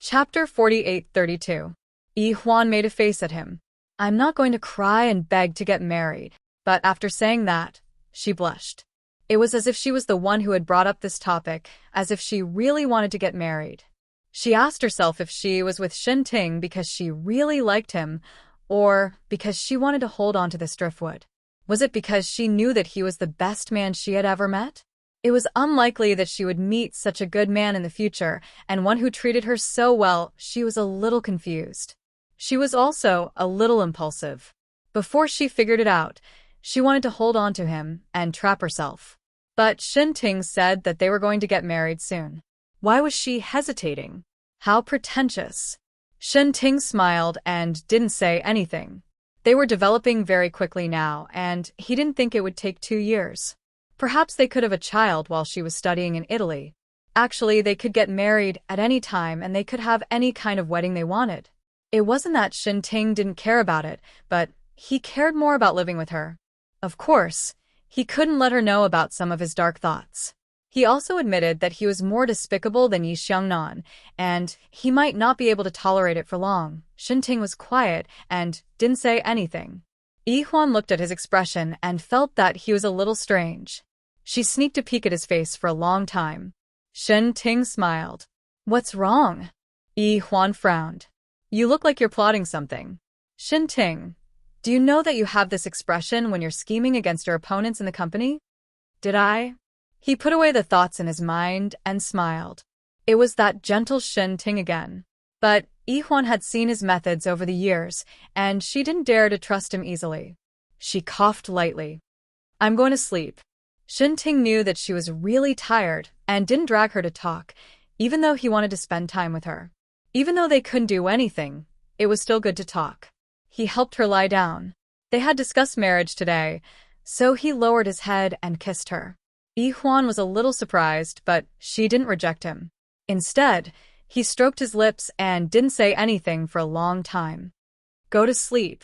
Chapter 48:32. Juan made a face at him. I'm not going to cry and beg to get married. But after saying that, she blushed. It was as if she was the one who had brought up this topic, as if she really wanted to get married. She asked herself if she was with Enchanting because she really liked him, or because she wanted to hold on to this driftwood. Was it because she knew that he was the best man she had ever met? It was unlikely that she would meet such a good man in the future, and one who treated her so well. She was a little confused. She was also a little impulsive. Before she figured it out, she wanted to hold on to him and trap herself. But Enchanting said that they were going to get married soon. Why was she hesitating? How pretentious. Enchanting smiled and didn't say anything. They were developing very quickly now, and he didn't think it would take 2 years. Perhaps they could have a child while she was studying in Italy. Actually, they could get married at any time and they could have any kind of wedding they wanted. It wasn't that Enchanting didn't care about it, but he cared more about living with her. Of course, he couldn't let her know about some of his dark thoughts. He also admitted that he was more despicable than Yi Xiangnan, and he might not be able to tolerate it for long. Enchanting was quiet and didn't say anything. Juan looked at his expression and felt that he was a little strange. She sneaked a peek at his face for a long time. Enchanting smiled. What's wrong? Juan frowned. You look like you're plotting something. Enchanting, do you know that you have this expression when you're scheming against your opponents in the company? Did I? He put away the thoughts in his mind and smiled. It was that gentle Enchanting again. But Juan had seen his methods over the years, and she didn't dare to trust him easily. She coughed lightly. I'm going to sleep. Enchanting knew that she was really tired and didn't drag her to talk, even though he wanted to spend time with her. Even though they couldn't do anything, it was still good to talk. He helped her lie down. They had discussed marriage today, so he lowered his head and kissed her. Juan was a little surprised, but she didn't reject him. Instead, he stroked his lips and didn't say anything for a long time. Go to sleep.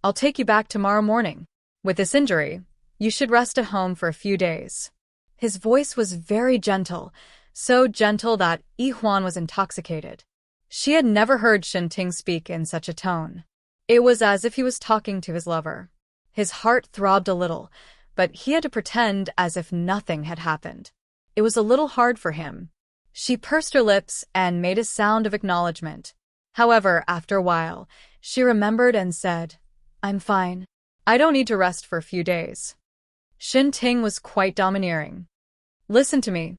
I'll take you back tomorrow morning. With this injury, you should rest at home for a few days. His voice was very gentle, so gentle that Juan was intoxicated. She had never heard Enchanting speak in such a tone. It was as if he was talking to his lover. His heart throbbed a little, but he had to pretend as if nothing had happened. It was a little hard for him. She pursed her lips and made a sound of acknowledgement. However, after a while, she remembered and said, I'm fine. I don't need to rest for a few days. Enchanting was quite domineering. Listen to me.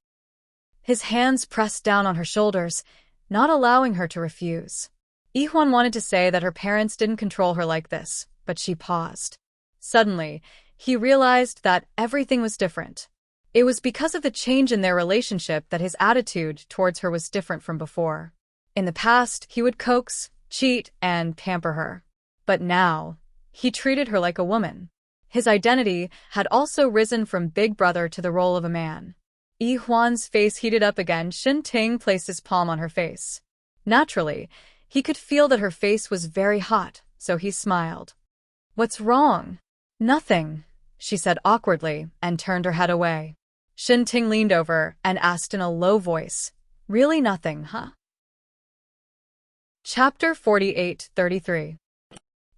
His hands pressed down on her shoulders, not allowing her to refuse. Juan wanted to say that her parents didn't control her like this, but she paused. Suddenly, he realized that everything was different. It was because of the change in their relationship that his attitude towards her was different from before. In the past, he would coax, cheat, and pamper her. But now, he treated her like a woman. His identity had also risen from big brother to the role of a man. Juan's face heated up again. Enchanting placed his palm on her face. Naturally, he could feel that her face was very hot, so he smiled. What's wrong? Nothing, she said awkwardly and turned her head away. Enchanting leaned over and asked in a low voice, Really nothing, huh? Chapter 48:33.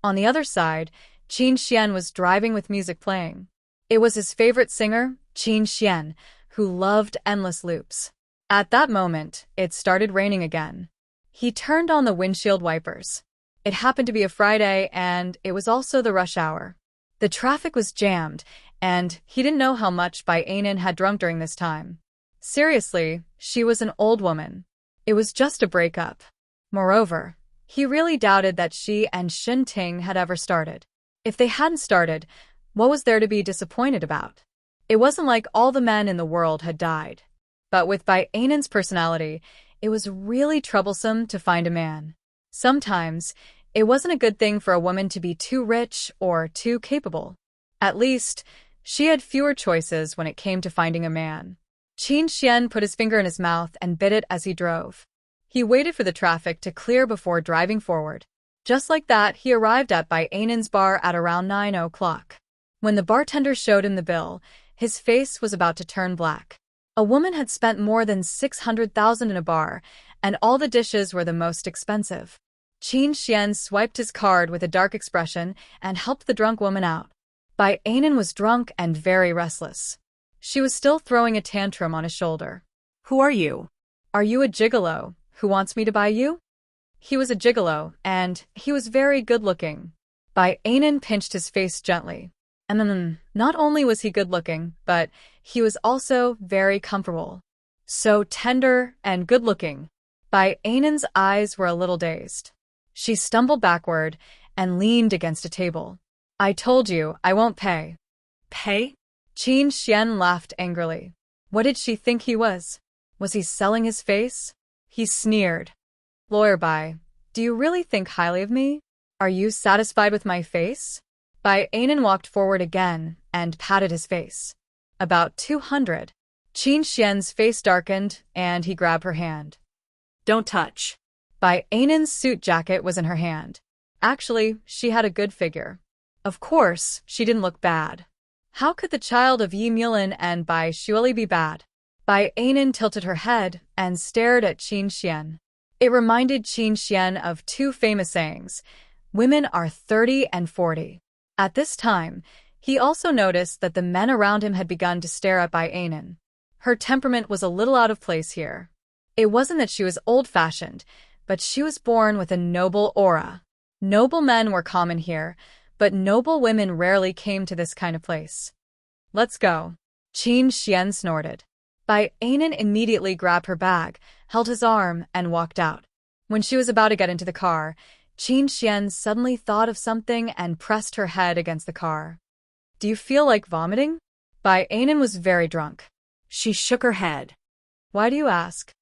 On the other side, Qin Xian was driving with music playing. It was his favorite singer, Qin Xian, who loved endless loops. At that moment, it started raining again. He turned on the windshield wipers. It happened to be a Friday, and it was also the rush hour. The traffic was jammed, and he didn't know how much Bai Anan had drunk during this time. Seriously, she was an old woman. It was just a breakup. Moreover, he really doubted that she and Enchanting had ever started. If they hadn't started, what was there to be disappointed about? It wasn't like all the men in the world had died. But with Bai Anan's personality, it was really troublesome to find a man. Sometimes, it wasn't a good thing for a woman to be too rich or too capable. At least, she had fewer choices when it came to finding a man. Qin Xian put his finger in his mouth and bit it as he drove. He waited for the traffic to clear before driving forward. Just like that, he arrived at Bai Anan's bar at around 9 o'clock. When the bartender showed him the bill, his face was about to turn black. A woman had spent more than 600,000 in a bar, and all the dishes were the most expensive. Qin Xian swiped his card with a dark expression and helped the drunk woman out. Bai Anan was drunk and very restless. She was still throwing a tantrum on his shoulder. Who are you? Are you a gigolo who wants me to buy you? He was a gigolo, and he was very good-looking. Bai Anan pinched his face gently. Not only was he good-looking, but he was also very comfortable. So tender and good-looking. Bai Anan's eyes were a little dazed. She stumbled backward and leaned against a table. I told you, I won't pay. Pay? Qin Xian laughed angrily. What did she think he was? Was he selling his face? He sneered. Lawyer Bai, do you really think highly of me? Are you satisfied with my face? Bai Anan walked forward again and patted his face. About 200. Qin Xian's face darkened and he grabbed her hand. Don't touch. Bai Anan's suit jacket was in her hand. Actually, she had a good figure. Of course, she didn't look bad. How could the child of Yi Mulin and Bai Shuili be bad? Bai Anan tilted her head and stared at Qin Xian. It reminded Qin Xian of two famous sayings, women are 30 and 40. At this time, he also noticed that the men around him had begun to stare at Bai Anan. Her temperament was a little out of place here. It wasn't that she was old-fashioned, but she was born with a noble aura. Noble men were common here, but noble women rarely came to this kind of place. Let's go. Qin Xian snorted. Bai Anan immediately grabbed her bag, held his arm, and walked out. When she was about to get into the car, Qin Xian suddenly thought of something and pressed her head against the car. Do you feel like vomiting? Bai Anan was very drunk. She shook her head. Why do you ask?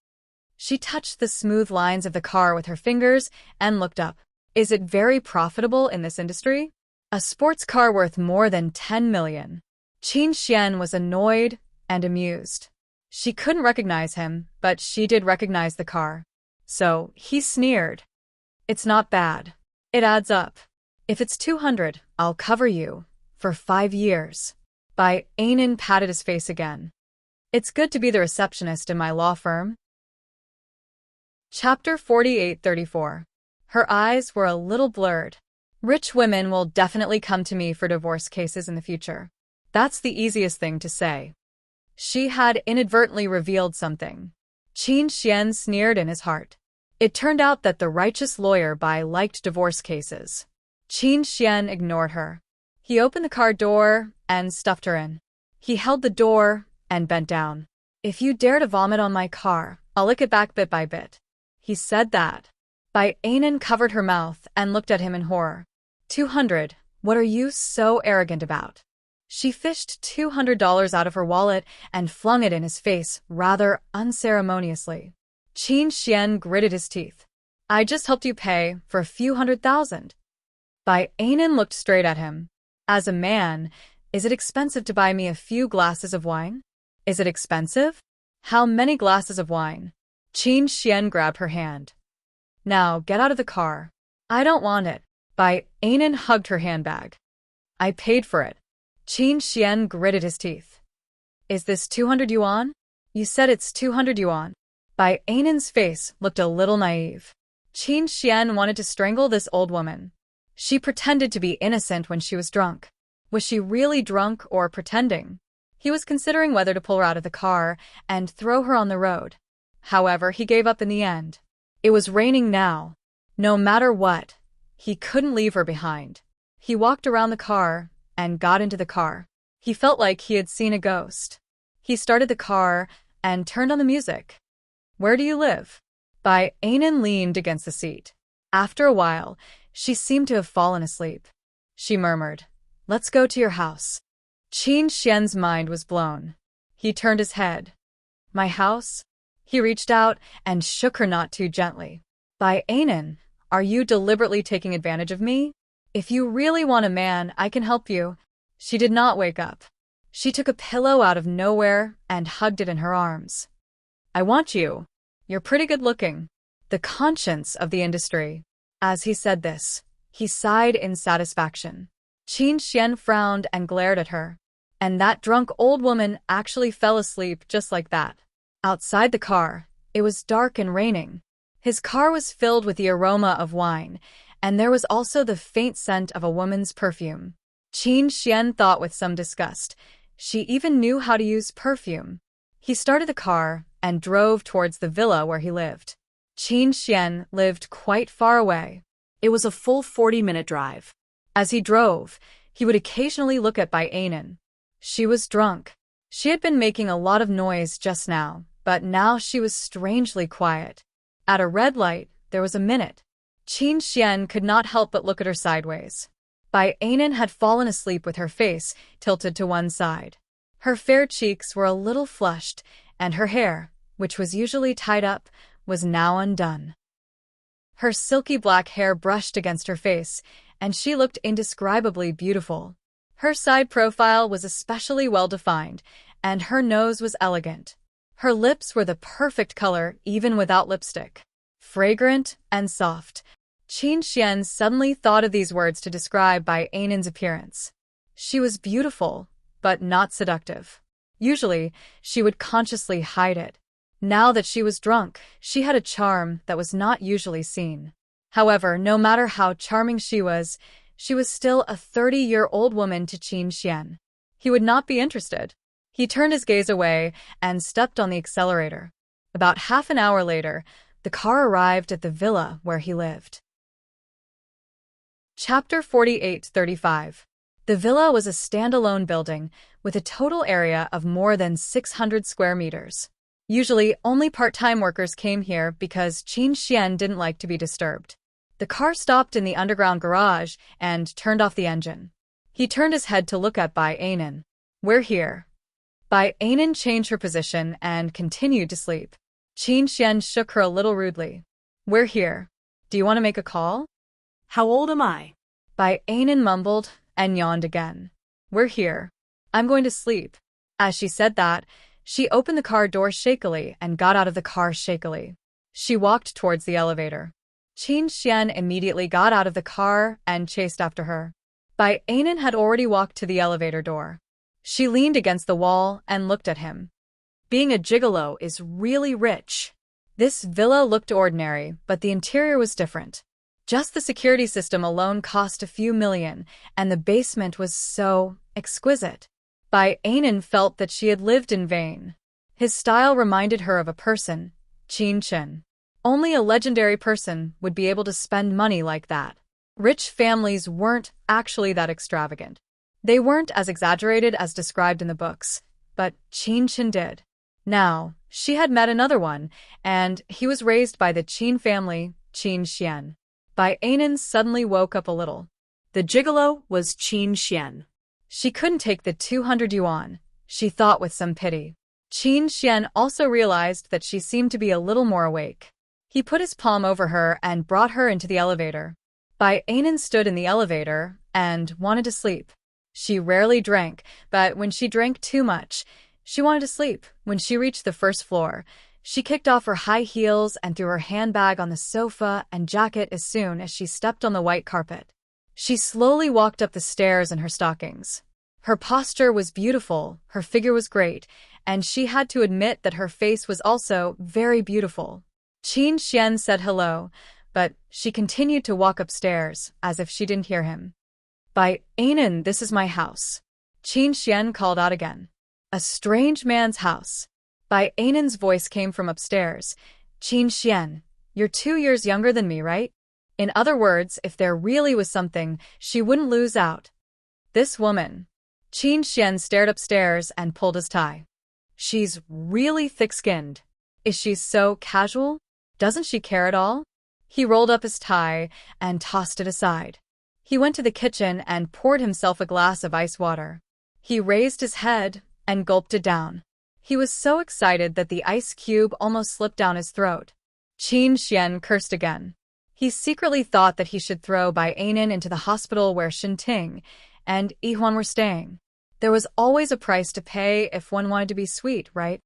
She touched the smooth lines of the car with her fingers and looked up. Is it very profitable in this industry? A sports car worth more than 10 million. Qin Xian was annoyed and amused. She couldn't recognize him, but she did recognize the car. So, he sneered. It's not bad. It adds up. If it's 200, I'll cover you. For 5 years. Bai Anan patted his face again. It's good to be the receptionist in my law firm. Chapter 48-34. Her eyes were a little blurred. Rich women will definitely come to me for divorce cases in the future. That's the easiest thing to say. She had inadvertently revealed something. Qin Xian sneered in his heart. It turned out that the righteous lawyer Bai liked divorce cases. Qin Xian ignored her. He opened the car door and stuffed her in. He held the door and bent down. If you dare to vomit on my car, I'll lick it back bit by bit. He said that. Bai Anan covered her mouth and looked at him in horror. 200, what are you so arrogant about? She fished $200 out of her wallet and flung it in his face rather unceremoniously. Qin Xian gritted his teeth. I just helped you pay for a few $100,000. Bai Anan looked straight at him. As a man, is it expensive to buy me a few glasses of wine? Is it expensive? How many glasses of wine? Qin Xian grabbed her hand. Now, get out of the car. I don't want it. Bai Anan hugged her handbag. I paid for it. Qin Xian gritted his teeth. Is this 200 yuan? You said it's 200 yuan. Bai Anan's face looked a little naive. Qin Xian wanted to strangle this old woman. She pretended to be innocent when she was drunk. Was she really drunk or pretending? He was considering whether to pull her out of the car and throw her on the road. However, he gave up in the end. It was raining now. No matter what, he couldn't leave her behind. He walked around the car and got into the car. He felt like he had seen a ghost. He started the car and turned on the music. Where do you live? Bai Anan leaned against the seat. After a while, she seemed to have fallen asleep. She murmured, Let's go to your house. Qin Xian's mind was blown. He turned his head. My house? He reached out and shook her not too gently. Bai Anan, are you deliberately taking advantage of me? If you really want a man, I can help you. She did not wake up. She took a pillow out of nowhere and hugged it in her arms. I want you. You're pretty good looking. The conscience of the industry. As he said this, he sighed in satisfaction. Qin Xian frowned and glared at her. And that drunk old woman actually fell asleep just like that. Outside the car, it was dark and raining. His car was filled with the aroma of wine, and there was also the faint scent of a woman's perfume. Qin Xian thought with some disgust. She even knew how to use perfume. He started the car and drove towards the villa where he lived. Qin Xian lived quite far away. It was a full 40-minute drive. As he drove, he would occasionally look at Bai Anan. She was drunk. She had been making a lot of noise just now, but now she was strangely quiet. At a red light, there was a minute. Qin Xian could not help but look at her sideways. Bai Anan had fallen asleep with her face tilted to one side. Her fair cheeks were a little flushed, and her hair, which was usually tied up, was now undone. Her silky black hair brushed against her face, and she looked indescribably beautiful. Her side profile was especially well-defined, and her nose was elegant. Her lips were the perfect color even without lipstick. Fragrant and soft. Qin Xian suddenly thought of these words to describe Bai Anan's appearance. She was beautiful, but not seductive. Usually, she would consciously hide it. Now that she was drunk, she had a charm that was not usually seen. However, no matter how charming she was still a 30-year-old woman to Qin Xian. He would not be interested. He turned his gaze away and stepped on the accelerator. About half an hour later, the car arrived at the villa where he lived. Chapter 48-35. The villa was a standalone building with a total area of more than 600 square meters. Usually, only part-time workers came here because Qin Xian didn't like to be disturbed. The car stopped in the underground garage and turned off the engine. He turned his head to look at Bai Anan. "We're here." Bai Anan changed her position and continued to sleep. Qin Xian shook her a little rudely. "We're here. Do you want to make a call?" How old am I? Bai Anan mumbled and yawned again. "We're here. I'm going to sleep." As she said that, she opened the car door shakily and got out of the car shakily. She walked towards the elevator. Qin Xian immediately got out of the car and chased after her. Bai Anan had already walked to the elevator door. She leaned against the wall and looked at him. Being a gigolo is really rich. This villa looked ordinary, but the interior was different. Just the security system alone cost a few million, and the basement was so exquisite. Bai Anan felt that she had lived in vain. His style reminded her of a person, Qin Chen. Only a legendary person would be able to spend money like that. Rich families weren't actually that extravagant. They weren't as exaggerated as described in the books, but Qin Chen did. Now, she had met another one, and he was raised by the Qin family, Qin Xian. Bai Anan suddenly woke up a little. The gigolo was Qin Xian. She couldn't take the 200 yuan, she thought with some pity. Qin Xian also realized that she seemed to be a little more awake. He put his palm over her and brought her into the elevator. Bai Anan stood in the elevator and wanted to sleep. She rarely drank, but when she drank too much, she wanted to sleep. When she reached the first floor, she kicked off her high heels and threw her handbag on the sofa and jacket as soon as she stepped on the white carpet. She slowly walked up the stairs in her stockings. Her posture was beautiful, her figure was great, and she had to admit that her face was also very beautiful. Qin Xian said hello, but she continued to walk upstairs, as if she didn't hear him. "Bai Anan, this is my house." Qin Xian called out again. "A strange man's house." Bai Anan's voice came from upstairs. "Qin Xian, you're 2 years younger than me, right?" In other words, if there really was something, she wouldn't lose out. This woman. Qin Xian stared upstairs and pulled his tie. "She's really thick-skinned. Is she so casual? Doesn't she care at all?" He rolled up his tie and tossed it aside. He went to the kitchen and poured himself a glass of ice water. He raised his head and gulped it down. He was so excited that the ice cube almost slipped down his throat. Qin Xian cursed again. He secretly thought that he should throw Bai Anan into the hospital where Shinting and Yihuan were staying. There was always a price to pay if one wanted to be sweet, right?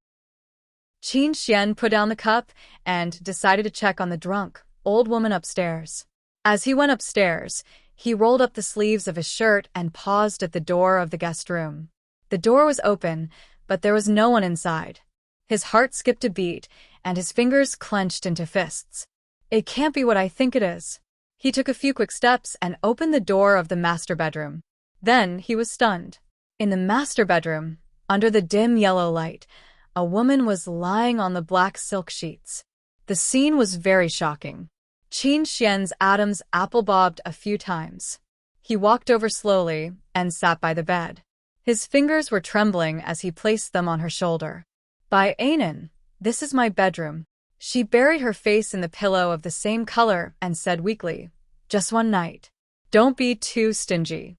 Qin Xian put down the cup and decided to check on the drunk, old woman upstairs. As he went upstairs, he rolled up the sleeves of his shirt and paused at the door of the guest room. The door was open, but there was no one inside. His heart skipped a beat, and his fingers clenched into fists. It can't be what I think it is. He took a few quick steps and opened the door of the master bedroom. Then he was stunned. In the master bedroom, under the dim yellow light, a woman was lying on the black silk sheets. The scene was very shocking. Qin Xian's Adam's apple bobbed a few times. He walked over slowly and sat by the bed. His fingers were trembling as he placed them on her shoulder. By Anan, this is my bedroom. She buried her face in the pillow of the same color and said weakly, just one night. Don't be too stingy.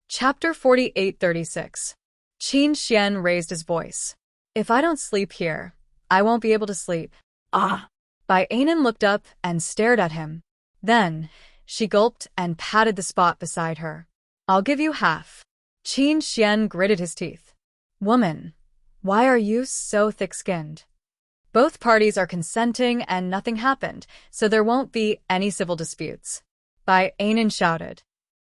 Chapter 48-36. Qin Xian raised his voice. If I don't sleep here, I won't be able to sleep. Ah! Bai Anan looked up and stared at him. Then, she gulped and patted the spot beside her. I'll give you half. Qin Xian gritted his teeth. Woman, why are you so thick-skinned? Both parties are consenting and nothing happened, so there won't be any civil disputes. Bai Anan shouted.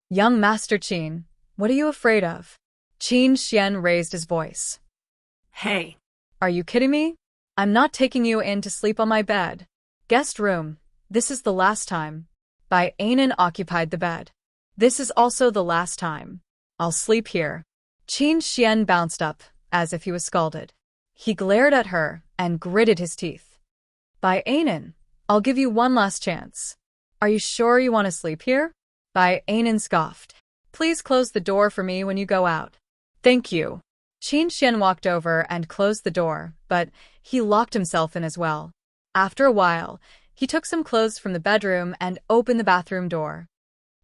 Young Master Qin, what are you afraid of? Qin Xian raised his voice. Hey! Are you kidding me? I'm not taking you in to sleep on my bed. Guest room, this is the last time. Bai Anan occupied the bed. This is also the last time. I'll sleep here. Qin Xian bounced up, as if he was scalded. He glared at her and gritted his teeth. Bai Anan, I'll give you one last chance. Are you sure you want to sleep here? Bai Anan scoffed. Please close the door for me when you go out. Thank you. Qin Xian walked over and closed the door, but he locked himself in as well. After a while, he took some clothes from the bedroom and opened the bathroom door.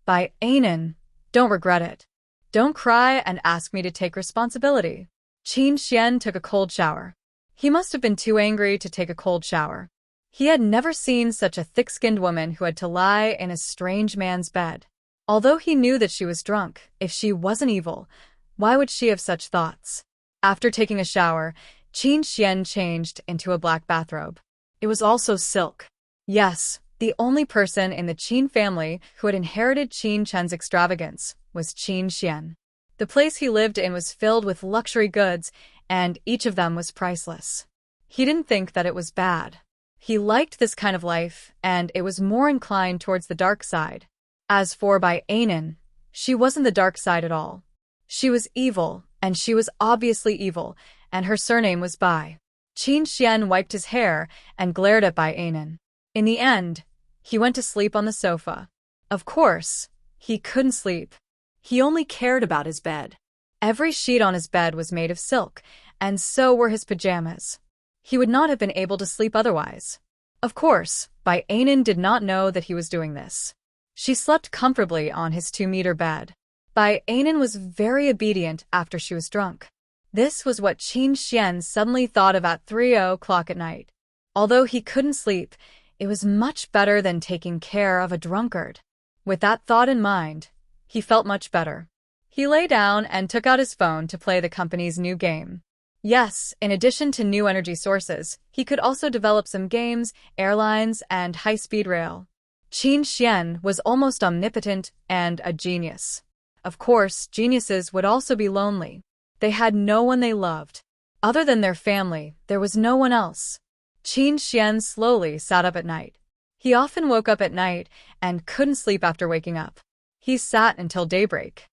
Bai Anan, don't regret it. Don't cry and ask me to take responsibility. Qin Xian took a cold shower. He must have been too angry to take a cold shower. He had never seen such a thick-skinned woman who had to lie in a strange man's bed. Although he knew that she was drunk, if she wasn't evil, why would she have such thoughts? After taking a shower, Qin Xian changed into a black bathrobe. It was also silk. Yes, the only person in the Qin family who had inherited Qin Chen's extravagance was Qin Xian. The place he lived in was filled with luxury goods, and each of them was priceless. He didn't think that it was bad. He liked this kind of life, and it was more inclined towards the dark side. As for Bai Anan, she wasn't the dark side at all. She was evil, and she was obviously evil, and her surname was Bai. Qin Xian wiped his hair and glared at Bai Anan. In the end, he went to sleep on the sofa. Of course, he couldn't sleep. He only cared about his bed. Every sheet on his bed was made of silk, and so were his pajamas. He would not have been able to sleep otherwise. Of course, Bai Anan did not know that he was doing this. She slept comfortably on his 2-meter bed. Bai Anan was very obedient after she was drunk. This was what Qin Xian suddenly thought of at 3 o'clock at night. Although he couldn't sleep, it was much better than taking care of a drunkard. With that thought in mind, he felt much better. He lay down and took out his phone to play the company's new game. Yes, in addition to new energy sources, he could also develop some games, airlines, and high-speed rail. Qin Xian was almost omnipotent and a genius. Of course, geniuses would also be lonely. They had no one they loved. Other than their family, there was no one else. Qin Xian slowly sat up at night. He often woke up at night and couldn't sleep after waking up. He sat until daybreak.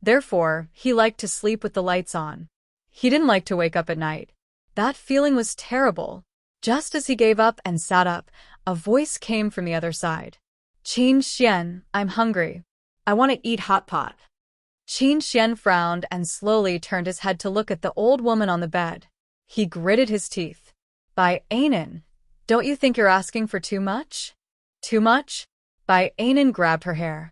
Therefore, he liked to sleep with the lights on. He didn't like to wake up at night. That feeling was terrible. Just as he gave up and sat up, a voice came from the other side. Qin Xian, I'm hungry. I want to eat hot pot. Qin Xian frowned and slowly turned his head to look at the old woman on the bed. He gritted his teeth. Bai Anan, don't you think you're asking for too much? Too much? Bai Anan grabbed her hair.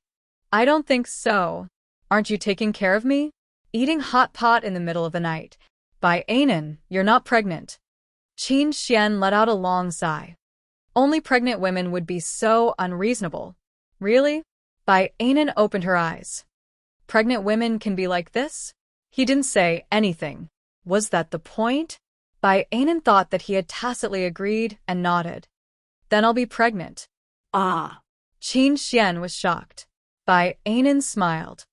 I don't think so. Aren't you taking care of me? Eating hot pot in the middle of the night. Bai Anan, you're not pregnant. Qin Xian let out a long sigh. Only pregnant women would be so unreasonable. Really? Bai Anan opened her eyes. Pregnant women can be like this? He didn't say anything. Was that the point? Bai Anan thought that he had tacitly agreed and nodded. Then I'll be pregnant. Ah! Qin Xian was shocked. Bai Anan smiled.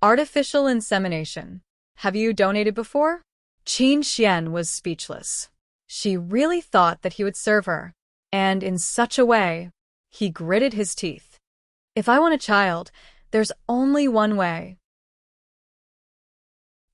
Artificial insemination. Have you donated before? Qin Xian was speechless. She really thought that he would serve her. And in such a way, he gritted his teeth. If I want a child, there's only one way.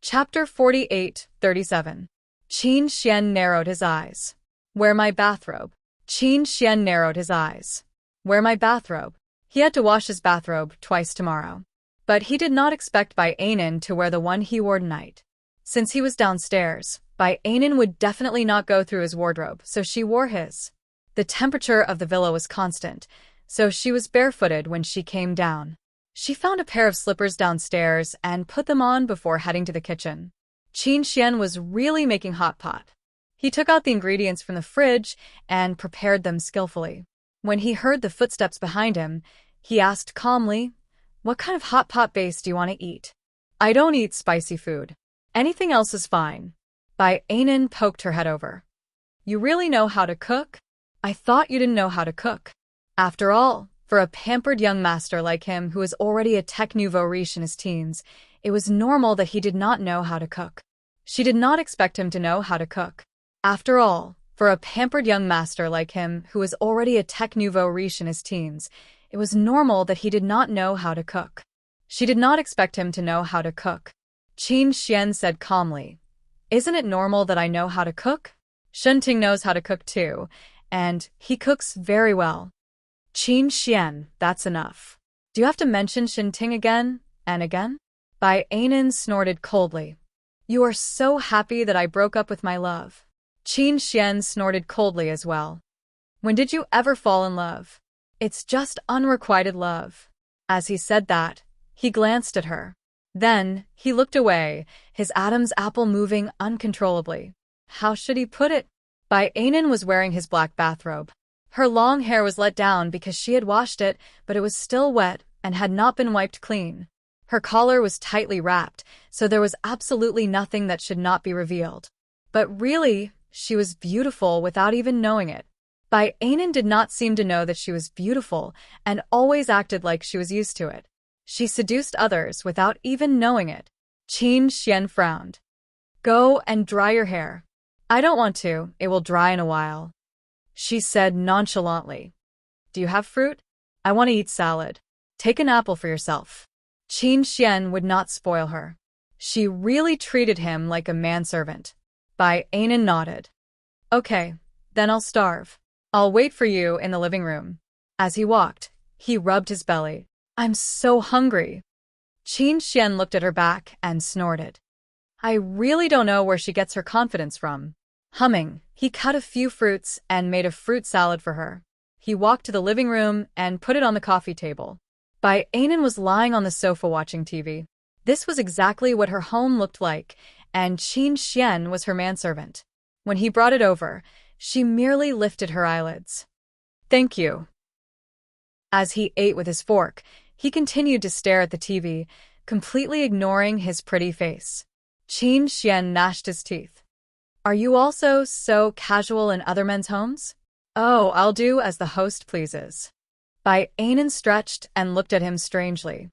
Chapter 48:37. Qin Xian narrowed his eyes. Wear my bathrobe. Qin Xian narrowed his eyes. Wear my bathrobe. He had to wash his bathrobe twice tomorrow. But he did not expect Bai Anan to wear the one he wore tonight. Since he was downstairs, Bai Anan would definitely not go through his wardrobe, so she wore his. The temperature of the villa was constant, so she was barefooted when she came down. She found a pair of slippers downstairs and put them on before heading to the kitchen. Qin Xian was really making hot pot. He took out the ingredients from the fridge and prepared them skillfully. When he heard the footsteps behind him, he asked calmly, "What kind of hot pot base do you want to eat?" "I don't eat spicy food. Anything else is fine." Bai Anan poked her head over. "You really know how to cook? I thought you didn't know how to cook." After all, for a pampered young master like him who was already a tech nouveau riche in his teens, it was normal that he did not know how to cook. She did not expect him to know how to cook. After all, for a pampered young master like him who was already a tech nouveau riche in his teens, it was normal that he did not know how to cook. She did not expect him to know how to cook. Qin Xian said calmly, "Isn't it normal that I know how to cook? Enchanting knows how to cook too, and he cooks very well." "Qin Xian, that's enough. Do you have to mention Enchanting again and again?" Bai Anan snorted coldly. "You are so happy that I broke up with my love." Qin Xian snorted coldly as well. "When did you ever fall in love? It's just unrequited love." As he said that, he glanced at her. Then, he looked away, his Adam's apple moving uncontrollably. How should he put it? Bai Anan was wearing his black bathrobe. Her long hair was let down because she had washed it, but it was still wet and had not been wiped clean. Her collar was tightly wrapped, so there was absolutely nothing that should not be revealed. But really, she was beautiful without even knowing it. Bai Anan did not seem to know that she was beautiful and always acted like she was used to it. She seduced others without even knowing it. Qin Xian frowned. "Go and dry your hair." "I don't want to, it will dry in a while," she said nonchalantly. "Do you have fruit? I want to eat salad." "Take an apple for yourself." Qin Xian would not spoil her. She really treated him like a manservant. Bai Anan nodded. "Okay, then I'll starve. I'll wait for you in the living room." As he walked, he rubbed his belly. "I'm so hungry." Qin Xian looked at her back and snorted. "I really don't know where she gets her confidence from." Humming, he cut a few fruits and made a fruit salad for her. He walked to the living room and put it on the coffee table. Bai Anan was lying on the sofa watching TV. This was exactly what her home looked like, and Qin Xian was her manservant. When he brought it over, she merely lifted her eyelids. "Thank you." As he ate with his fork, he continued to stare at the TV, completely ignoring his pretty face. Qin Xian gnashed his teeth. "Are you also so casual in other men's homes?" "Oh, I'll do as the host pleases." Bai Anan stretched and looked at him strangely.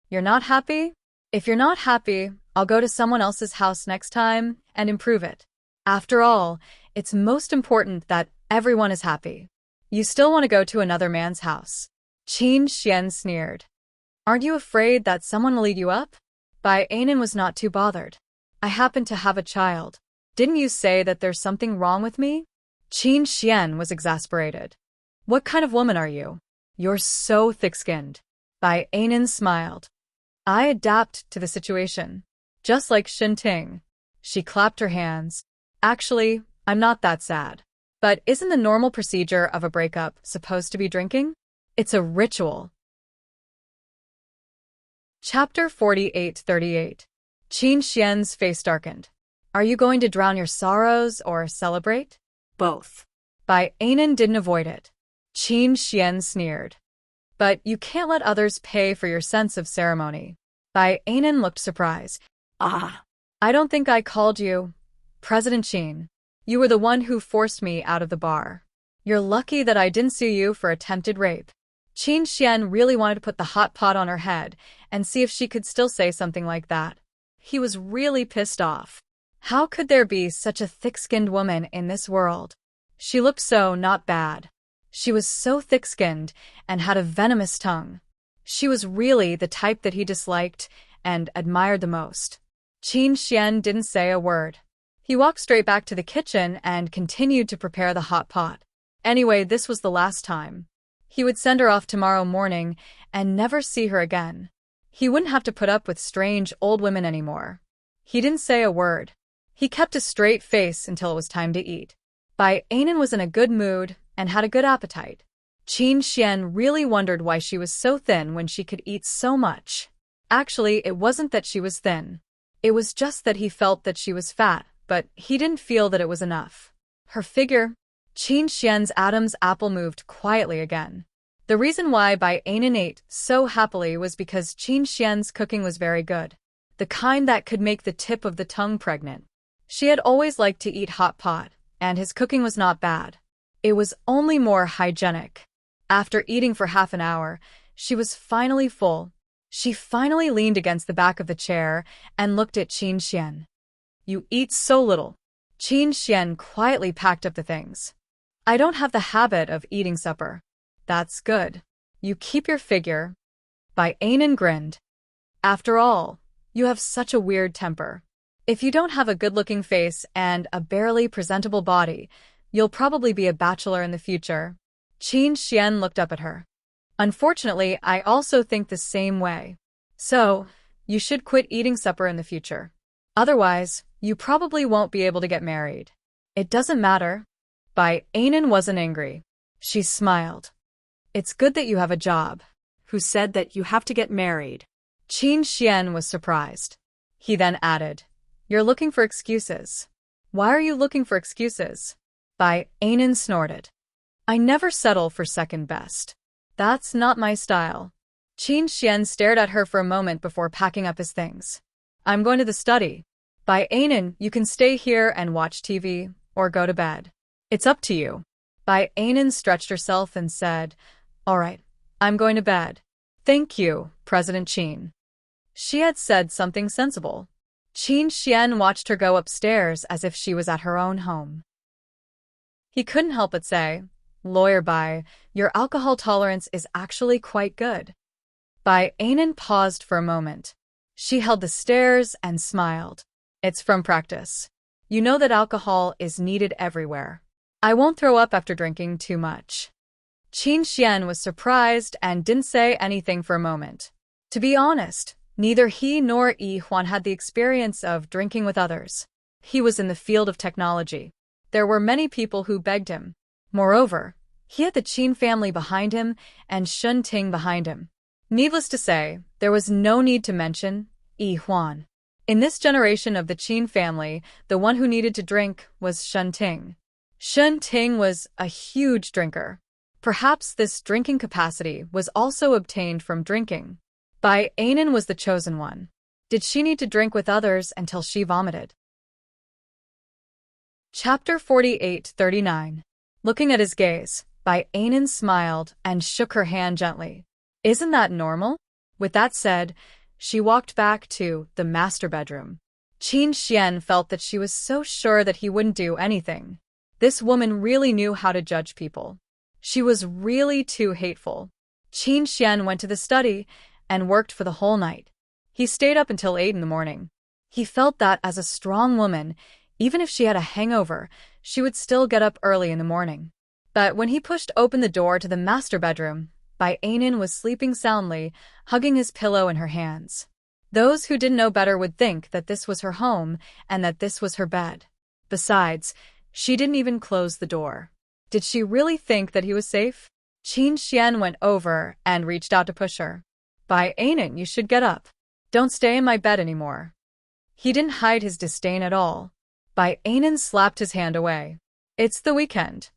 "You're not happy? If you're not happy, I'll go to someone else's house next time and improve it. After all, it's most important that everyone is happy. You still want to go to another man's house." Qin Xian sneered. "Aren't you afraid that someone will eat you up?" Bai Anan was not too bothered. "I happen to have a child. Didn't you say that there's something wrong with me?" Qin Xian was exasperated. "What kind of woman are you? You're so thick-skinned." Bai Anan smiled. "I adapt to the situation. Just like Enchanting." She clapped her hands. "Actually, I'm not that sad. But isn't the normal procedure of a breakup supposed to be drinking? It's a ritual." Chapter 48:38. Qin Xian's face darkened. "Are you going to drown your sorrows or celebrate?" Both. Bai Anan didn't avoid it. Qin Xian sneered. "But you can't let others pay for your sense of ceremony." Bai Anan looked surprised. Ah. "I don't think I called you President Qin. You were the one who forced me out of the bar. You're lucky that I didn't sue you for attempted rape." Qin Xian really wanted to put the hot pot on her head and see if she could still say something like that. He was really pissed off. How could there be such a thick-skinned woman in this world? She looked so not bad. She was so thick-skinned and had a venomous tongue. She was really the type that he disliked and admired the most. Qin Xian didn't say a word. He walked straight back to the kitchen and continued to prepare the hot pot. Anyway, this was the last time. He would send her off tomorrow morning and never see her again. He wouldn't have to put up with strange old women anymore. He didn't say a word. He kept a straight face until it was time to eat. Bai Anan was in a good mood and had a good appetite. Qin Xian really wondered why she was so thin when she could eat so much. Actually, it wasn't that she was thin. It was just that he felt that she was fat, but he didn't feel that it was enough. Her figure. Qin Xian's Adam's apple moved quietly again. The reason why Bai Anan ate so happily was because Qin Xian's cooking was very good. The kind that could make the tip of the tongue pregnant. She had always liked to eat hot pot, and his cooking was not bad. It was only more hygienic. After eating for half an hour, she was finally full. She finally leaned against the back of the chair and looked at Qin Xian. You eat so little. Qin Xian quietly packed up the things. I don't have the habit of eating supper. That's good. You keep your figure. Bai Anan grinned. After all, you have such a weird temper. If you don't have a good-looking face and a barely presentable body, you'll probably be a bachelor in the future. Qin Xian looked up at her. Unfortunately, I also think the same way. So, you should quit eating supper in the future. Otherwise, you probably won't be able to get married. It doesn't matter. Bai Anan wasn't angry. She smiled. It's good that you have a job. Who said that you have to get married? Qin Xian was surprised. He then added, You're looking for excuses. Why are you looking for excuses? Bai Anan snorted. I never settle for second best. That's not my style. Qin Xian stared at her for a moment before packing up his things. I'm going to the study. Bai Anan, you can stay here and watch TV, or go to bed. It's up to you. Bai Anan stretched herself and said, All right, I'm going to bed. Thank you, President Qin. She had said something sensible. Qin Xian watched her go upstairs as if she was at her own home. He couldn't help but say, Lawyer Bai, your alcohol tolerance is actually quite good. Bai Anan paused for a moment. She held the stairs and smiled. It's from practice. You know that alcohol is needed everywhere. I won't throw up after drinking too much. Qin Xian was surprised and didn't say anything for a moment. To be honest, neither he nor Yi Huan had the experience of drinking with others. He was in the field of technology. There were many people who begged him. Moreover, he had the Qin family behind him and Enchanting behind him. Needless to say, there was no need to mention Yi Huan. In this generation of the Qin family, the one who needed to drink was Enchanting. Enchanting was a huge drinker. Perhaps this drinking capacity was also obtained from drinking. Bai Anan was the chosen one. Did she need to drink with others until she vomited? Chapter 48-39. Looking at his gaze, Bai Anan smiled and shook her hand gently. Isn't that normal? With that said, she walked back to the master bedroom. Qin Xian felt that she was so sure that he wouldn't do anything. This woman really knew how to judge people. She was really too hateful. Qin Xian went to the study and worked for the whole night. He stayed up until 8 in the morning. He felt that as a strong woman, even if she had a hangover, she would still get up early in the morning. But when he pushed open the door to the master bedroom, Bai Anan was sleeping soundly, hugging his pillow in her hands. Those who didn't know better would think that this was her home and that this was her bed. Besides, she didn't even close the door. Did she really think that he was safe? Qin Xian went over and reached out to push her. Bai Anan, you should get up. Don't stay in my bed anymore. He didn't hide his disdain at all. Bai Anan slapped his hand away. It's the weekend.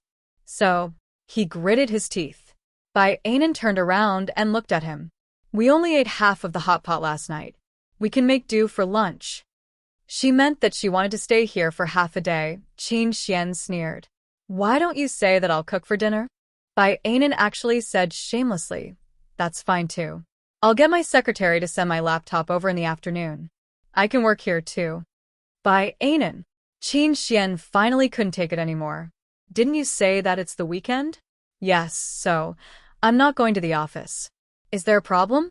So, he gritted his teeth. Bai Anan turned around and looked at him. We only ate half of the hot pot last night. We can make do for lunch. She meant that she wanted to stay here for half a day. Qin Xian sneered. Why don't you say that I'll cook for dinner? Bai Anan actually said shamelessly. That's fine too. I'll get my secretary to send my laptop over in the afternoon. I can work here too. By Anan. Qin Xian finally couldn't take it anymore. Didn't you say that it's the weekend? Yes, so I'm not going to the office. Is there a problem?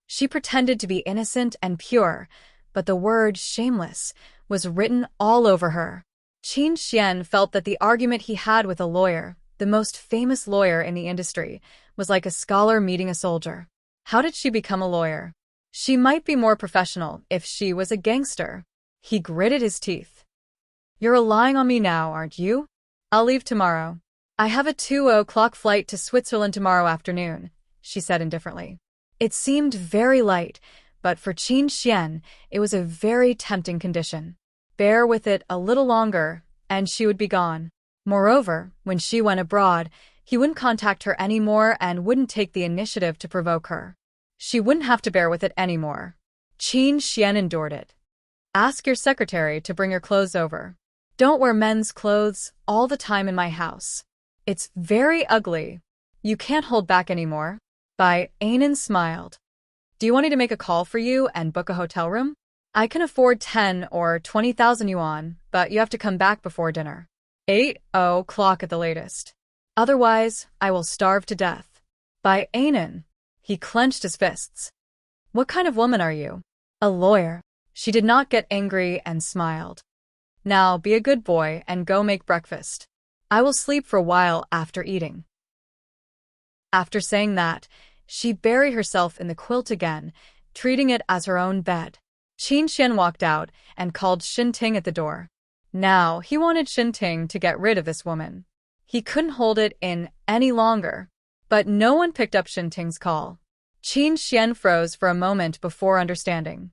She pretended to be innocent and pure, but the word shameless was written all over her. Qin Xian felt that the argument he had with a lawyer, the most famous lawyer in the industry, was like a scholar meeting a soldier. How did she become a lawyer? She might be more professional if she was a gangster. He gritted his teeth. You're relying on me now, aren't you? I'll leave tomorrow. I have a 2:00 flight to Switzerland tomorrow afternoon, she said indifferently. It seemed very light, but for Qin Xian, it was a very tempting condition. Bear with it a little longer, and she would be gone. Moreover, when she went abroad, he wouldn't contact her anymore and wouldn't take the initiative to provoke her. She wouldn't have to bear with it anymore. Qin Xian endured it. Ask your secretary to bring your clothes over. Don't wear men's clothes all the time in my house. It's very ugly. You can't hold back anymore. Bai Anan smiled. Do you want me to make a call for you and book a hotel room? I can afford 10 or 20,000 yuan, but you have to come back before dinner. 8:00 at the latest. Otherwise, I will starve to death. Bai Anan. He clenched his fists. What kind of woman are you? A lawyer. She did not get angry and smiled. Now be a good boy and go make breakfast. I will sleep for a while after eating. After saying that, she buried herself in the quilt again, treating it as her own bed. Qin Xian walked out and called Shinting at the door. Now he wanted Shinting to get rid of this woman. He couldn't hold it in any longer. But no one picked up Shinting's call. Qin Xian froze for a moment before understanding.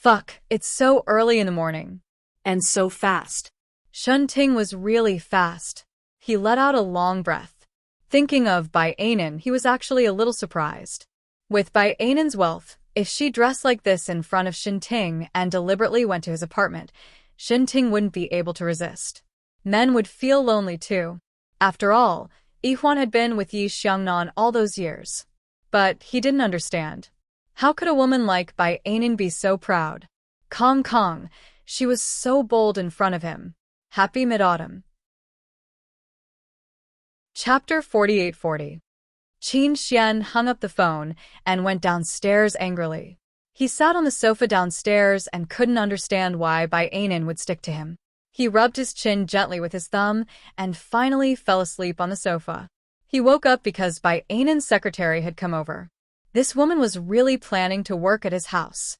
Fuck, it's so early in the morning. And so fast. Shinting was really fast. He let out a long breath. Thinking of Bai Anan, he was actually a little surprised. With Bai Anan's wealth, if she dressed like this in front of Shinting and deliberately went to his apartment, Shinting wouldn't be able to resist. Men would feel lonely too. After all, Yihuan had been with Yi Xiangnan all those years. But he didn't understand. How could a woman like Bai Anan be so proud? Kong Kong, she was so bold in front of him. Happy Mid-Autumn. Chapter 4840. Qin Xian hung up the phone and went downstairs angrily. He sat on the sofa downstairs and couldn't understand why Bai Anan would stick to him. He rubbed his chin gently with his thumb and finally fell asleep on the sofa. He woke up because Bai Anan's secretary had come over. This woman was really planning to work at his house.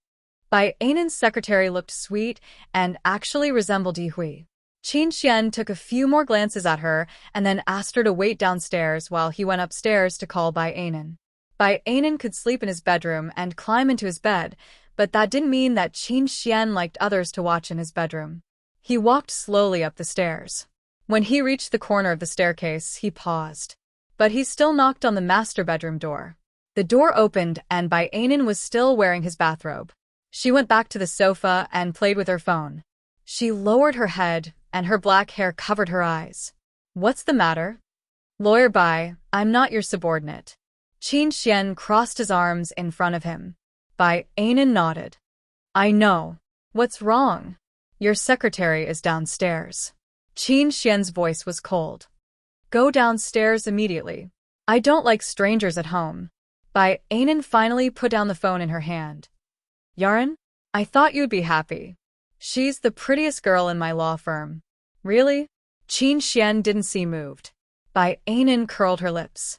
Bai Anan's secretary looked sweet and actually resembled Yi Hui. Qin Xian took a few more glances at her and then asked her to wait downstairs while he went upstairs to call Bai Anan. Bai Anan could sleep in his bedroom and climb into his bed, but that didn't mean that Qin Xian liked others to watch in his bedroom. He walked slowly up the stairs. When he reached the corner of the staircase, he paused. But he still knocked on the master bedroom door. The door opened and Bai Anan was still wearing his bathrobe. She went back to the sofa and played with her phone. She lowered her head and her black hair covered her eyes. What's the matter? Lawyer Bai, I'm not your subordinate. Qin Xian crossed his arms in front of him. Bai Anan nodded. I know. What's wrong? Your secretary is downstairs. Qin Xian's voice was cold. Go downstairs immediately. I don't like strangers at home. Bai Anan finally put down the phone in her hand. Yaran? I thought you'd be happy. She's the prettiest girl in my law firm. Really? Qin Xian didn't seem moved. Bai Anan curled her lips.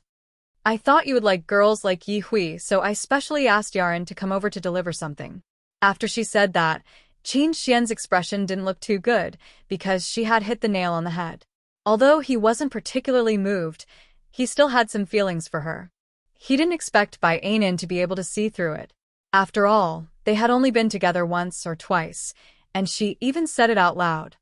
I thought you would like girls like Yi Hui, so I specially asked Yaran to come over to deliver something. After she said that, Qin Xian's expression didn't look too good, because she had hit the nail on the head. Although he wasn't particularly moved, he still had some feelings for her. He didn't expect Bai Anan to be able to see through it. After all, they had only been together once or twice, and she even said it out loud.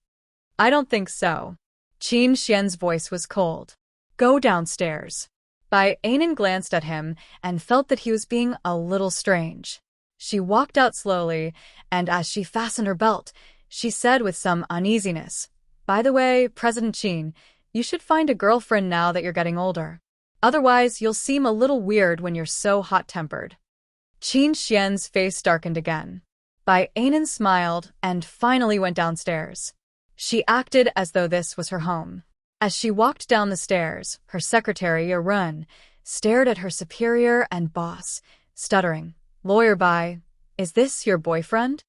I don't think so. Qin Xian's voice was cold. Go downstairs. Bai Anan glanced at him and felt that he was being a little strange. She walked out slowly, and as she fastened her belt, she said with some uneasiness, By the way, President Qin, you should find a girlfriend now that you're getting older. Otherwise, you'll seem a little weird when you're so hot-tempered. Qin Xian's face darkened again. Bai Anan smiled and finally went downstairs. She acted as though this was her home. As she walked down the stairs, her secretary, Arun, stared at her superior and boss, stuttering, "Lawyer Bai, is this your boyfriend?"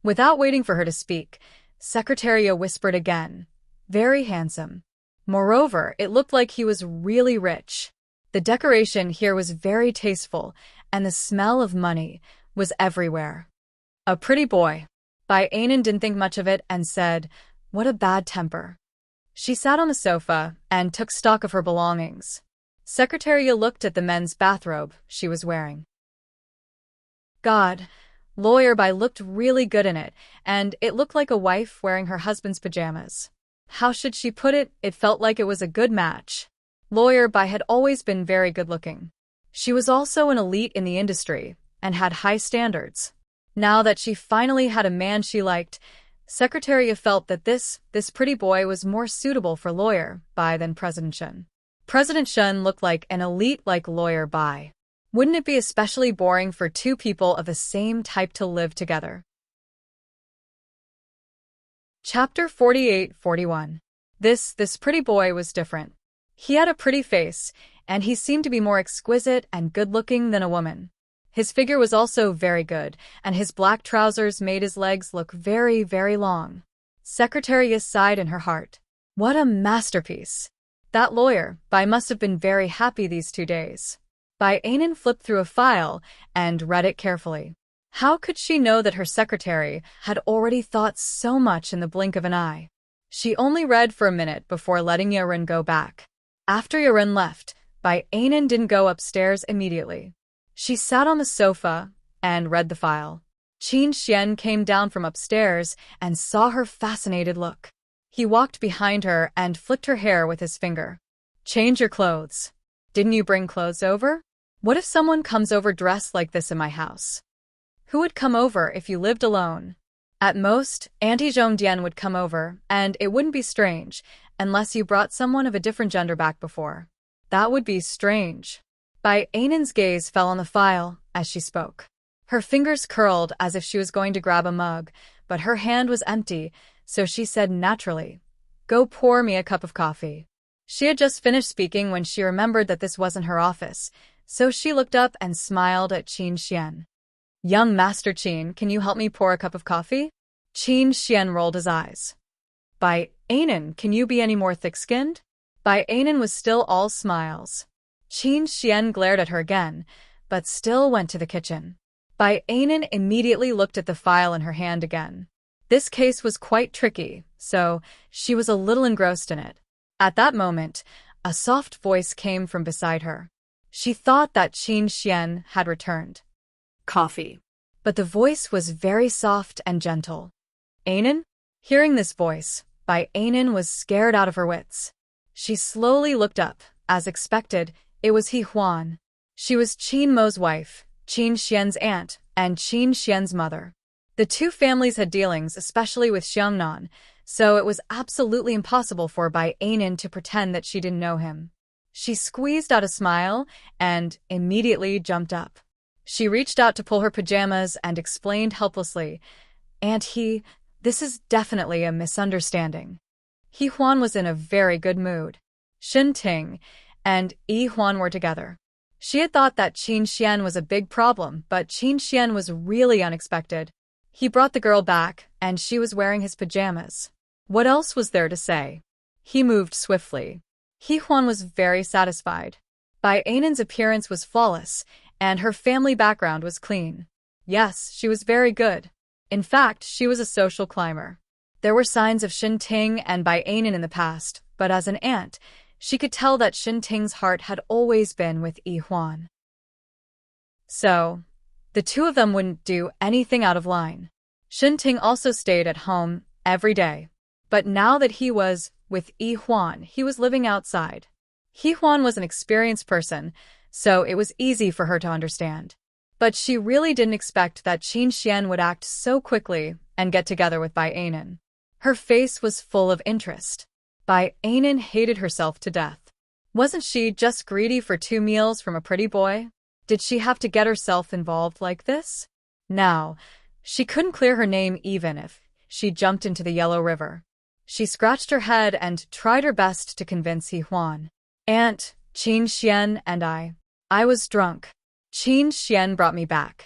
Without waiting for her to speak, Secretary whispered again, "Very handsome. Moreover, it looked like he was really rich. The decoration here was very tasteful, and the smell of money was everywhere." A pretty boy. Bai Anan didn't think much of it and said, "What a bad temper." She sat on the sofa and took stock of her belongings. Secretary looked at the men's bathrobe she was wearing. God, Lawyer Bai looked really good in it, and it looked like a wife wearing her husband's pajamas. How should she put it? It felt like it was a good match. Lawyer Bai had always been very good-looking. She was also an elite in the industry and had high standards. Now that she finally had a man she liked, Secretary felt that this pretty boy was more suitable for Lawyer Bai than President Shun. President Shun looked like an elite like Lawyer Bai. Wouldn't it be especially boring for two people of the same type to live together? Chapter 48-41. This pretty boy was different. He had a pretty face, and he seemed to be more exquisite and good-looking than a woman. His figure was also very good, and his black trousers made his legs look very, very long. Secretary sighed in her heart. What a masterpiece! That Lawyer Bai must have been very happy these 2 days. Bai Anan flipped through a file and read it carefully. How could she know that her secretary had already thought so much in the blink of an eye? She only read for a minute before letting Yarun go back. After Yarun left, Bai Anan didn't go upstairs immediately. She sat on the sofa and read the file. Qin Xian came down from upstairs and saw her fascinated look. He walked behind her and flicked her hair with his finger. Change your clothes. Didn't you bring clothes over? What if someone comes over dressed like this in my house? Who would come over if you lived alone? At most, Auntie Zhongdian would come over, and it wouldn't be strange, unless you brought someone of a different gender back before. That would be strange. Bai Anan's gaze fell on the file as she spoke. Her fingers curled as if she was going to grab a mug, but her hand was empty, so she said naturally, "Go pour me a cup of coffee." She had just finished speaking when she remembered that this wasn't her office, so she looked up and smiled at Qin Xian. "Young Master Qin, can you help me pour a cup of coffee?" Qin Xian rolled his eyes. "Bai Anan, can you be any more thick-skinned?" Bai Anan was still all smiles. Qin Xian glared at her again, but still went to the kitchen. Bai Anan immediately looked at the file in her hand again. This case was quite tricky, so she was a little engrossed in it. At that moment, a soft voice came from beside her. She thought that Qin Xian had returned. Coffee. But the voice was very soft and gentle. Anan? Hearing this voice, Bai Anan was scared out of her wits. She slowly looked up. As expected, it was He Huan. She was Qin Mo's wife, Qin Xian's aunt, and Qin Xian's mother. The two families had dealings, especially with Xiangnan, so it was absolutely impossible for Bai Anan to pretend that she didn't know him. She squeezed out a smile and immediately jumped up. She reached out to pull her pajamas and explained helplessly, "Aunt He, this is definitely a misunderstanding." He Huan was in a very good mood. Shin Ting and Yi Huan were together. She had thought that Qin Xian was a big problem, but Qin Xian was really unexpected. He brought the girl back, and she was wearing his pajamas. What else was there to say? He moved swiftly. He Huan was very satisfied. Bai Anan's appearance was flawless, and her family background was clean. Yes, she was very good. In fact, she was a social climber. There were signs of Shin Ting and Bai Anan in the past, but as an aunt, she could tell that Shin Ting's heart had always been with Yi Huan. So, the two of them wouldn't do anything out of line. Shin Ting also stayed at home every day. But now that he was with Yi Huan, he was living outside. Yi Huan was an experienced person, so it was easy for her to understand. But she really didn't expect that Qin Xian would act so quickly and get together with Bai Anan. Her face was full of interest. Bai Anan hated herself to death. Wasn't she just greedy for 2 meals from a pretty boy? Did she have to get herself involved like this? Now, She couldn't clear her name even if she jumped into the yellow river. She scratched her head and tried her best to convince He Huan. Aunt, Qin Xian and I was drunk. Qin Xian brought me back.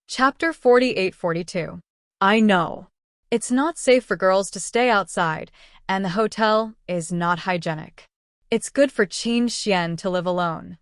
Chapter 48-42. I know. It's not safe for girls to stay outside, and the hotel is not hygienic. It's good for Qin Xian to live alone.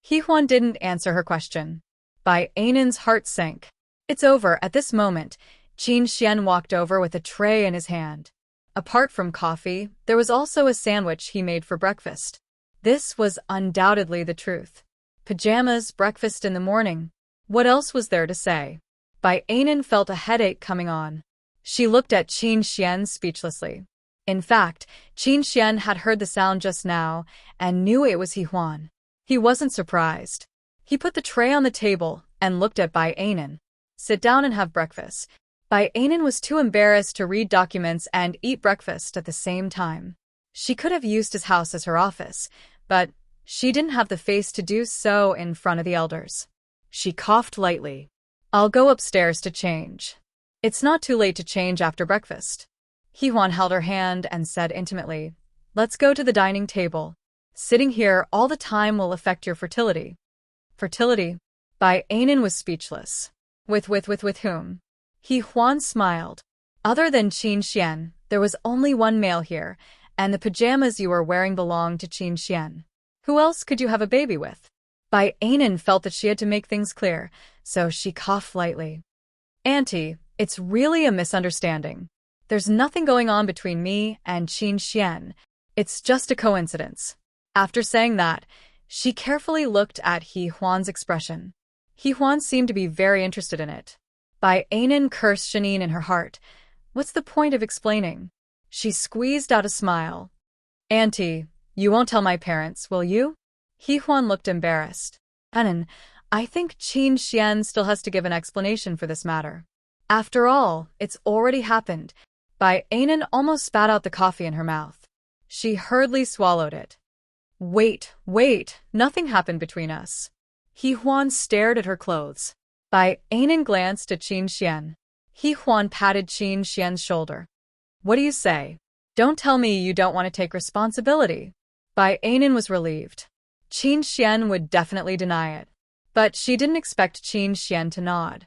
He Huan didn't answer her question. Bai Ainan's heart sank. It's over. At this moment, Qin Xian walked over with a tray in his hand. Apart from coffee, there was also a sandwich he made for breakfast. This was undoubtedly the truth. Pajamas, breakfast in the morning. What else was there to say? Bai Ainan felt a headache coming on. She looked at Qin Xian speechlessly. In fact, Qin Xian had heard the sound just now and knew it was He Huan. He wasn't surprised. He put the tray on the table and looked at Bai Ainan. Sit down and have breakfast. Bai Ainan was too embarrassed to read documents and eat breakfast at the same time. She could have used his house as her office, but she didn't have the face to do so in front of the elders. She coughed lightly. I'll go upstairs to change. It's not too late to change after breakfast. He Huan held her hand and said intimately, let's go to the dining table. Sitting here all the time will affect your fertility. Fertility? Bai Ainan was speechless. With whom? He Huan smiled. Other than Qin Xian, there was only one male here, and the pajamas you were wearing belonged to Qin Xian. Who else could you have a baby with? Bai Ainan felt that she had to make things clear, so she coughed lightly. Auntie, it's really a misunderstanding. There's nothing going on between me and Qin Xian. It's just a coincidence. After saying that, she carefully looked at He Huan's expression. He Huan seemed to be very interested in it. Bai Ainan cursed Shanine in her heart. What's the point of explaining? She squeezed out a smile. Auntie, you won't tell my parents, will you? He Huan looked embarrassed. Anan, I think Qin Xian still has to give an explanation for this matter. After all, it's already happened. Bai Ainan almost spat out the coffee in her mouth. She hurriedly swallowed it. Wait, nothing happened between us. He Huan stared at her clothes. Bai Ainan glanced at Qin Xian. He Huan patted Qin Xian's shoulder. What do you say? Don't tell me you don't want to take responsibility. Bai Ainan was relieved. Qin Xian would definitely deny it. But she didn't expect Qin Xian to nod.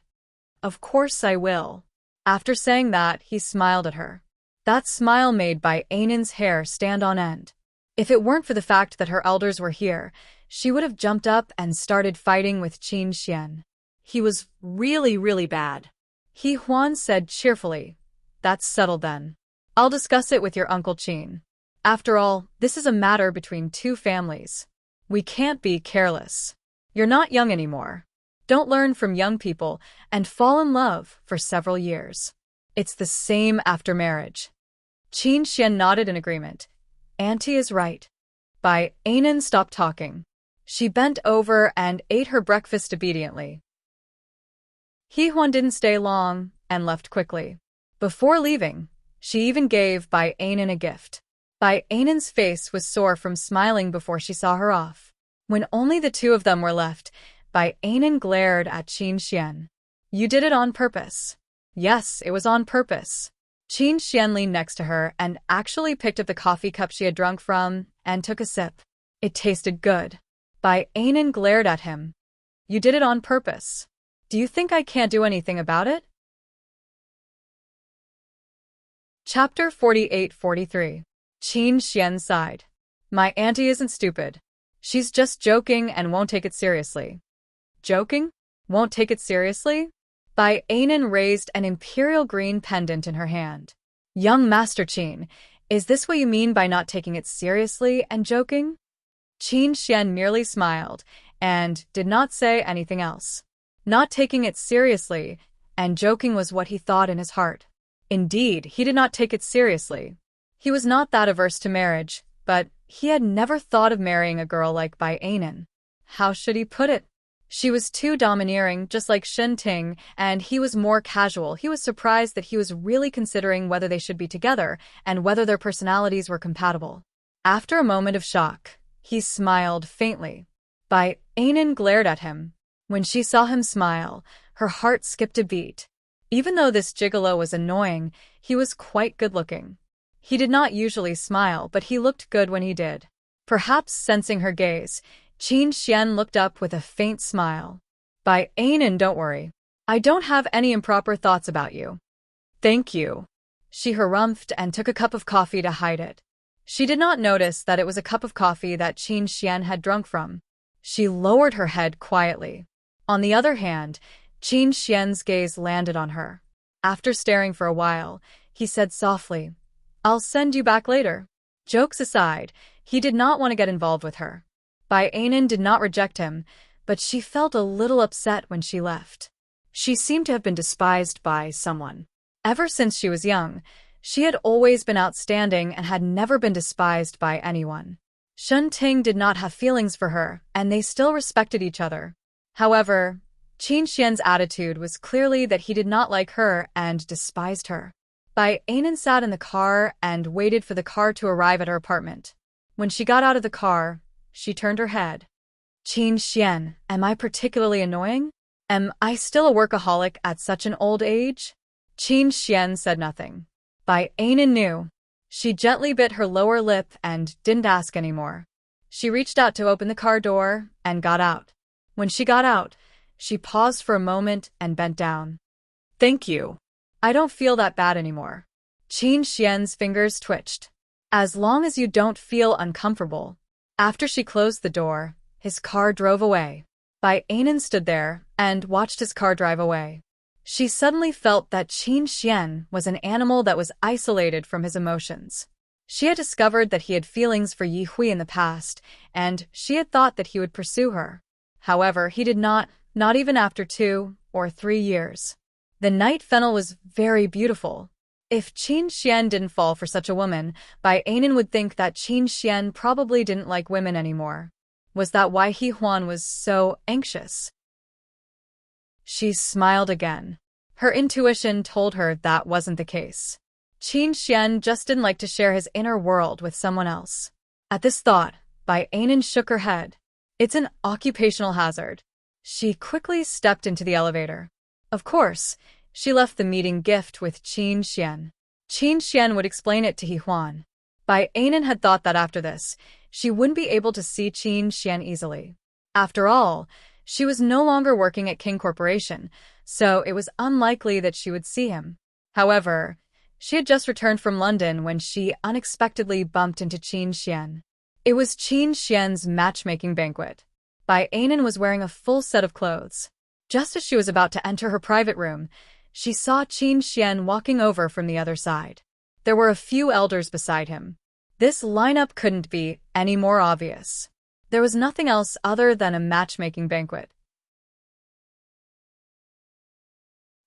Of course I will. After saying that, he smiled at her. That smile made Bai Ainan's hair stand on end. If it weren't for the fact that her elders were here, she would have jumped up and started fighting with Qin Xian. He was really bad. He Huan said cheerfully, That's settled then. I'll discuss it with your Uncle Qin. After all, this is a matter between two families. We can't be careless. You're not young anymore. Don't learn from young people and fall in love for several years. It's the same after marriage. Qin Xian nodded in agreement. Auntie is right. Bai Ainan stopped talking. She bent over and ate her breakfast obediently. He Huan didn't stay long and left quickly. Before leaving, she even gave Bai Ainan a gift. Bai Ainan's face was sore from smiling before she saw her off. When only the two of them were left, Bai Ainan glared at Qin Xian. You did it on purpose. Yes, it was on purpose. Qin Xian leaned next to her and actually picked up the coffee cup she had drunk from and took a sip. It tasted good. Bai Ainan glared at him. You did it on purpose. Do you think I can't do anything about it? Chapter 48-43. Qin Xian sighed. My auntie isn't stupid. She's just joking and won't take it seriously. Joking? Won't take it seriously? Bai Ainan raised an imperial green pendant in her hand. Young Master Qin, is this what you mean by not taking it seriously and joking? Qin Xian merely smiled and did not say anything else. Not taking it seriously and joking was what he thought in his heart. Indeed, he did not take it seriously. He was not that averse to marriage, but he had never thought of marrying a girl like Bai Ainan. How should he put it? She was too domineering, just like Ting, and he was more casual. He was surprised that he was really considering whether they should be together and whether their personalities were compatible. After a moment of shock, he smiled faintly. Bai Ainan glared at him. When she saw him smile, her heart skipped a beat. Even though this gigolo was annoying, he was quite good-looking. He did not usually smile, but he looked good when he did. Perhaps sensing her gaze, Qin Xian looked up with a faint smile. By Anan, don't worry. I don't have any improper thoughts about you. Thank you. She harumphed and took a cup of coffee to hide it. She did not notice that it was a cup of coffee that Qin Xian had drunk from. She lowered her head quietly. On the other hand, Qin Xian's gaze landed on her. After staring for a while, he said softly, I'll send you back later. Jokes aside, he did not want to get involved with her. Bai Anan did not reject him, but she felt a little upset when she left. She seemed to have been despised by someone. Ever since she was young, she had always been outstanding and had never been despised by anyone. Shen Ting did not have feelings for her, and they still respected each other. However, Qin Xian's attitude was clearly that he did not like her and despised her. Bai Anan sat in the car and waited for the car to arrive at her apartment. When she got out of the car, she turned her head. Qin Xian, am I particularly annoying? Am I still a workaholic at such an old age? Qin Xian said nothing. Bai Anan knew. She gently bit her lower lip and didn't ask anymore. She reached out to open the car door and got out. When she got out, she paused for a moment and bent down. Thank you. I don't feel that bad anymore. Qin Xian's fingers twitched. As long as you don't feel uncomfortable. After she closed the door, his car drove away. Bai Anan stood there and watched his car drive away. She suddenly felt that Qin Xian was an animal that was isolated from his emotions. She had discovered that he had feelings for Yi Hui in the past, and she had thought that he would pursue her. However, he did not even after 2 or 3 years. The night fennel was very beautiful. If Qin Xian didn't fall for such a woman, Bai Anan would think that Qin Xian probably didn't like women anymore. Was that why He Huan was so anxious? She smiled again. Her intuition told her that wasn't the case. Qin Xian just didn't like to share his inner world with someone else. At this thought, Bai Anan shook her head. It's an occupational hazard. She quickly stepped into the elevator. Of course, she left the meeting gift with Qin Xian. Qin Xian would explain it to He Huan. Bai Anan had thought that after this, she wouldn't be able to see Qin Xian easily. After all, she was no longer working at King Corporation, so it was unlikely that she would see him. However, she had just returned from London when she unexpectedly bumped into Qin Xian. It was Qin Xian's matchmaking banquet. Bai Anan was wearing a full set of clothes. Just as she was about to enter her private room, she saw Qin Xian walking over from the other side. There were a few elders beside him. This lineup couldn't be any more obvious. There was nothing else other than a matchmaking banquet.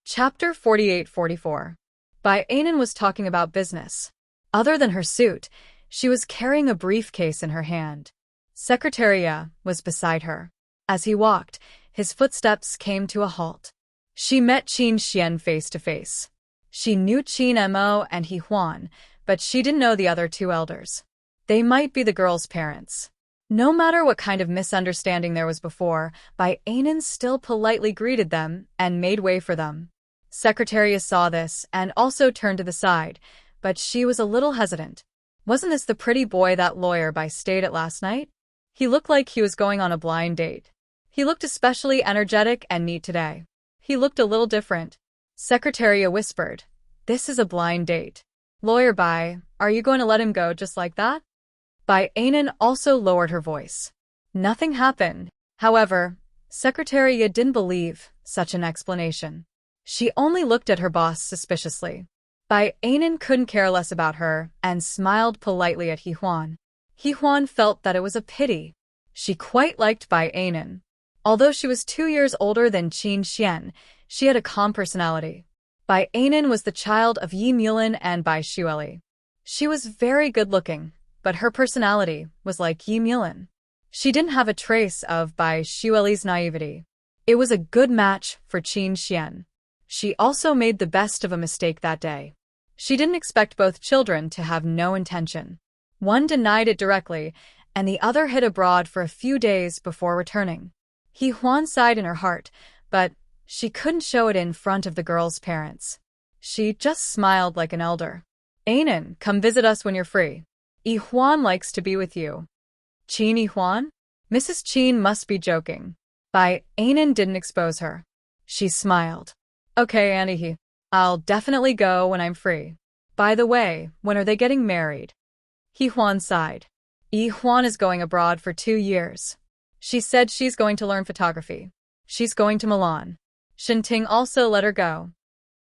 Chapter 48-44. Bai Anan was talking about business. Other than her suit, she was carrying a briefcase in her hand. Secretary was beside her. As he walked, his footsteps came to a halt. She met Qin Xian face to face. She knew Qin Mo and He Huan, but she didn't know the other 2 elders. They might be the girl's parents. No matter what kind of misunderstanding there was before, Bai Anan still politely greeted them and made way for them. Secretary saw this and also turned to the side, but she was a little hesitant. Wasn't this the pretty boy that lawyer Bai stayed at last night? He looked like he was going on a blind date. He looked especially energetic and neat today. He looked a little different. Secretary whispered, "This is a blind date. Lawyer Bai, are you going to let him go just like that?" Bai Anan also lowered her voice. Nothing happened. However, Secretary didn't believe such an explanation. She only looked at her boss suspiciously. Bai Anan couldn't care less about her and smiled politely at He Huan. He Huan felt that it was a pity. She quite liked Bai Anan. Although she was 2 years older than Qin Xian, she had a calm personality. Bai Anan was the child of Yi Mulin and Bai Xueli. She was very good-looking, but her personality was like Yi Mulin. She didn't have a trace of Bai Xueli's naivety. It was a good match for Qin Xian. She also made the best of a mistake that day. She didn't expect both children to have no intention. One denied it directly, and the other hid abroad for a few days before returning. He Huan sighed in her heart, but she couldn't show it in front of the girl's parents. She just smiled like an elder. Anan, come visit us when you're free. Yi Huan likes to be with you. Qin Yi Huan? Mrs. Qin must be joking. Anan didn't expose her. She smiled. Okay, Auntie, I'll definitely go when I'm free. By the way, when are they getting married? Yi Huan sighed. Yi Huan is going abroad for 2 years. She said she's going to learn photography. She's going to Milan. Enchanting also let her go.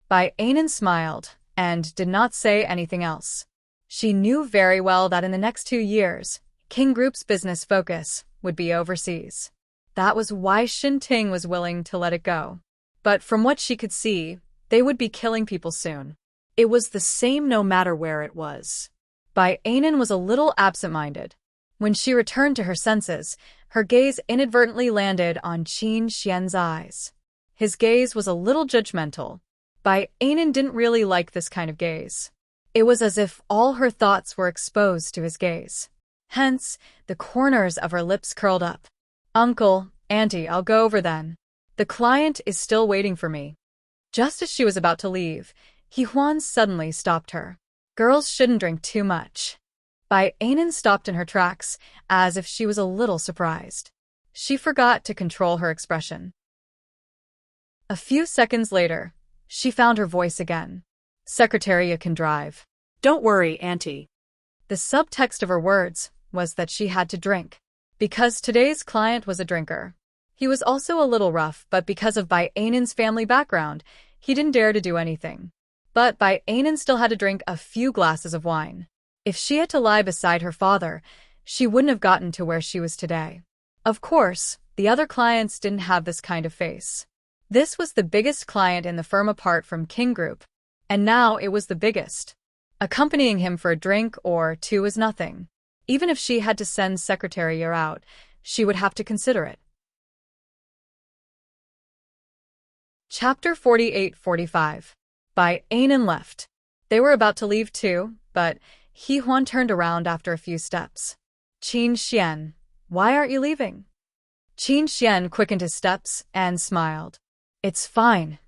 Anan smiled and did not say anything else. She knew very well that in the next 2 years, King Group's business focus would be overseas. That was why Enchanting was willing to let it go. But from what she could see, they would be killing people soon. It was the same no matter where it was. Anan was a little absent-minded. When she returned to her senses, her gaze inadvertently landed on Qin Xian's eyes. His gaze was a little judgmental. Anan didn't really like this kind of gaze. It was as if all her thoughts were exposed to his gaze. Hence, the corners of her lips curled up. Uncle, Auntie, I'll go over then. The client is still waiting for me. Just as she was about to leave, Yi Huan suddenly stopped her. Girls shouldn't drink too much. Anan stopped in her tracks, as if she was a little surprised. She forgot to control her expression. A few seconds later, she found her voice again. Secretary can drive. Don't worry, Auntie. The subtext of her words was that she had to drink. Because today's client was a drinker. He was also a little rough, but because of Anan's family background, he didn't dare to do anything. But Anan still had to drink a few glasses of wine. If she had to lie beside her father, she wouldn't have gotten to where she was today. Of course, the other clients didn't have this kind of face. This was the biggest client in the firm apart from King Group, and now it was the biggest. Accompanying him for a drink or two was nothing. Even if she had to send Secretary out, she would have to consider it. Chapter 48-45. Anan left. They were about to leave too, but Yi Huan turned around after a few steps. Qin Xian, why aren't you leaving? Qin Xian quickened his steps and smiled. It's fine.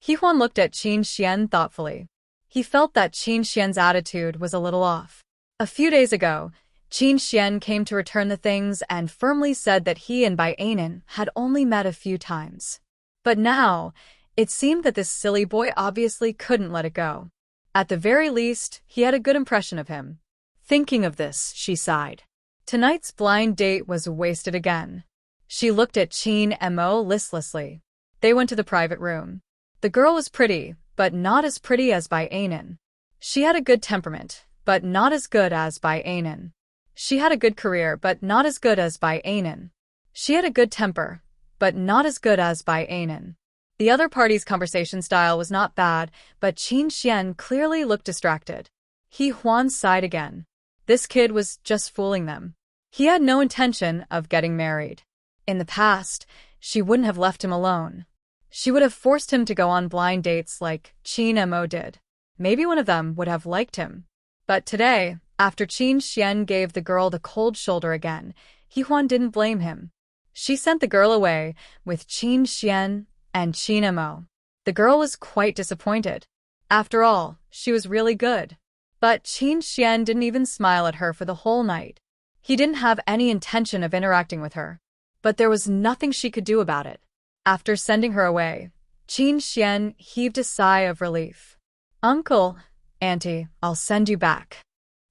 Yi Huan looked at Qin Xian thoughtfully. He felt that Qin Xian's attitude was a little off. A few days ago, Qin Xian came to return the things and firmly said that he and Anan had only met a few times. But now, it seemed that this silly boy obviously couldn't let it go. At the very least, he had a good impression of him. Thinking of this, she sighed. Tonight's blind date was wasted again. She looked at Qin Mo listlessly. They went to the private room. The girl was pretty, but not as pretty as Anan. She had a good temperament, but not as good as Anan. She had a good career, but not as good as Anan. She had a good temper, but not as good as Anan. The other party's conversation style was not bad, but Qin Xian clearly looked distracted. Yi Huan sighed again. This kid was just fooling them. He had no intention of getting married. In the past, she wouldn't have left him alone. She would have forced him to go on blind dates like Qin Mo did. Maybe one of them would have liked him. But today, after Qin Xian gave the girl the cold shoulder again, Yi Huan didn't blame him. She sent the girl away with Qin Xian and Qin Mo. The girl was quite disappointed. After all, she was really good. But Qin Xian didn't even smile at her for the whole night. He didn't have any intention of interacting with her. But there was nothing she could do about it. After sending her away, Qin Xian heaved a sigh of relief. Uncle, Auntie, I'll send you back.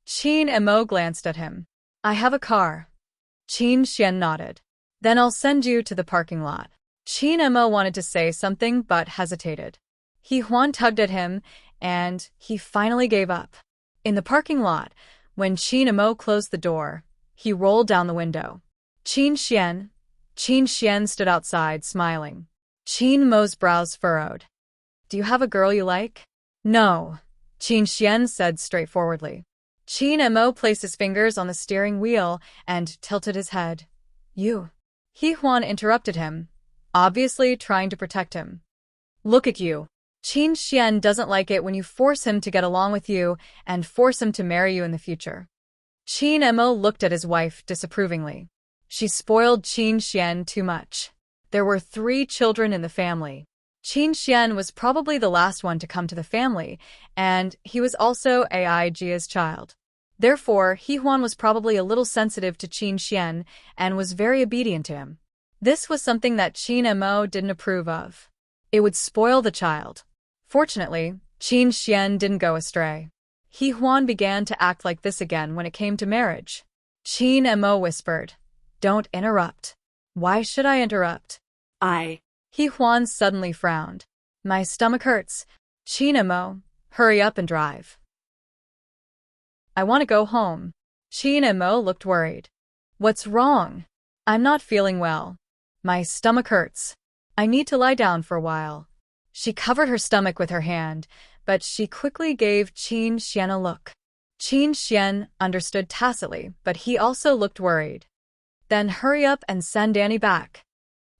Qin Mo glanced at him. I have a car. Qin Xian nodded. Then I'll send you to the parking lot. Qin Mo wanted to say something but hesitated. Yi Huan tugged at him, and he finally gave up. In the parking lot, when Qin Mo closed the door, he rolled down the window. Qin Xian stood outside, smiling. Qin Mo's brows furrowed. Do you have a girl you like? No, Qin Xian said straightforwardly. Qin Mo placed his fingers on the steering wheel and tilted his head. You. Yi Huan interrupted him, obviously trying to protect him. Look at you. Qin Xian doesn't like it when you force him to get along with you and force him to marry you in the future. Qin Mo looked at his wife disapprovingly. She spoiled Qin Xian too much. There were 3 children in the family. Qin Xian was probably the last one to come to the family, and he was also Ai Jia's child. Therefore, He Huan was probably a little sensitive to Qin Xian and was very obedient to him. This was something that Qin Mo didn't approve of. It would spoil the child. Fortunately, Qin Xian didn't go astray. He Huan began to act like this again when it came to marriage. Qin Mo whispered, "Don't interrupt." "Why should I interrupt?" He Huan suddenly frowned. "My stomach hurts." "Qin Mo, hurry up and drive." "I want to go home." Qin Mo looked worried. "What's wrong?" "I'm not feeling well. My stomach hurts. I need to lie down for a while." She covered her stomach with her hand, but she quickly gave Qin Xian a look. Qin Xian understood tacitly, but he also looked worried. "Then hurry up and send Danny back."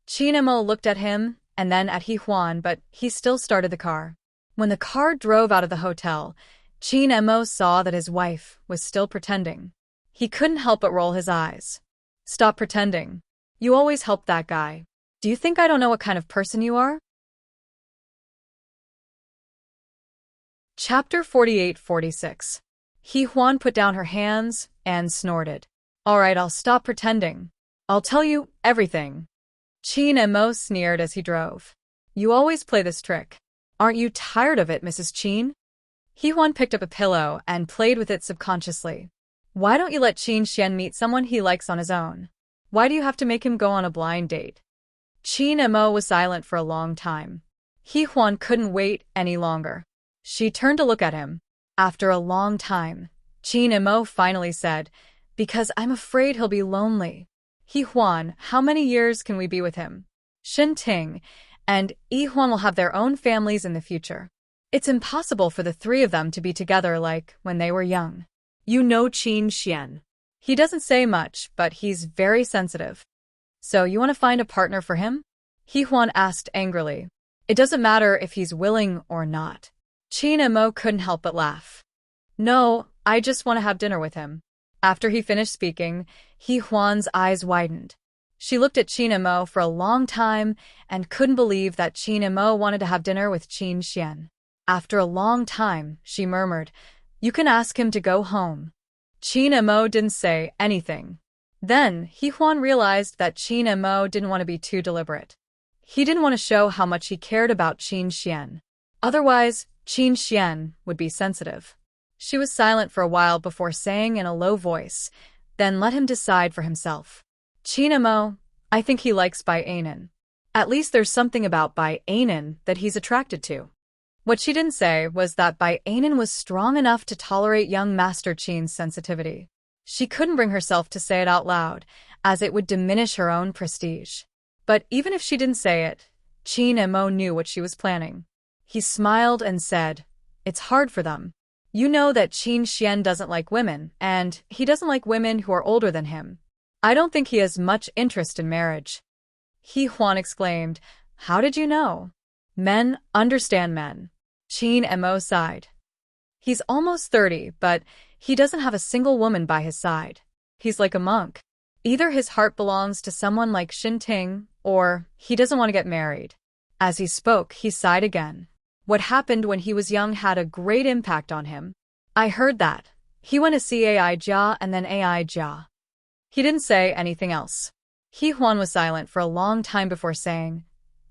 Qin Mo looked at him and then at He Huan, but he still started the car. When the car drove out of the hotel, Qin Mo saw that his wife was still pretending. He couldn't help but roll his eyes. "Stop pretending. You always help that guy. Do you think I don't know what kind of person you are?" Chapter 48-46. He Huan put down her hands and snorted. "All right, I'll stop pretending. I'll tell you everything." Qin Mo sneered as he drove. "You always play this trick. Aren't you tired of it, Mrs. Qin?" He Huan picked up a pillow and played with it subconsciously. "Why don't you let Qin Xian meet someone he likes on his own? Why do you have to make him go on a blind date?" Qin Mo was silent for a long time. He Huan couldn't wait any longer. She turned to look at him. After a long time, Qin Mo finally said, "Because I'm afraid he'll be lonely." "He Huan, how many years can we be with him? Enchanting and Yi Huan will have their own families in the future. It's impossible for the 3 of them to be together like when they were young." You know Qin Xian. "He doesn't say much, but he's very sensitive." "So you want to find a partner for him?" He Huan asked angrily. "It doesn't matter if he's willing or not." Qin Mo couldn't help but laugh. "No, I just want to have dinner with him." After he finished speaking, He Huan's eyes widened. She looked at Qin Mo for a long time and couldn't believe that Qin Mo wanted to have dinner with Qin Xian. After a long time, she murmured, "You can ask him to go home." Qin Mo didn't say anything. Then, He Huan realized that Qin Mo didn't want to be too deliberate. He didn't want to show how much he cared about Qin Xian. Otherwise, Qin Xian would be sensitive. She was silent for a while before saying in a low voice, then let him decide for himself. "Qin Mo, I think he likes Bai Anan. At least there's something about Bai Anan that he's attracted to." What she didn't say was that Bai Anan was strong enough to tolerate young Master Qin's sensitivity. She couldn't bring herself to say it out loud, as it would diminish her own prestige. But even if she didn't say it, Qin Mo knew what she was planning. He smiled and said, "It's hard for them. You know that Qin Xian doesn't like women, and he doesn't like women who are older than him. I don't think he has much interest in marriage." He Huan exclaimed, "How did you know?" "Men understand men." Qin Mo sighed. "He's almost 30, but he doesn't have a single woman by his side. He's like a monk. Either his heart belongs to someone like Enchanting, or he doesn't want to get married." As he spoke, he sighed again. What happened when he was young had a great impact on him. "I heard that. He went to see Ai Jia and then Ai Jia." He didn't say anything else. He Huan was silent for a long time before saying,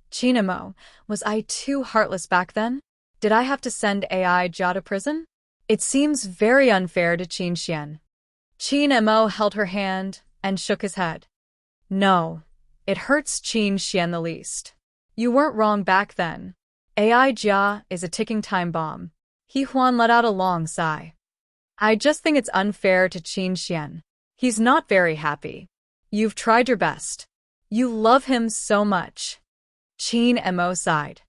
"Qin Mo, was I too heartless back then? Did I have to send Ai Jia to prison? It seems very unfair to Qin Xian." Qin Mo held her hand and shook his head. "No, it hurts Qin Xian the least. You weren't wrong back then. Ai Jia is a ticking time bomb." He Huan let out a long sigh. "I just think it's unfair to Qin Xian. He's not very happy. You've tried your best. You love him so much." Qin Mo sighed.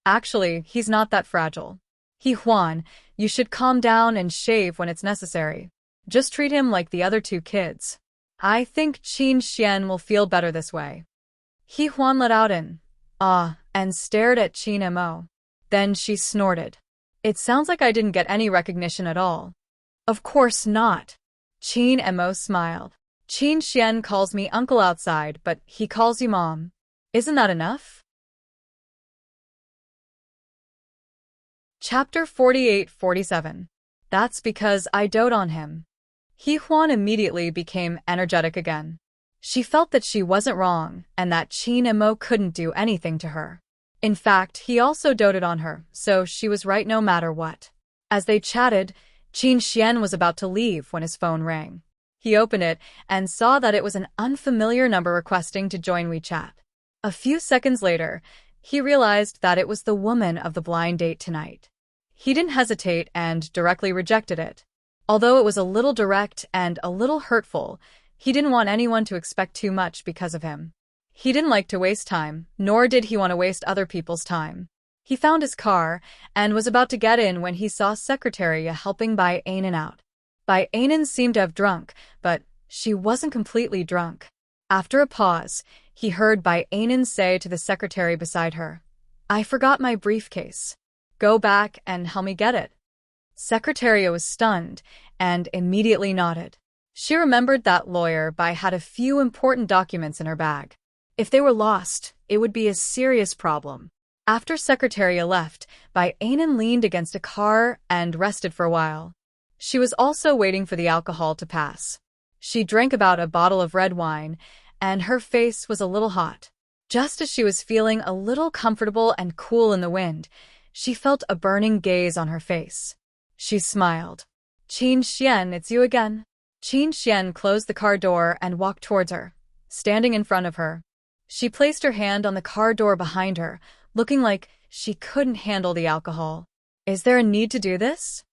"Actually, he's not that fragile. He Huan, you should calm down and shave when it's necessary. Just treat him like the other 2 kids. I think Qin Xian will feel better this way." He Huan let out an "ah" and stared at Qin Mo. Then she snorted. "It sounds like I didn't get any recognition at all." "Of course not." Qin Mo smiled. Qin Xian calls me uncle outside, but he calls you mom. Isn't that enough? Chapter 48-47. That's because I dote on him. He Huan immediately became energetic again. She felt that she wasn't wrong and that Qin and Mo couldn't do anything to her. In fact, he also doted on her, so she was right no matter what. As they chatted, Qin Xian was about to leave when his phone rang. He opened it and saw that it was an unfamiliar number requesting to join WeChat. A few seconds later, he realized that it was the woman of the blind date tonight. He didn't hesitate and directly rejected it. Although it was a little direct and a little hurtful, he didn't want anyone to expect too much because of him. He didn't like to waste time, nor did he want to waste other people's time. He found his car and was about to get in when he saw Secretaria helping Bai Anan out. Bai Anan seemed to have drunk, but she wasn't completely drunk. After a pause, he heard Bai Anan say to the secretary beside her, "I forgot my briefcase. Go back and help me get it." Secretaria was stunned and immediately nodded. She remembered that lawyer Bai had a few important documents in her bag. If they were lost, it would be a serious problem. After Secretaria left, Bai Anan leaned against a car and rested for a while. She was also waiting for the alcohol to pass. She drank about a bottle of red wine, and her face was a little hot. Just as she was feeling a little comfortable and cool in the wind, she felt a burning gaze on her face. She smiled. "Qin Xian, it's you again." Qin Xian closed the car door and walked towards her, standing in front of her. She placed her hand on the car door behind her, looking like she couldn't handle the alcohol. "Is there a need to do this?"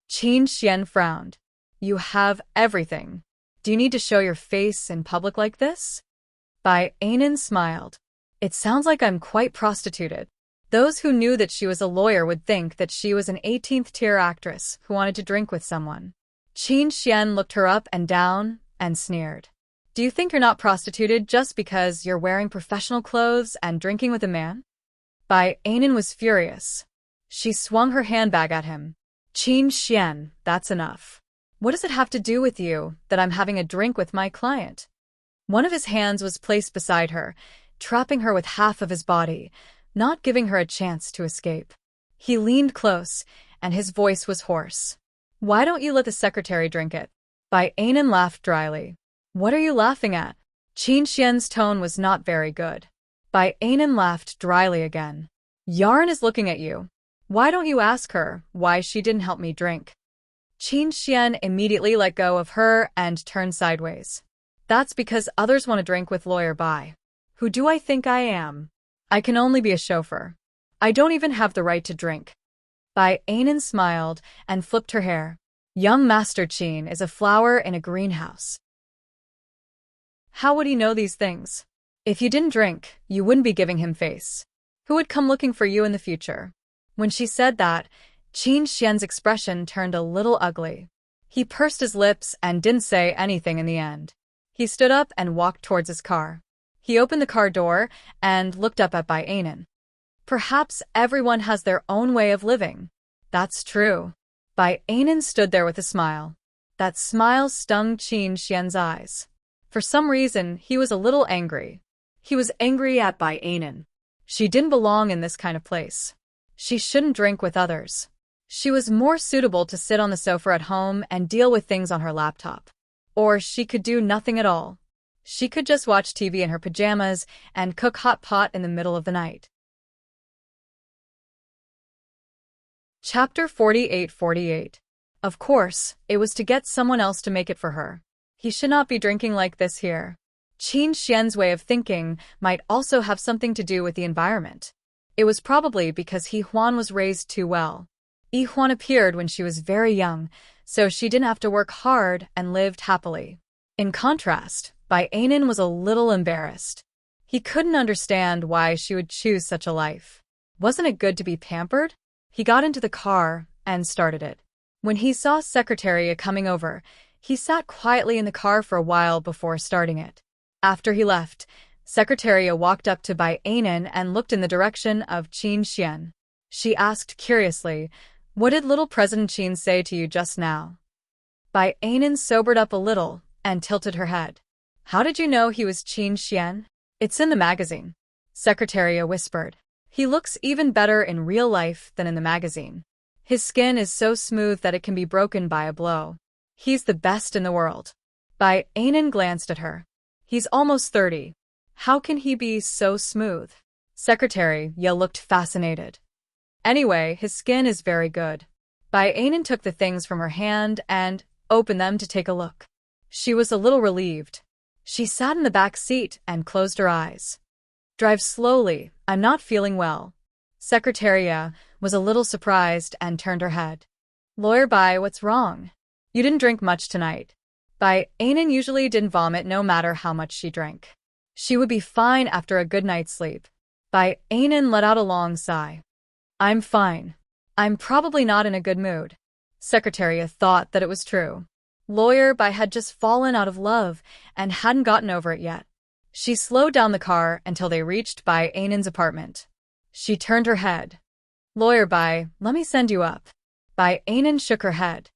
Qin Xian frowned. "You have everything. Do you need to show your face in public like this?" Bai Anan smiled. "It sounds like I'm quite prostituted." Those who knew that she was a lawyer would think that she was an 18th-tier actress who wanted to drink with someone. Qin Xian looked her up and down and sneered. "Do you think you're not prostituted just because you're wearing professional clothes and drinking with a man?" Bai Anan was furious. She swung her handbag at him. "Qin Xian, that's enough. What does it have to do with you that I'm having a drink with my client?" One of his hands was placed beside her, trapping her with half of his body, not giving her a chance to escape. He leaned close, and his voice was hoarse. "Why don't you let the secretary drink it?" Bai Anan laughed dryly. "What are you laughing at?" Qin Xian's tone was not very good. Bai Anan laughed dryly again. "Yarn is looking at you. Why don't you ask her why she didn't help me drink?" Qin Xian immediately let go of her and turned sideways. "That's because others want to drink with Lawyer Bai. Who do I think I am? I can only be a chauffeur. I don't even have the right to drink." Bai Anan smiled and flipped her hair. "Young Master Qin is a flower in a greenhouse. How would he know these things? If you didn't drink, you wouldn't be giving him face. Who would come looking for you in the future?" When she said that, Qin Xian's expression turned a little ugly. He pursed his lips and didn't say anything in the end. He stood up and walked towards his car. He opened the car door and looked up at Bai Anan. "Perhaps everyone has their own way of living." "That's true." Bai Anan stood there with a smile. That smile stung Qin Xian's eyes. For some reason, he was a little angry. He was angry at Bai Anan. She didn't belong in this kind of place. She shouldn't drink with others. She was more suitable to sit on the sofa at home and deal with things on her laptop. Or she could do nothing at all. She could just watch TV in her pajamas and cook hot pot in the middle of the night. Chapter 48-48. Of course, it was to get someone else to make it for her. He should not be drinking like this here. Qin Xian's way of thinking might also have something to do with the environment. It was probably because Yi Huan was raised too well. Yi Huan appeared when she was very young, so she didn't have to work hard and lived happily. In contrast, Bai Anan was a little embarrassed. He couldn't understand why she would choose such a life. Wasn't it good to be pampered? He got into the car and started it. When he saw Secretaria coming over, he sat quietly in the car for a while before starting it. After he left, Secretaria walked up to Bai Anan and looked in the direction of Qin Xian. She asked curiously, "What did little President Qin say to you just now?" Bai Anan sobered up a little and tilted her head. How did you know he was Qin Xian? It's in the magazine. Secretary whispered. He looks even better in real life than in the magazine. His skin is so smooth that it can be broken by a blow. He's the best in the world. Bai Anan glanced at her. He's almost 30. How can he be so smooth? Secretary looked fascinated. Anyway, his skin is very good. Bai Anan took the things from her hand and opened them to take a look. She was a little relieved. She sat in the back seat and closed her eyes. Drive slowly, I'm not feeling well. Secretaria was a little surprised and turned her head. Lawyer Bai, what's wrong? You didn't drink much tonight. Bai Anan usually didn't vomit no matter how much she drank. She would be fine after a good night's sleep. Bai Anan let out a long sigh. I'm fine. I'm probably not in a good mood. Secretaria thought that it was true. Lawyer Bai had just fallen out of love and hadn't gotten over it yet. She slowed down the car until they reached Bai Anan's apartment. She turned her head. Lawyer Bai, let me send you up. Bai Anan shook her head.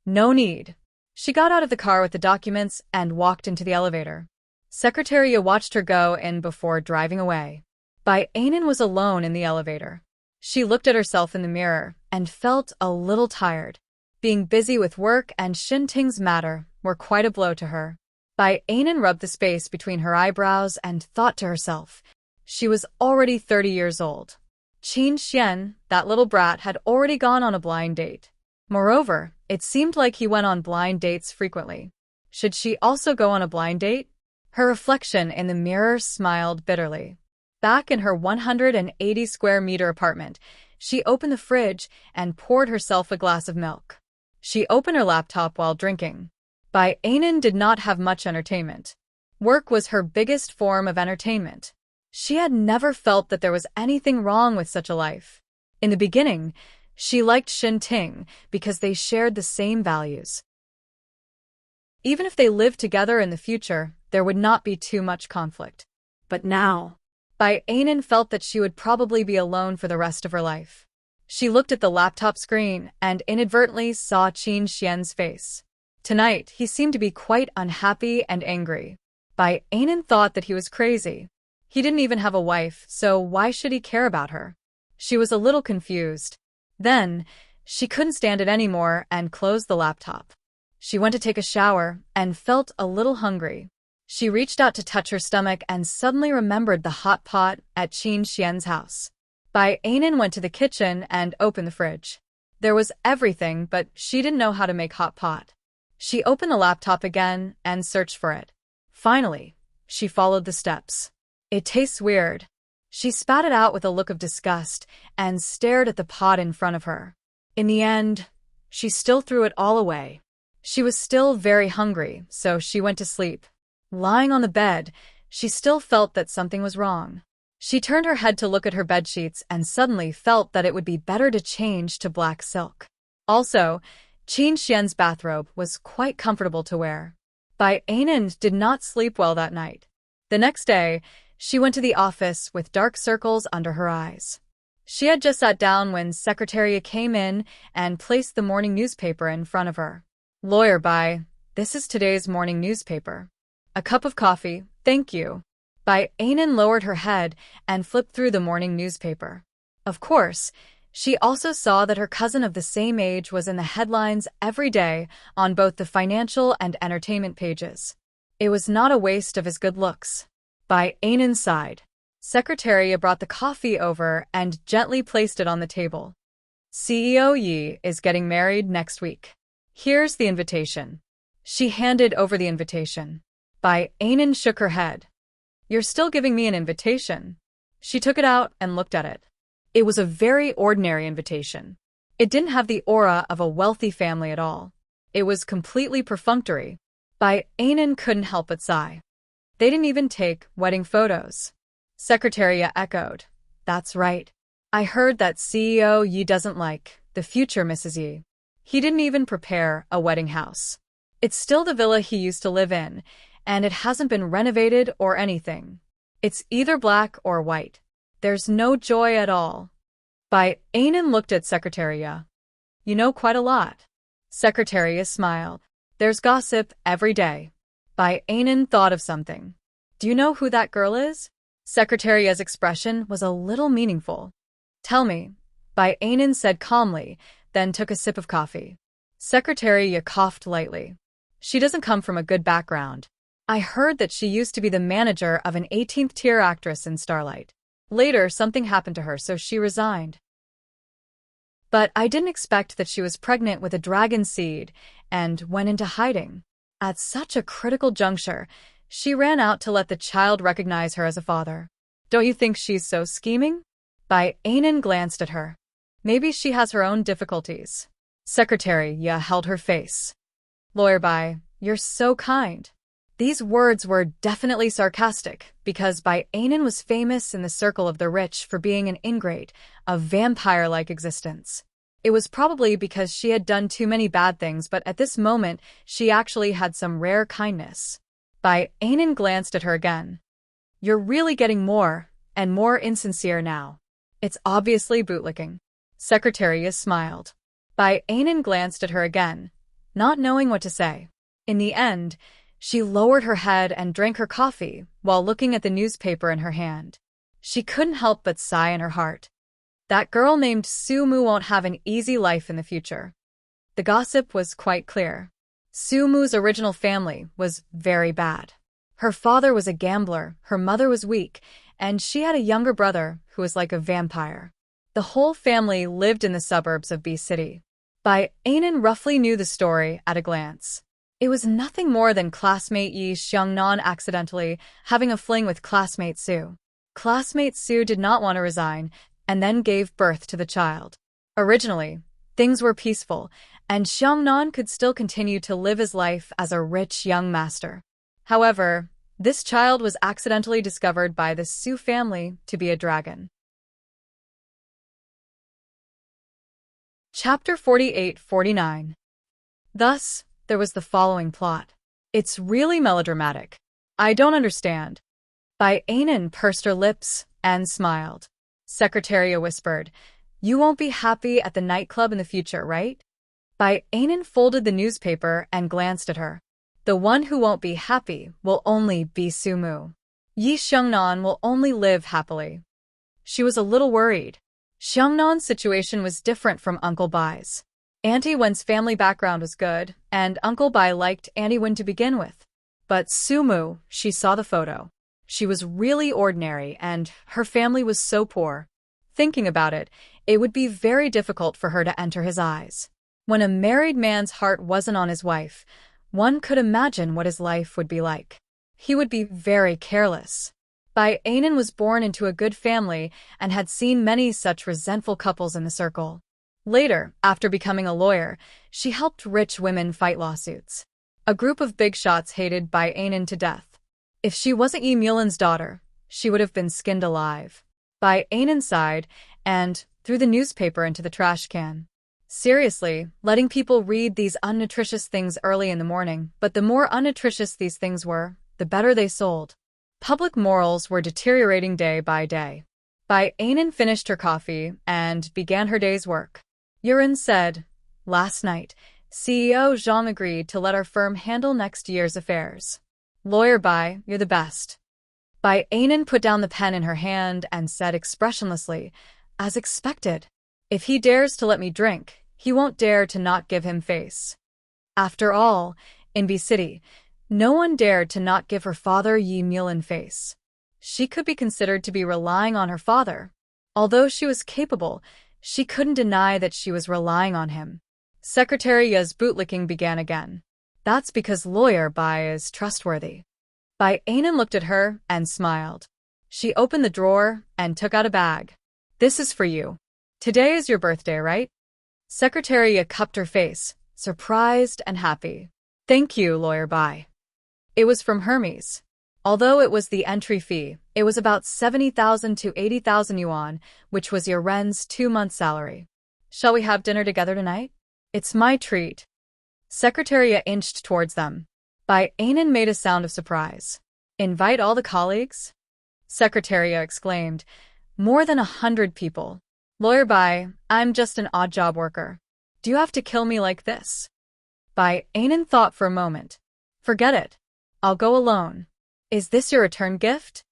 No need. She got out of the car with the documents and walked into the elevator. Secretaria watched her go in before driving away. Bai Anan was alone in the elevator. She looked at herself in the mirror and felt a little tired. Being busy with work and Enchanting's matter were quite a blow to her. Bai Anan rubbed the space between her eyebrows and thought to herself. She was already 30 years old. Qin Xian, that little brat, had already gone on a blind date. Moreover, it seemed like he went on blind dates frequently. Should she also go on a blind date? Her reflection in the mirror smiled bitterly. Back in her 180 square meter apartment, she opened the fridge and poured herself a glass of milk. She opened her laptop while drinking. Bai Anan did not have much entertainment. Work was her biggest form of entertainment. She had never felt that there was anything wrong with such a life. In the beginning, she liked Enchanting because they shared the same values. Even if they lived together in the future, there would not be too much conflict. But now, Bai Anan felt that she would probably be alone for the rest of her life. She looked at the laptop screen and inadvertently saw Qin Xian's face. Tonight, he seemed to be quite unhappy and angry. Bai Anan thought that he was crazy. He didn't even have a wife, so why should he care about her? She was a little confused. Then, she couldn't stand it anymore and closed the laptop. She went to take a shower and felt a little hungry. She reached out to touch her stomach and suddenly remembered the hot pot at Qin Xian's house. Bai Anan went to the kitchen and opened the fridge. There was everything, but she didn't know how to make hot pot. She opened the laptop again and searched for it. Finally, she followed the steps. It tastes weird. She spat it out with a look of disgust and stared at the pot in front of her. In the end, she still threw it all away. She was still very hungry, so she went to sleep. Lying on the bed, she still felt that something was wrong. She turned her head to look at her bedsheets and suddenly felt that it would be better to change to black silk. Also, Qin Xian's bathrobe was quite comfortable to wear. Bai Anan did not sleep well that night. The next day, she went to the office with dark circles under her eyes. She had just sat down when Secretary came in and placed the morning newspaper in front of her. Lawyer Bai, this is today's morning newspaper. A cup of coffee, thank you. Bai Anan lowered her head and flipped through the morning newspaper. Of course, she also saw that her cousin of the same age was in the headlines every day on both the financial and entertainment pages. It was not a waste of his good looks. Bai Anan sighed. Secretary brought the coffee over and gently placed it on the table. CEO Yi is getting married next week. Here's the invitation. She handed over the invitation. Bai Anan shook her head. You're still giving me an invitation. She took it out and looked at it. It was a very ordinary invitation. It didn't have the aura of a wealthy family at all. It was completely perfunctory. Bai Anan couldn't help but sigh. They didn't even take wedding photos. Secretaria echoed. That's right. I heard that CEO Yi doesn't like the future Mrs. Yi. He didn't even prepare a wedding house. It's still the villa he used to live in, and it hasn't been renovated or anything. It's either black or white. There's no joy at all. Bai Anan looked at Secretaria. You know quite a lot. Secretaria smiled. There's gossip every day. Bai Anan thought of something. Do you know who that girl is? Secretaria's expression was a little meaningful. Tell me, Bai Anan said calmly, then took a sip of coffee. Secretary coughed lightly. She doesn't come from a good background. I heard that she used to be the manager of an 18th-tier actress in Starlight. Later, something happened to her, so she resigned. But I didn't expect that she was pregnant with a dragon seed and went into hiding. At such a critical juncture, she ran out to let the child recognize her as a father. Don't you think she's so scheming? Bai Anan glanced at her. Maybe she has her own difficulties. Secretary held her face. Lawyer Bai, you're so kind. These words were definitely sarcastic, because Bai Anan was famous in the circle of the rich for being an ingrate, a vampire-like existence. It was probably because she had done too many bad things, but at this moment, she actually had some rare kindness. Bai Anan glanced at her again. You're really getting more and more insincere now. It's obviously bootlicking. Secretary smiled. Bai Anan glanced at her again, not knowing what to say. In the end, she lowered her head and drank her coffee while looking at the newspaper in her hand. She couldn't help but sigh in her heart. That girl named Sumu won't have an easy life in the future. The gossip was quite clear. Sumu's original family was very bad. Her father was a gambler, her mother was weak, and she had a younger brother who was like a vampire. The whole family lived in the suburbs of B City. Bai Anan roughly knew the story at a glance. It was nothing more than classmate Yi Xiangnan accidentally having a fling with classmate Su. Classmate Su did not want to resign and then gave birth to the child. Originally, things were peaceful, and Xiangnan could still continue to live his life as a rich young master. However, this child was accidentally discovered by the Su family to be a dragon. Chapter 48-49. Thus, there was the following plot. It's really melodramatic. I don't understand. Bai Anan pursed her lips and smiled. Secretary whispered, You won't be happy at the nightclub in the future, right? Bai Anan folded the newspaper and glanced at her. The one who won't be happy will only be Sumu. Yi Xiangnan will only live happily. She was a little worried. Xiangnan's situation was different from Uncle Bai's. Auntie Wen's family background was good, and Uncle Bai liked Auntie Wen to begin with. But Sumu, she saw the photo. She was really ordinary, and her family was so poor. Thinking about it, it would be very difficult for her to enter his eyes. When a married man's heart wasn't on his wife, one could imagine what his life would be like. He would be very careless. Bai Anan was born into a good family and had seen many such resentful couples in the circle. Later, after becoming a lawyer, she helped rich women fight lawsuits. A group of big shots hated Bai Anan to death. If she wasn't Yi Mulan's daughter, she would have been skinned alive. Bai Anan sighed and threw the newspaper into the trash can. Seriously, letting people read these unnutritious things early in the morning, but the more unnutritious these things were, the better they sold. Public morals were deteriorating day by day. Bai Anan finished her coffee and began her day's work. Yurin said, Last night, CEO Zhang agreed to let our firm handle next year's affairs. Lawyer Bai, you're the best. Bai Anan put down the pen in her hand and said expressionlessly, As expected. If he dares to let me drink, he won't dare to not give him face. After all, in B City, no one dared to not give her father Yi Mulan face. She could be considered to be relying on her father. Although she was capable, she couldn't deny that she was relying on him. Secretary Ya's bootlicking began again. That's because Lawyer Bai is trustworthy. Bai Anan looked at her and smiled. She opened the drawer and took out a bag. This is for you. Today is your birthday, right? Secretary Ya cupped her face, surprised and happy. Thank you, Lawyer Bai. It was from Hermes. Although it was the entry fee, it was about 70,000 to 80,000 yuan, which was your Ren's 2-month salary. Shall we have dinner together tonight? It's my treat. Secretary inched towards them. Bai Anan made a sound of surprise. Invite all the colleagues? Secretary exclaimed. More than 100 people. Lawyer Bai, I'm just an odd job worker. Do you have to kill me like this? Bai Anan thought for a moment. Forget it. I'll go alone. Is this your return gift?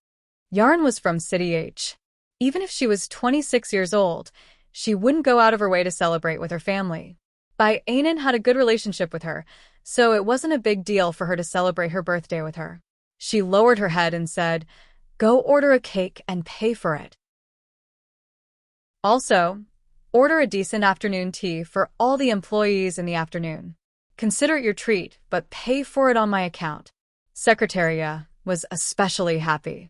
Yarn was from City H. Even if she was 26 years old, she wouldn't go out of her way to celebrate with her family. Bai Anan had a good relationship with her, so it wasn't a big deal for her to celebrate her birthday with her. She lowered her head and said, "Go order a cake and pay for it. Also, order a decent afternoon tea for all the employees in the afternoon. Consider it your treat, but pay for it on my account." Secretariat was especially happy.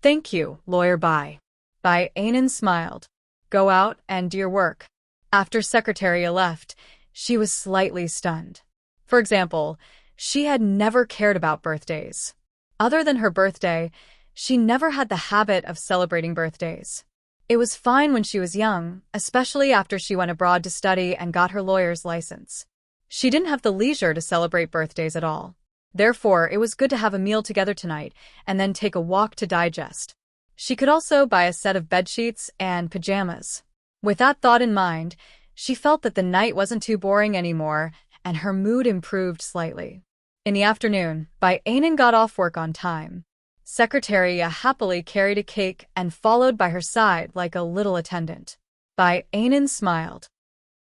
"Thank you, Lawyer Bai." Bai Anan smiled. "Go out and do your work." After Secretariat left, she was slightly stunned. For example, she had never cared about birthdays. Other than her birthday, she never had the habit of celebrating birthdays. It was fine when she was young, especially after she went abroad to study and got her lawyer's license. She didn't have the leisure to celebrate birthdays at all. Therefore, it was good to have a meal together tonight and then take a walk to digest. She could also buy a set of bedsheets and pajamas. With that thought in mind, she felt that the night wasn't too boring anymore, and her mood improved slightly. In the afternoon, Bai Anan got off work on time. Secretariat happily carried a cake and followed by her side like a little attendant. Bai Anan smiled.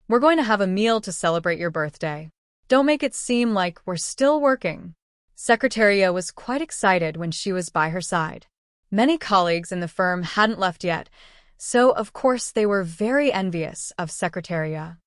"We're going to have a meal to celebrate your birthday. Don't make it seem like we're still working." Secretariat was quite excited when she was by her side. Many colleagues in the firm hadn't left yet, so of course they were very envious of Secretariat.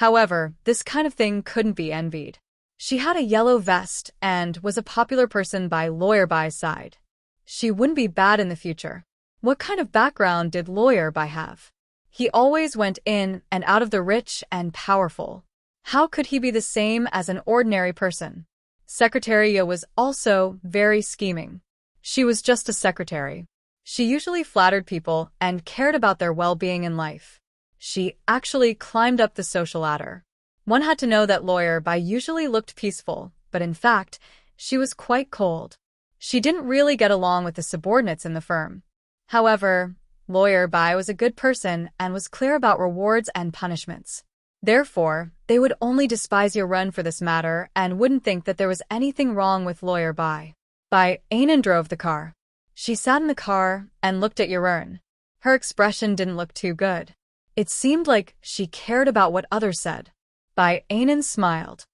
However, this kind of thing couldn't be envied. She had a yellow vest and was a popular person by Lawyer Bai's side. She wouldn't be bad in the future. What kind of background did Lawyer Bai have? He always went in and out of the rich and powerful. How could he be the same as an ordinary person? Secretariat was also very scheming. She was just a secretary. She usually flattered people and cared about their well-being in life. She actually climbed up the social ladder. One had to know that Lawyer Bai usually looked peaceful, but in fact, she was quite cold. She didn't really get along with the subordinates in the firm. However, Lawyer Bai was a good person and was clear about rewards and punishments. Therefore, they would only despise Yarun for this matter and wouldn't think that there was anything wrong with Lawyer Bai. Bai Anan drove the car. She sat in the car and looked at Yarun. Her expression didn't look too good. It seemed like she cared about what others said. Bai Anan smiled.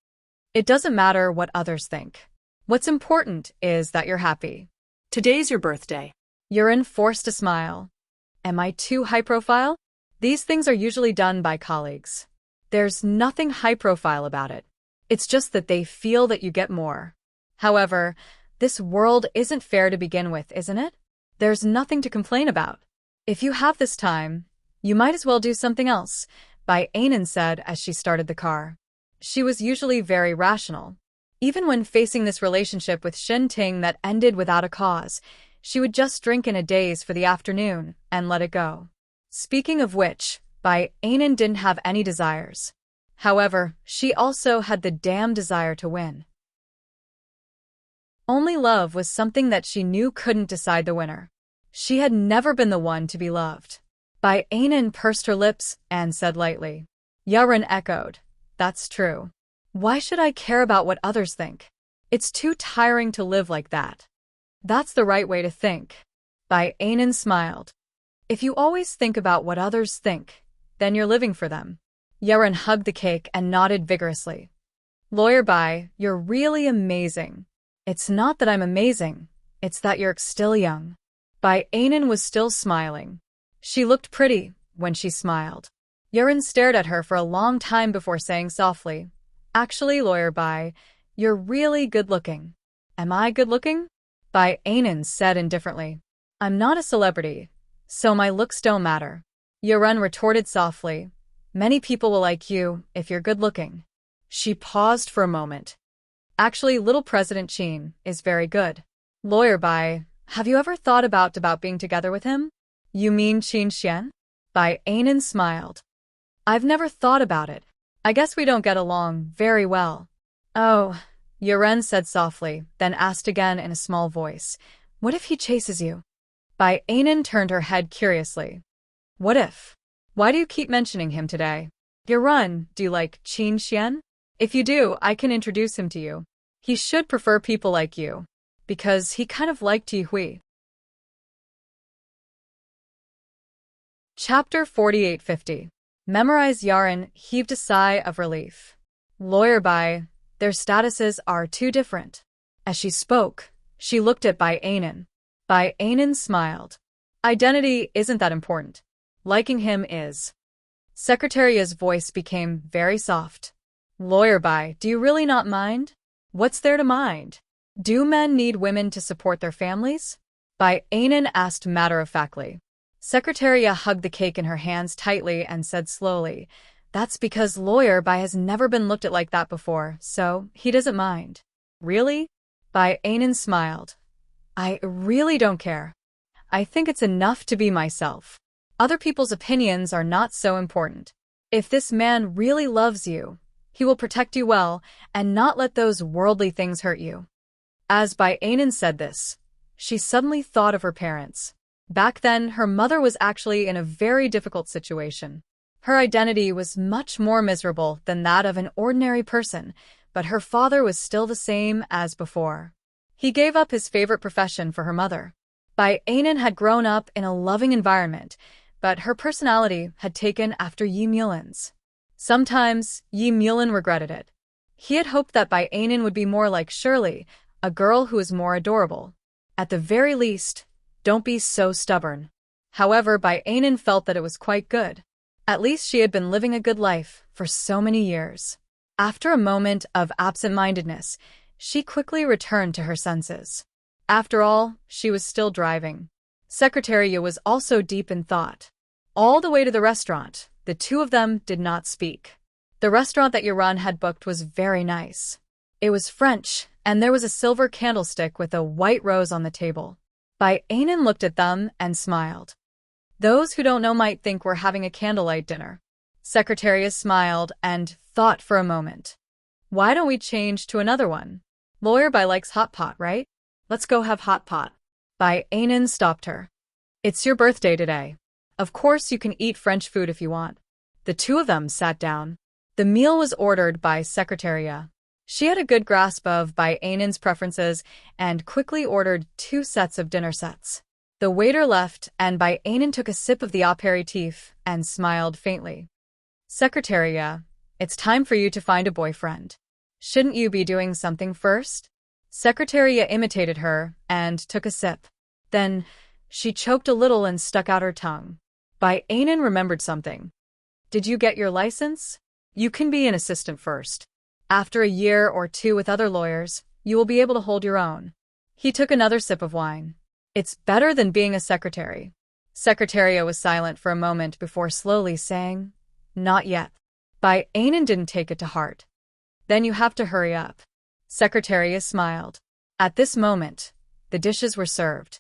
"It doesn't matter what others think. What's important is that you're happy." Today's your birthday. Yarun forced a smile. "Am I too high profile? These things are usually done by colleagues. There's nothing high profile about it. It's just that they feel that you get more. However, this world isn't fair to begin with, isn't it? There's nothing to complain about. If you have this time, you might as well do something else," Bai Anan said as she started the car. She was usually very rational. Even when facing this relationship with Enchanting that ended without a cause, she would just drink in a daze for the afternoon and let it go. Speaking of which, Bai Anan didn't have any desires. However, she also had the damn desire to win. Only love was something that she knew couldn't decide the winner. She had never been the one to be loved. Bai Anan pursed her lips and said lightly. Yarun echoed. "That's true. Why should I care about what others think? It's too tiring to live like that." "That's the right way to think." Bai Anan smiled. "If you always think about what others think, then you're living for them." Yarun hugged the cake and nodded vigorously. "Lawyer Bai, you're really amazing." "It's not that I'm amazing, it's that you're still young." Bai Anan was still smiling. She looked pretty when she smiled. Yarun stared at her for a long time before saying softly, "Actually, Lawyer Bai, you're really good-looking." "Am I good-looking?" Bai Anan said indifferently. "I'm not a celebrity, so my looks don't matter." Yarun retorted softly, "Many people will like you if you're good-looking." She paused for a moment. "Actually, little President Qin is very good." "Lawyer Bai, have you ever thought about being together with him?" "You mean Qin Xian?" Bai Anan smiled. "I've never thought about it. I guess we don't get along very well." "Oh," Yarun said softly, then asked again in a small voice, "What if he chases you?" Bai Anan turned her head curiously. "What if? Why do you keep mentioning him today?" "Yarun, do you like Qin Xian? If you do, I can introduce him to you. He should prefer people like you." because he kind of liked Yi. Chapter 4850. Memorize. Yaren heaved a sigh of relief. Lawyer Bai, their statuses are too different. As she spoke, she looked at Bai Anan. Bai Anan smiled. Identity isn't that important. Liking him is. Secretaria's voice became very soft. Lawyer Bai, do you really not mind? What's there to mind? Do men need women to support their families? Bai Anan asked matter-of-factly. Secretaria hugged the cake in her hands tightly and said slowly, That's because Lawyer Bai has never been looked at like that before, so he doesn't mind. Really? Bai Anan smiled. I really don't care. I think it's enough to be myself. Other people's opinions are not so important. If this man really loves you, he will protect you well and not let those worldly things hurt you. As Bai Anan said this, she suddenly thought of her parents. Back then, her mother was actually in a very difficult situation. Her identity was much more miserable than that of an ordinary person, but her father was still the same as before. He gave up his favorite profession for her mother. Bai Anan had grown up in a loving environment, but her personality had taken after Yi Mulan's. Sometimes, Yi Mulan regretted it. He had hoped that Bai Anan would be more like Shirley, a girl who is more adorable. At the very least, don't be so stubborn. However, Bai Anan felt that it was quite good. At least she had been living a good life for so many years. After a moment of absent-mindedness, she quickly returned to her senses. After all, she was still driving. Secretaria was also deep in thought. All the way to the restaurant, the two of them did not speak. The restaurant that Yaran had booked was very nice. It was French, and there was a silver candlestick with a white rose on the table. Bai Anan looked at them and smiled. Those who don't know might think we're having a candlelight dinner. Secretaria smiled and thought for a moment. Why don't we change to another one? Lawyer Bai likes hot pot, right? Let's go have hot pot. Bai Anan stopped her. It's your birthday today. Of course you can eat French food if you want. The two of them sat down. The meal was ordered by Secretaria. She had a good grasp of Bai Anan's preferences and quickly ordered 2 sets of dinner sets. The waiter left and Bai Anan took a sip of the aperitif and smiled faintly. Secretaria, it's time for you to find a boyfriend. Shouldn't you be doing something first? Secretaria imitated her and took a sip. Then, she choked a little and stuck out her tongue. Bai Anan remembered something. Did you get your license? You can be an assistant first. After a year or 2 with other lawyers, you will be able to hold your own. He took another sip of wine. It's better than being a secretary. Secretaria was silent for a moment before slowly saying, Not yet. Bai Anan didn't take it to heart. Then you have to hurry up. Secretaria smiled. At this moment, the dishes were served.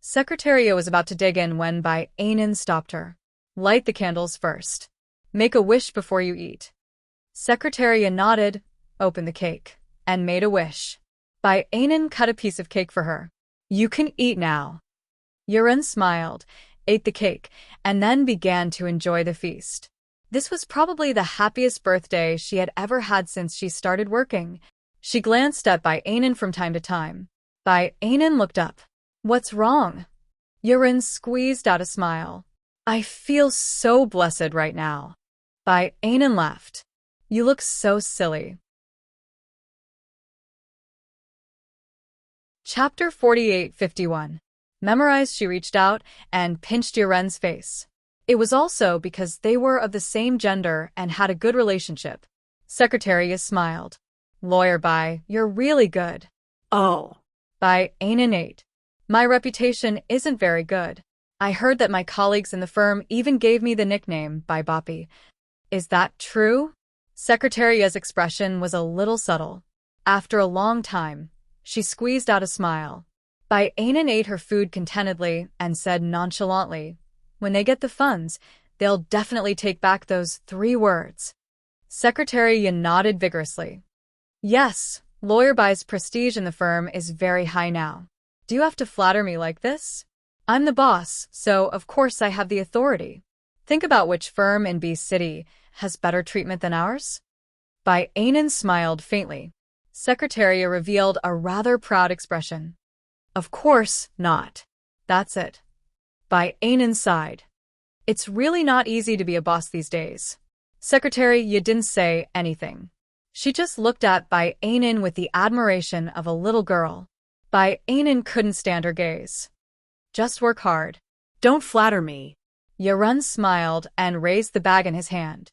Secretaria was about to dig in when Bai Anan stopped her. Light the candles first. Make a wish before you eat. Secretaria nodded, opened the cake, and made a wish. Bai Anan cut a piece of cake for her. You can eat now. Yaren smiled, ate the cake, and then began to enjoy the feast. This was probably the happiest birthday she had ever had since she started working. She glanced at Bai Anan from time to time. Bai Anan looked up. What's wrong? Yaren squeezed out a smile. I feel so blessed right now. Bai Anan laughed. You look so silly. Chapter 4851. Memorized. She reached out and pinched Yaren's face. It was also because they were of the same gender and had a good relationship. Secretaria smiled. Lawyer Bai, you're really good. Oh. Bai Anan ate. My reputation isn't very good. I heard that my colleagues in the firm even gave me the nickname Bai Boppy. Is that true? Secretaria's expression was a little subtle. After a long time, she squeezed out a smile. Bai Anan ate her food contentedly and said nonchalantly, When they get the funds, they'll definitely take back those 3 words. Secretaria nodded vigorously. Yes, Lawyer Bai's prestige in the firm is very high now. Do you have to flatter me like this? I'm the boss, so of course I have the authority. Think about which firm in B City has better treatment than ours? Bai Anan smiled faintly. Secretariat revealed a rather proud expression. Of course not. That's it. By Anan sighed. It's really not easy to be a boss these days. Secretary, you didn't say anything. She just looked at By Anan with the admiration of a little girl. By Anan couldn't stand her gaze. Just work hard. Don't flatter me. Yarun smiled and raised the bag in his hand.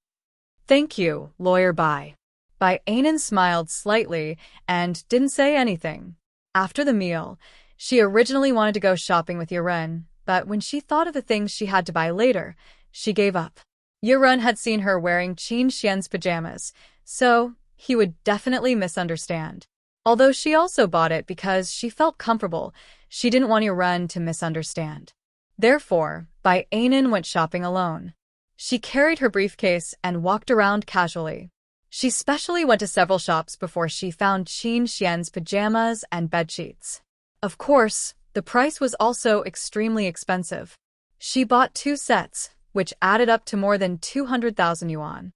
Thank you, Lawyer Bai. By Anan smiled slightly and didn't say anything. After the meal, she originally wanted to go shopping with Yarun, but when she thought of the things she had to buy later, she gave up. Yarun had seen her wearing Qin Xian's pajamas, so he would definitely misunderstand. Although she also bought it because she felt comfortable, she didn't want Yarun to misunderstand. Therefore, By Anan went shopping alone. She carried her briefcase and walked around casually. She specially went to several shops before she found Qin Xian's pajamas and bedsheets. Of course, the price was also extremely expensive. She bought 2 sets, which added up to more than 200,000 yuan.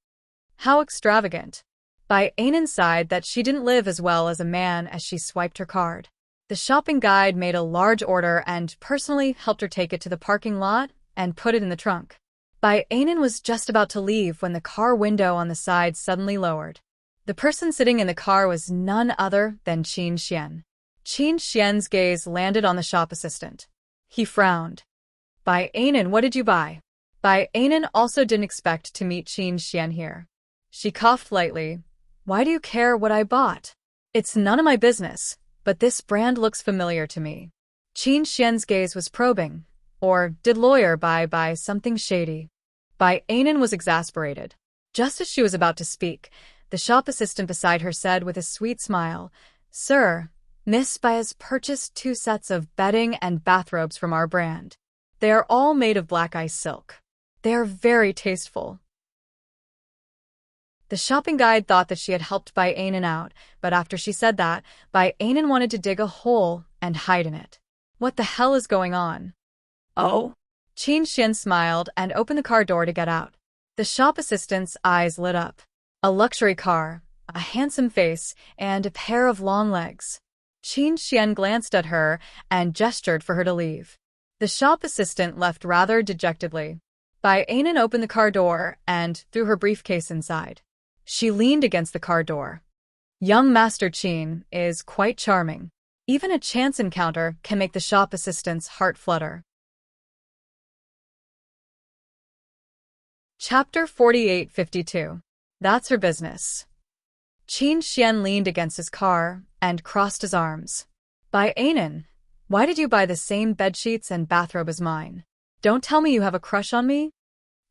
How extravagant. By Anan sighed that she didn't live as well as a man as she swiped her card. The shopping guide made a large order and personally helped her take it to the parking lot and put it in the trunk. By Anan was just about to leave when the car window on the side suddenly lowered. The person sitting in the car was none other than Qin Xian. Qin Xian's gaze landed on the shop assistant. He frowned. By Anan, what did you buy? By Anan also didn't expect to meet Qin Xian here. She coughed lightly. Why do you care what I bought? It's none of my business, but this brand looks familiar to me. Qin Xian's gaze was probing. Or did Lawyer Bai buy something shady? By Anan was exasperated. Just as she was about to speak, the shop assistant beside her said with a sweet smile, Sir, Miss Bai has purchased 2 sets of bedding and bathrobes from our brand. They are all made of black ice silk. They are very tasteful. The shopping guide thought that she had helped By Anan out, but after she said that, By Anan wanted to dig a hole and hide in it. What the hell is going on? Oh? Qin Xian smiled and opened the car door to get out. The shop assistant's eyes lit up. A luxury car, a handsome face, and a pair of long legs. Qin Xian glanced at her and gestured for her to leave. The shop assistant left rather dejectedly. By Anan opened the car door and threw her briefcase inside. She leaned against the car door. Young Master Qin is quite charming. Even a chance encounter can make the shop assistant's heart flutter. Chapter 4852. That's her business. Qin Xian leaned against his car and crossed his arms. By Anan, why did you buy the same bedsheets and bathrobe as mine? Don't tell me you have a crush on me?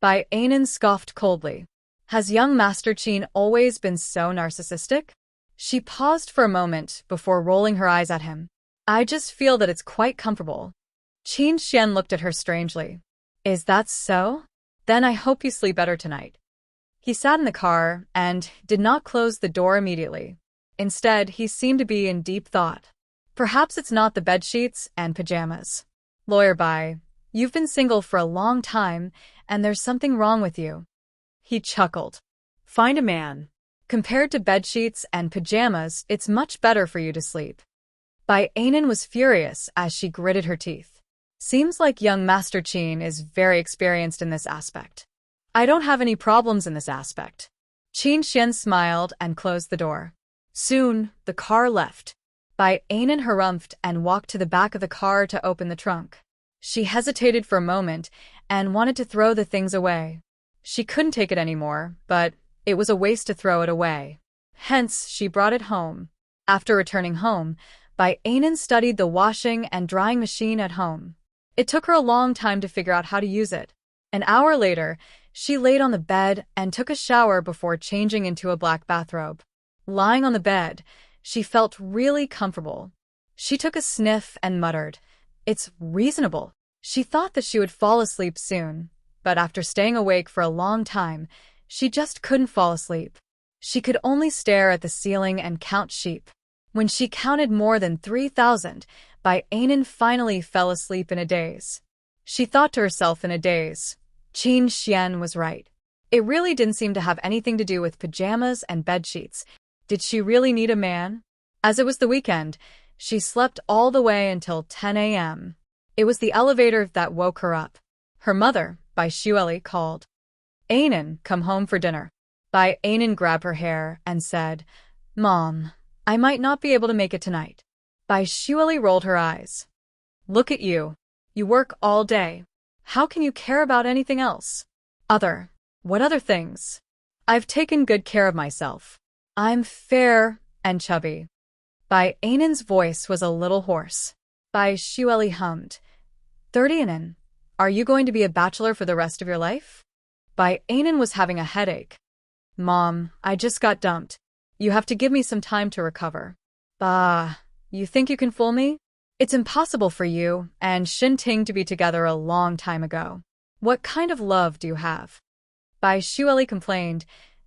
By Anan scoffed coldly. Has young Master Qin always been so narcissistic? She paused for a moment before rolling her eyes at him. I just feel that it's quite comfortable. Qin Xian looked at her strangely. Is that so? Then I hope you sleep better tonight. He sat in the car and did not close the door immediately. Instead, he seemed to be in deep thought. Perhaps it's not the bedsheets and pajamas. Lawyer Bai, you've been single for a long time, and there's something wrong with you. He chuckled. Find a man. Compared to bedsheets and pajamas, it's much better for you to sleep. By Anan was furious as she gritted her teeth. Seems like young Master Qin is very experienced in this aspect. I don't have any problems in this aspect. Qin Xian smiled and closed the door. Soon, the car left. By Anan harumphed and walked to the back of the car to open the trunk. She hesitated for a moment and wanted to throw the things away. She couldn't take it anymore, but it was a waste to throw it away. Hence, she brought it home. After returning home, By Anan studied the washing and drying machine at home. It took her a long time to figure out how to use it. An hour later, she laid on the bed and took a shower before changing into a black bathrobe. Lying on the bed, she felt really comfortable. She took a sniff and muttered, It's reasonable. She thought that she would fall asleep soon, but after staying awake for a long time, she just couldn't fall asleep. She could only stare at the ceiling and count sheep. When she counted more than 3,000, By Anan finally fell asleep in a daze. She thought to herself in a daze, Qin Xian was right. It really didn't seem to have anything to do with pajamas and bedsheets. Did she really need a man? As it was the weekend, she slept all the way until 10 a.m. It was the elevator that woke her up. Her mother, Bai Shueli, called. Anan, come home for dinner. Bai Anan grabbed her hair and said, Mom, I might not be able to make it tonight. Bai Shueli rolled her eyes. Look at you. You work all day. How can you care about anything else? What other things? I've taken good care of myself. I'm fair and chubby. Bai Anan's voice was a little hoarse. Bai Shueli hummed. 30 Anan, are you going to be a bachelor for the rest of your life? Bai Anan was having a headache. Mom, I just got dumped. You have to give me some time to recover. Bah, you think you can fool me? It's impossible for you and Enchanting to be together a long time ago. What kind of love do you have? Bai Shueli complained.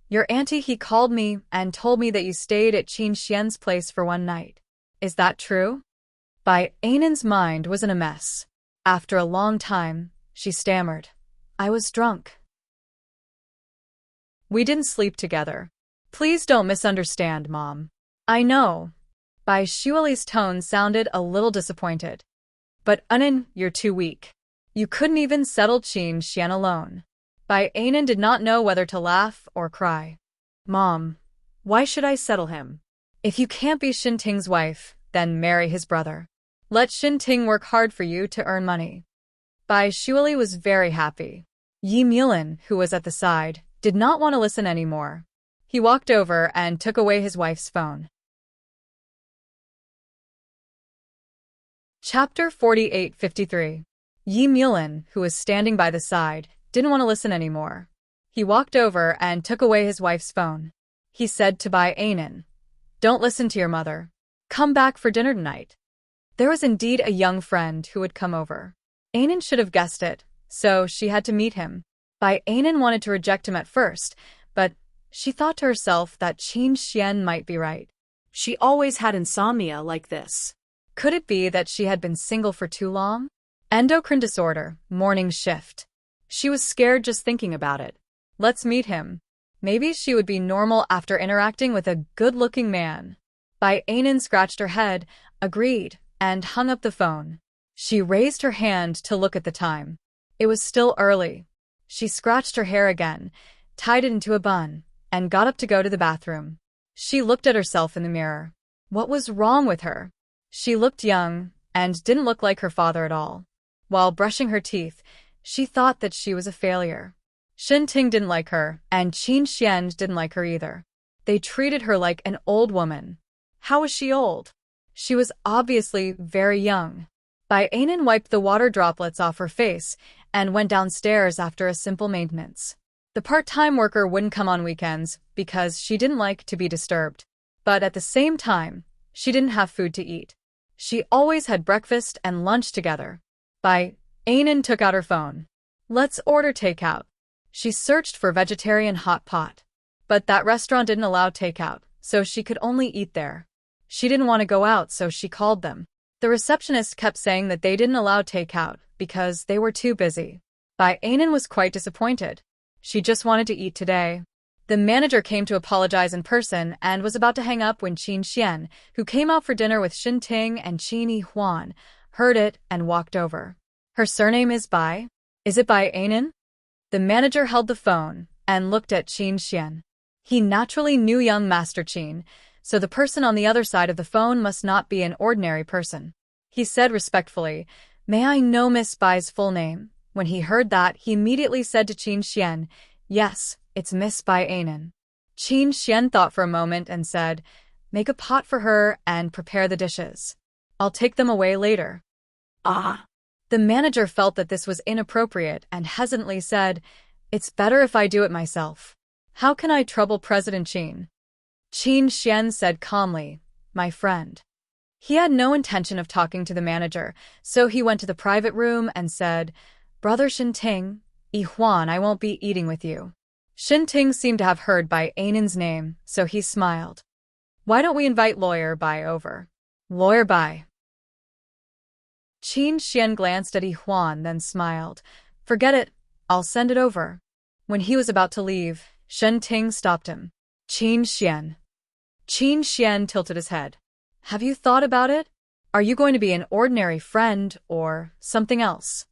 Your auntie he called me and told me that you stayed at Qin Xian's place for one night. Is that true? Bai Anan's mind was in a mess. After a long time, she stammered. I was drunk. We didn't sleep together. Please don't misunderstand, Mom. I know. Bai Shueli's tone sounded a little disappointed. But Anan, you're too weak. You couldn't even settle Qin Xian alone. Bai Anan did not know whether to laugh or cry. Mom, why should I settle him? If you can't be Enchanting's wife, then marry his brother. Let Enchanting work hard for you to earn money. Bai Shueli was very happy. Yi Mulin, who was at the side, did not want to listen anymore. He walked over and took away his wife's phone. Chapter 48:53. Yi Mulin, who was standing by the side, didn't want to listen anymore. He walked over and took away his wife's phone. He said to Bai Anan, Don't listen to your mother. Come back for dinner tonight. There was indeed a young friend who would come over. Anan should have guessed it, so she had to meet him. Bai Anan wanted to reject him at first, but she thought to herself that Qin Xian might be right. She always had insomnia like this. Could it be that she had been single for too long? Endocrine disorder, morning shift. She was scared just thinking about it. Let's meet him. Maybe she would be normal after interacting with a good-looking man. Bai Anan scratched her head, agreed, and hung up the phone. She raised her hand to look at the time. It was still early. She scratched her hair again, tied it into a bun, and got up to go to the bathroom. She looked at herself in the mirror. What was wrong with her? She looked young and didn't look like her father at all. While brushing her teeth, she thought that she was a failure. Enchanting didn't like her, and Qin Xian didn't like her either. They treated her like an old woman. How was she old? She was obviously very young. Bai Anan wiped the water droplets off her face and went downstairs after a simple maintenance. The part-time worker wouldn't come on weekends because she didn't like to be disturbed. But at the same time, she didn't have food to eat. She always had breakfast and lunch together. Bai Anan took out her phone. Let's order takeout. She searched for vegetarian hot pot. But that restaurant didn't allow takeout, so she could only eat there. She didn't want to go out, so she called them. The receptionist kept saying that they didn't allow takeout because they were too busy. Bai Anan was quite disappointed. She just wanted to eat today. The manager came to apologize in person and was about to hang up when Qin Xian, who came out for dinner with Enchanting and Qin Yi Huan, heard it and walked over. Her surname is Bai? Is it Bai Anan? The manager held the phone and looked at Qin Xian. He naturally knew young Master Qin, so the person on the other side of the phone must not be an ordinary person. He said respectfully, May I know Miss Bai's full name? When he heard that, he immediately said to Qin Xian, Yes, it's Miss Bai Anan. Qin Xian thought for a moment and said, Make a pot for her and prepare the dishes. I'll take them away later. Ah. The manager felt that this was inappropriate and hesitantly said, It's better if I do it myself. How can I trouble President Qin? Qin Xian said calmly, My friend. He had no intention of talking to the manager, so he went to the private room and said, Brother Enchanting, Yi Huan, I won't be eating with you. Enchanting seemed to have heard Bai Anan's name, so he smiled. Why don't we invite Lawyer Bai over? Lawyer Bai. Qin Xian glanced at Yi Huan, then smiled. Forget it, I'll send it over. When he was about to leave, Enchanting stopped him. Qin Xian. Qin Xian tilted his head. Have you thought about it? Are you going to be an ordinary friend or something else?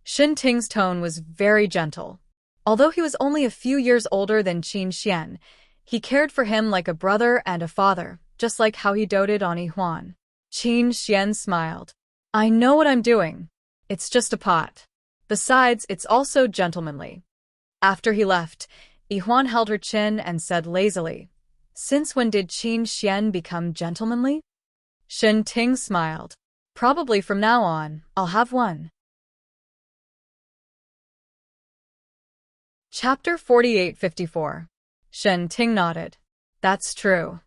Ting's tone was very gentle. Although he was only a few years older than Qin Xian, he cared for him like a brother and a father, just like how he doted on Yihuan. Qin Xian smiled. I know what I'm doing. It's just a pot. Besides, it's also gentlemanly. After he left, Yihuan held her chin and said lazily, Since when did Qin Xian become gentlemanly? Ting smiled. Probably from now on, I'll have one. Chapter 4854. Ting nodded. That's true.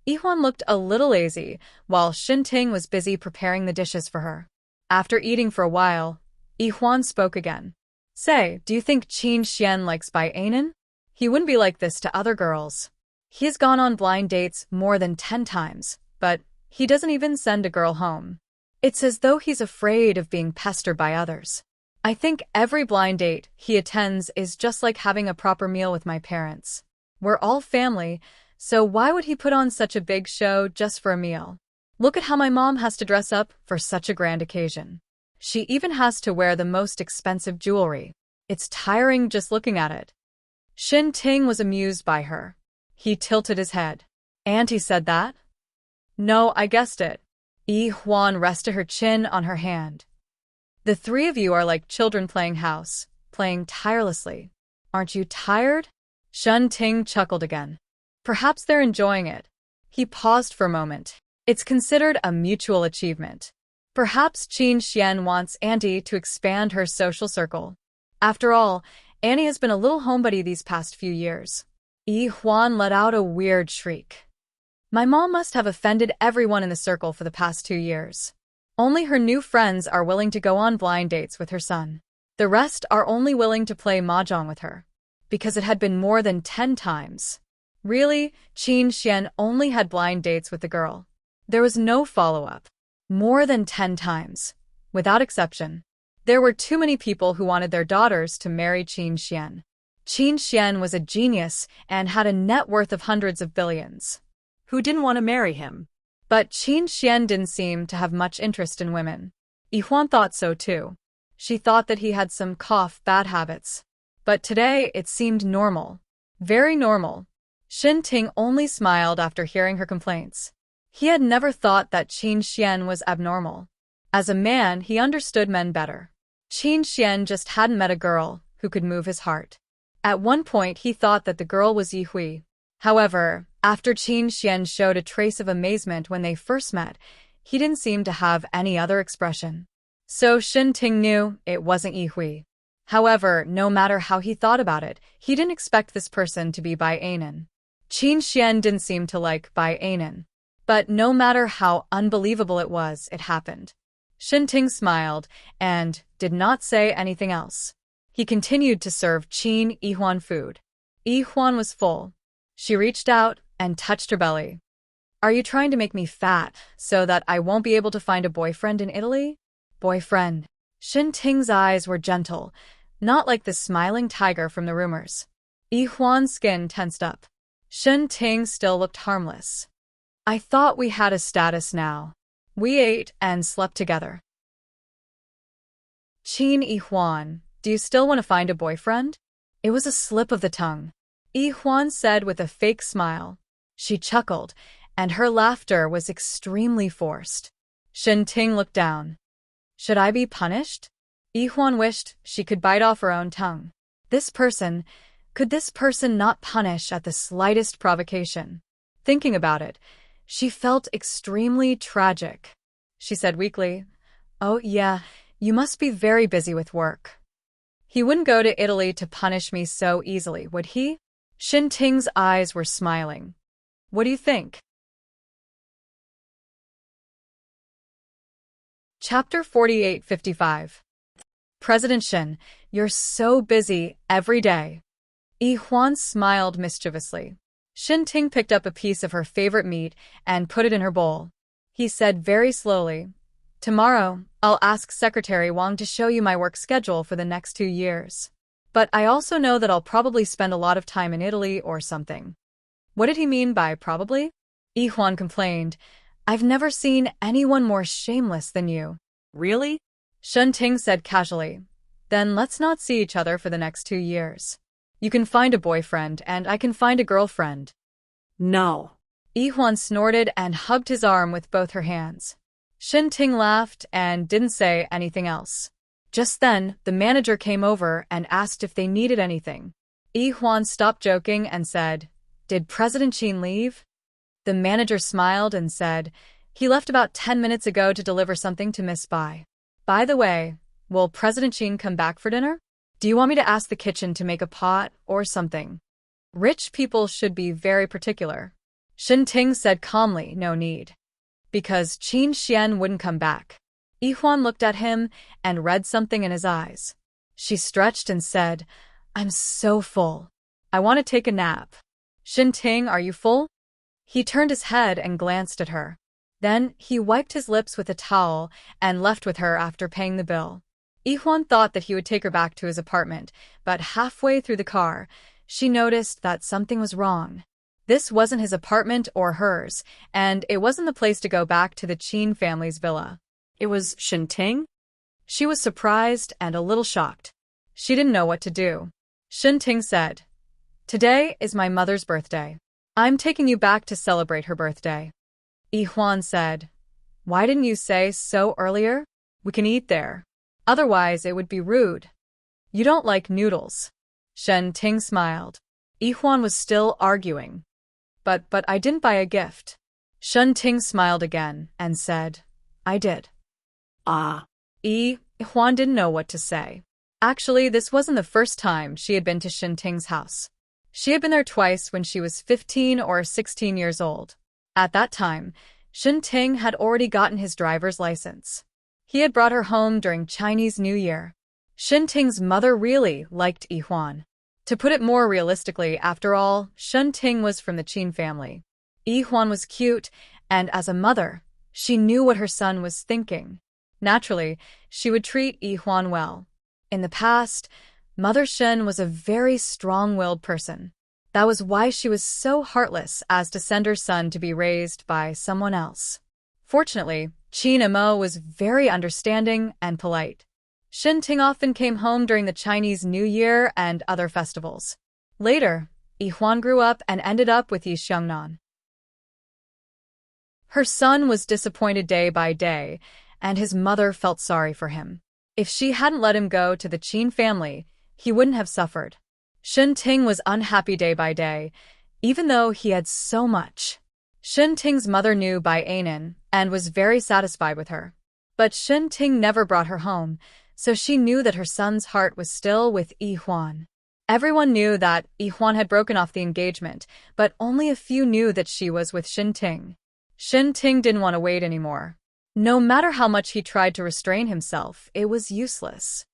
Yihuan looked a little lazy, while Ting was busy preparing the dishes for her. After eating for a while, Yihuan spoke again. Say, do you think Qin Xian likes Bai Anan? He wouldn't be like this to other girls. He has gone on blind dates more than 10 times, but he doesn't even send a girl home. It's as though he's afraid of being pestered by others. I think every blind date he attends is just like having a proper meal with my parents. We're all family, so why would he put on such a big show just for a meal? Look at how my mom has to dress up for such a grand occasion. She even has to wear the most expensive jewelry. It's tiring just looking at it. Ting was amused by her. He tilted his head. Auntie said that? No, I guessed it. Yihuan rested her chin on her hand. The three of you are like children playing house, playing tirelessly. Aren't you tired? Ting chuckled again. Perhaps they're enjoying it. He paused for a moment. It's considered a mutual achievement. Perhaps Qin Xian wants Auntie to expand her social circle. After all, Annie has been a little homebody these past few years. Yihuan let out a weird shriek. My mom must have offended everyone in the circle for the past 2 years. Only her new friends are willing to go on blind dates with her son. The rest are only willing to play mahjong with her. Because it had been more than 10 times. Really, Qin Xian only had blind dates with the girl. There was no follow-up. More than 10 times. Without exception. There were too many people who wanted their daughters to marry Qin Xian. Qin Xian was a genius and had a net worth of hundreds of billions. Who didn't want to marry him? But Qin Xian didn't seem to have much interest in women. Yihuan thought so too. She thought that he had some bad habits. But today it seemed normal. Very normal. Ting only smiled after hearing her complaints. He had never thought that Qin Xian was abnormal. As a man, he understood men better. Qin Xian just hadn't met a girl who could move his heart. At one point he thought that the girl was Yi Hui. However, after Qin Xian showed a trace of amazement when they first met, he didn't seem to have any other expression. So Ting knew it wasn't Yi Hui. However, no matter how he thought about it, he didn't expect this person to be Bai Anan. Qin Xian didn't seem to like Bai Anan. But no matter how unbelievable it was, it happened. Ting smiled and did not say anything else. He continued to serve Qin Yihuan food. Yihuan was full. She reached out and touched her belly. Are you trying to make me fat so that I won't be able to find a boyfriend in Italy? Boyfriend. Ting's eyes were gentle, not like the smiling tiger from the rumors. Yihuan's skin tensed up. Ting still looked harmless. I thought we had a status now. We ate and slept together. Qin Yihuan, do you still want to find a boyfriend? It was a slip of the tongue. Yihuan said with a fake smile. She chuckled, and her laughter was extremely forced. Ting looked down. Should I be punished? Yihuan wished she could bite off her own tongue. Could this person not punish at the slightest provocation? Thinking about it, she felt extremely tragic. She said weakly, Oh yeah, you must be very busy with work. He wouldn't go to Italy to punish me so easily, would he? Ting's eyes were smiling. What do you think? Chapter 4855. President Shin, you're so busy every day. Yihuan smiled mischievously. Ting picked up a piece of her favorite meat and put it in her bowl. He said very slowly, Tomorrow, I'll ask Secretary Wang to show you my work schedule for the next 2 years. But I also know that I'll probably spend a lot of time in Italy or something. What did he mean by probably? Yihuan complained. I've never seen anyone more shameless than you. Really? Enchanting said casually. Then let's not see each other for the next 2 years. You can find a boyfriend and I can find a girlfriend. No. Yihuan snorted and hugged his arm with both her hands. Enchanting laughed and didn't say anything else. Just then, the manager came over and asked if they needed anything. Yihuan stopped joking and said, "Did President Qin leave?" The manager smiled and said, "He left about 10 minutes ago to deliver something to Miss Bai. By the way, will President Qin come back for dinner? Do you want me to ask the kitchen to make a pot or something?" Rich people should be very particular. Enchanting said calmly, "No need. Because Qin Xian wouldn't come back." Yihuan looked at him and read something in his eyes. She stretched and said, "I'm so full. I want to take a nap." "Enchanting, are you full?" He turned his head and glanced at her. Then he wiped his lips with a towel and left with her after paying the bill. Yihuan thought that he would take her back to his apartment, but halfway through the car, she noticed that something was wrong. This wasn't his apartment or hers, and it wasn't the place to go back to the Qin family's villa. It was Enchanting? She was surprised and a little shocked. She didn't know what to do. Enchanting said, "Today is my mother's birthday. I'm taking you back to celebrate her birthday." Yihuan said, "Why didn't you say so earlier? We can eat there. Otherwise it would be rude." "You don't like noodles." Enchanting smiled. Yihuan was still arguing. But I didn't buy a gift." Enchanting smiled again and said, "I did." Ah. Yihuan didn't know what to say. Actually, this wasn't the first time she had been to Enchanting's house. She had been there twice when she was 15 or 16 years old. At that time, Enchanting had already gotten his driver's license. He had brought her home during Chinese New Year. Enchanting's mother really liked Yihuan. To put it more realistically, after all, Enchanting was from the Qin family. Yihuan was cute, and as a mother, she knew what her son was thinking. Naturally, she would treat Yihuan well. In the past, Mother Shen was a very strong-willed person. That was why she was so heartless as to send her son to be raised by someone else. Fortunately, Qin Mo was very understanding and polite. Enchanting often came home during the Chinese New Year and other festivals. Later, Yihuan grew up and ended up with Yi Xiangnan. Her son was disappointed day by day, and his mother felt sorry for him. If she hadn't let him go to the Qin family, he wouldn't have suffered. Enchanting was unhappy day by day, even though he had so much. Enchanting's mother knew Bai Anan and was very satisfied with her. But Enchanting never brought her home, so she knew that her son's heart was still with Yihuan. Everyone knew that Yihuan had broken off the engagement, but only a few knew that she was with Enchanting. Enchanting didn't want to wait anymore. No matter how much he tried to restrain himself, it was useless.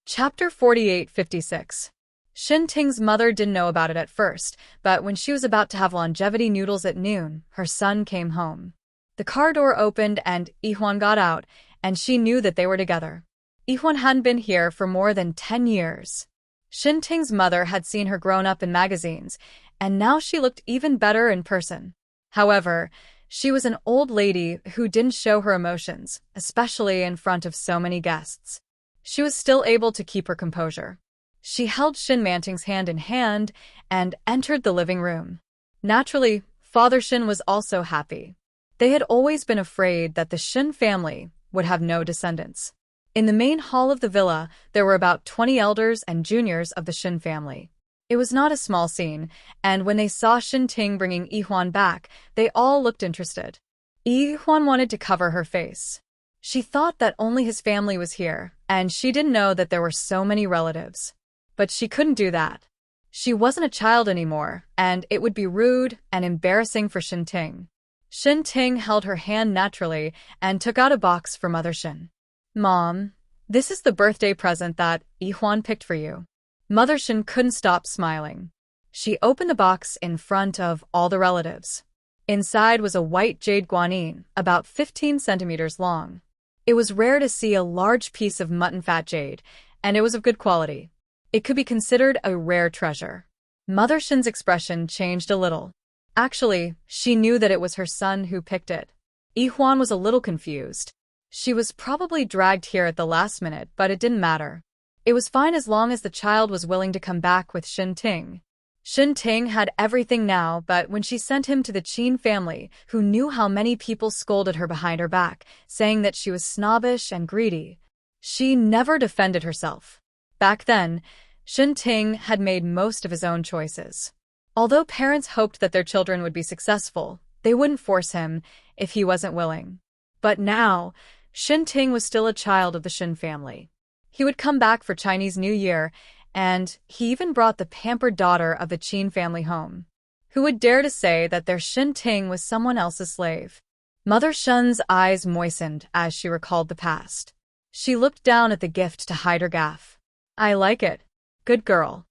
Chapter 48-56. Enchanting's mother didn't know about it at first, but when she was about to have longevity noodles at noon, her son came home. The car door opened and Yihuan got out, and she knew that they were together. Yihuan hadn't been here for more than 10 years. Enchanting's mother had seen her grown up in magazines, and now she looked even better in person. However, she was an old lady who didn't show her emotions, especially in front of so many guests. She was still able to keep her composure. She held Enchanting's hand in hand and entered the living room. Naturally, Father Shen was also happy. They had always been afraid that the Shen family would have no descendants. In the main hall of the villa, there were about 20 elders and juniors of the Shen family. It was not a small scene, and when they saw Enchanting bringing Yihuan back, they all looked interested. Yihuan wanted to cover her face. She thought that only his family was here, and she didn't know that there were so many relatives. But she couldn't do that. She wasn't a child anymore, and it would be rude and embarrassing for Enchanting. Enchanting held her hand naturally and took out a box for Mother Shen. "Mom, this is the birthday present that Yihuan picked for you." Mother Shen couldn't stop smiling. She opened the box in front of all the relatives. Inside was a white jade guanyin, about 15 centimeters long. It was rare to see a large piece of mutton fat jade, and it was of good quality. It could be considered a rare treasure. Mother Shin's expression changed a little. Actually, she knew that it was her son who picked it. Yi-Hwan was a little confused. She was probably dragged here at the last minute, but it didn't matter. It was fine as long as the child was willing to come back with Shin-Ting. Shin-Ting had everything now, but when she sent him to the Qin family, who knew how many people scolded her behind her back, saying that she was snobbish and greedy, she never defended herself. Back then, Shin-Ting had made most of his own choices. Although parents hoped that their children would be successful, they wouldn't force him if he wasn't willing. But now, Shin-Ting was still a child of the Shin family. He would come back for Chinese New Year, and he even brought the pampered daughter of the Qin family home. Who would dare to say that their Shin-Ting was someone else's slave? Mother Shun's eyes moistened as she recalled the past. She looked down at the gift to hide her gaffe. I like it. Good girl.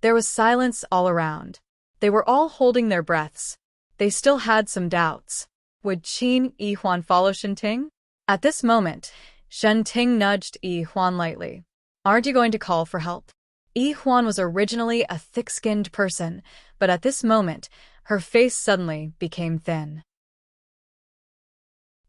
There was silence all around. They were all holding their breaths. They still had some doubts. Would Qin Yi-Hwan follow Shin-Ting? At this moment, Shin-Ting nudged Yi-Hwan lightly. Aren't you going to call for help? Yi-Hwan was originally a thick-skinned person, but at this moment, her face suddenly became thin.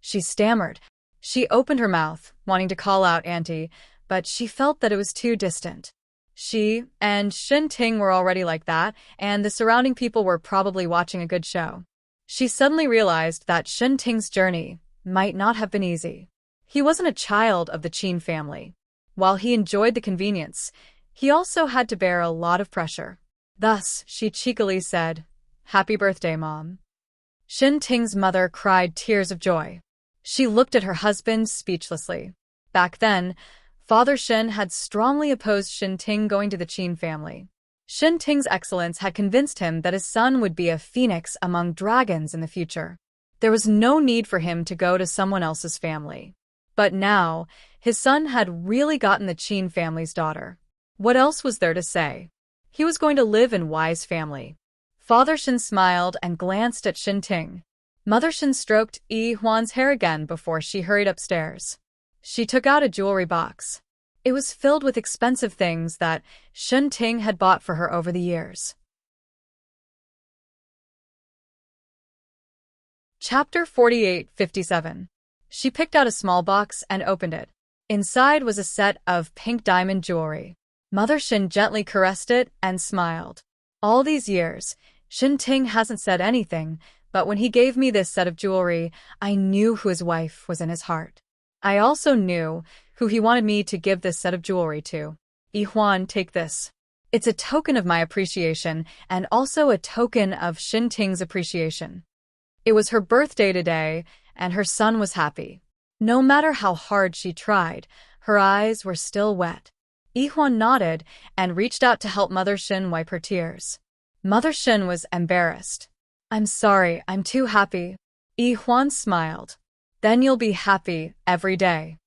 She stammered. She opened her mouth, wanting to call out Auntie, but she felt that it was too distant. She and Shin-Ting were already like that, and the surrounding people were probably watching a good show. She suddenly realized that Shin-Ting's journey might not have been easy. He wasn't a child of the Qin family. While he enjoyed the convenience, he also had to bear a lot of pressure. Thus, she cheekily said, "Happy birthday, Mom." Shin-Ting's mother cried tears of joy. She looked at her husband speechlessly. Back then, Father Shin had strongly opposed Shin-Ting going to the Qin family. Shin-Ting's excellence had convinced him that his son would be a phoenix among dragons in the future. There was no need for him to go to someone else's family. But now, his son had really gotten the Qin family's daughter. What else was there to say? He was going to live in Y's family. Father Shin smiled and glanced at Shin-Ting. Mother Shin stroked Yi-Hwan's hair again before she hurried upstairs. She took out a jewelry box. It was filled with expensive things that Shin-Ting had bought for her over the years. Chapter 48-57. She picked out a small box and opened it. Inside was a set of pink diamond jewelry. Mother Shin gently caressed it and smiled. All these years, Shin-Ting hasn't said anything, but when he gave me this set of jewelry, I knew who his wife was in his heart. I also knew who he wanted me to give this set of jewelry to. Yi-Hwan, take this. It's a token of my appreciation and also a token of Shin-Ting's appreciation. It was her birthday today, and her son was happy. No matter how hard she tried, her eyes were still wet. Yi-Hwan nodded and reached out to help Mother Shin wipe her tears. Mother Shin was embarrassed. I'm sorry, I'm too happy. Yi-Hwan smiled. Then you'll be happy every day.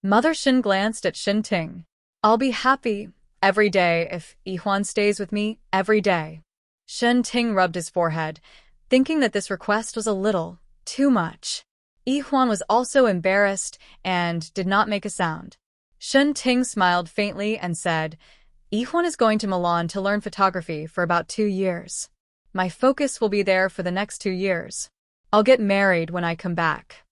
Mother Shin glanced at Shin-Ting. I'll be happy every day if Yi-Hwan stays with me every day. Shin-Ting rubbed his forehead, thinking that this request was a little too much. Yi-Hwan was also embarrassed and did not make a sound. Shin-Ting smiled faintly and said, Yi-Hwan is going to Milan to learn photography for about 2 years. My focus will be there for the next 2 years. I'll get married when I come back.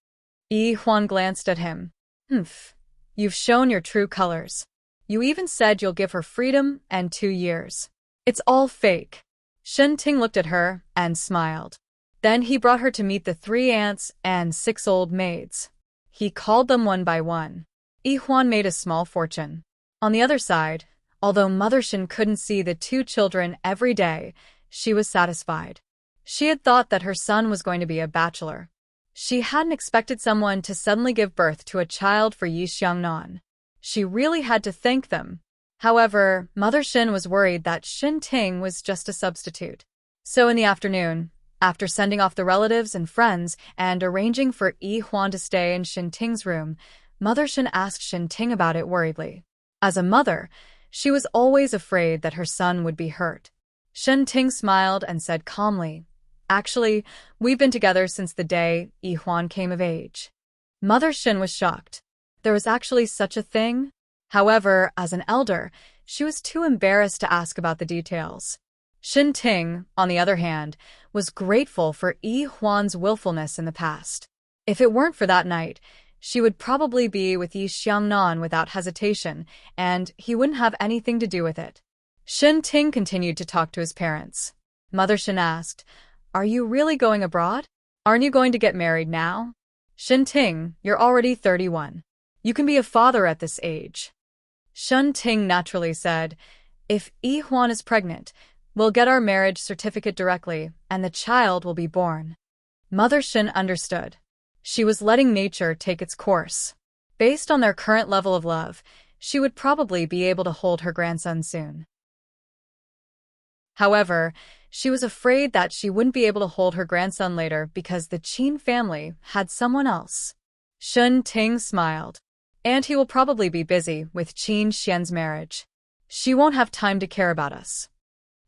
Yi-Hwan glanced at him. You've shown your true colors. You even said you'll give her freedom and 2 years. It's all fake. Shin-Ting looked at her and smiled. Then he brought her to meet the 3 aunts and 6 old maids. He called them one by one. Yi-Hwan made a small fortune. On the other side, although Mother Shin couldn't see the 2 children every day, she was satisfied. She had thought that her son was going to be a bachelor. She hadn't expected someone to suddenly give birth to a child for Yi Xiangnan. She really had to thank them. However, Mother Shin was worried that Shin-Ting was just a substitute. So in the afternoon, after sending off the relatives and friends and arranging for Yi-Hwan to stay in Shin-Ting's room, Mother Shin asked Shin-Ting about it worriedly. As a mother, she was always afraid that her son would be hurt. Shin-Ting smiled and said calmly, Actually, we've been together since the day Yi-Hwan came of age. Mother Shin was shocked. There was actually such a thing? However, as an elder, she was too embarrassed to ask about the details. Ting, on the other hand, was grateful for Huan's willfulness in the past. If it weren't for that night, she would probably be with Xiangnan without hesitation, and he wouldn't have anything to do with it. Ting continued to talk to his parents. Mother Shen asked, "Are you really going abroad? Aren't you going to get married now?" Ting, you're already 31. You can be a father at this age. Ting naturally said, "If Huan is pregnant, we'll get our marriage certificate directly, and the child will be born." Mother Shen understood. She was letting nature take its course. Based on their current level of love, she would probably be able to hold her grandson soon. However, she was afraid that she wouldn't be able to hold her grandson later because the Qin family had someone else. Ting smiled. "And he will probably be busy with Qin Xian's marriage. She won't have time to care about us."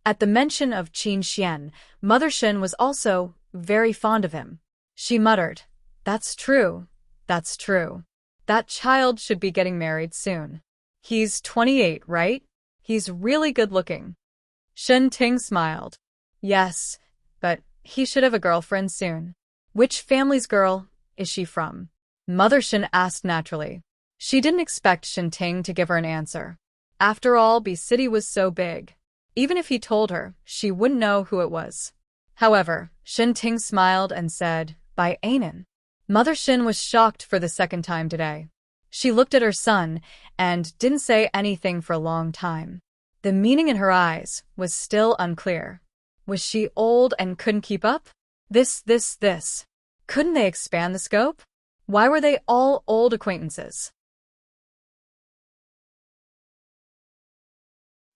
At the mention of Qin Xian, Mother Shen was also very fond of him. She muttered, "That's true. That's true. That child should be getting married soon. He's 28, right? He's really good looking." Ting smiled. "Yes, but he should have a girlfriend soon." "Which family's girl is she from?" Mother Shen asked naturally. She didn't expect Ting to give her an answer. After all, B City was so big. Even if he told her, she wouldn't know who it was. However, Ting smiled and said, "By Anan." Mother Shen was shocked for the second time today. She looked at her son and didn't say anything for a long time. The meaning in her eyes was still unclear. Was she old and couldn't keep up? This. Couldn't they expand the scope? Why were they all old acquaintances?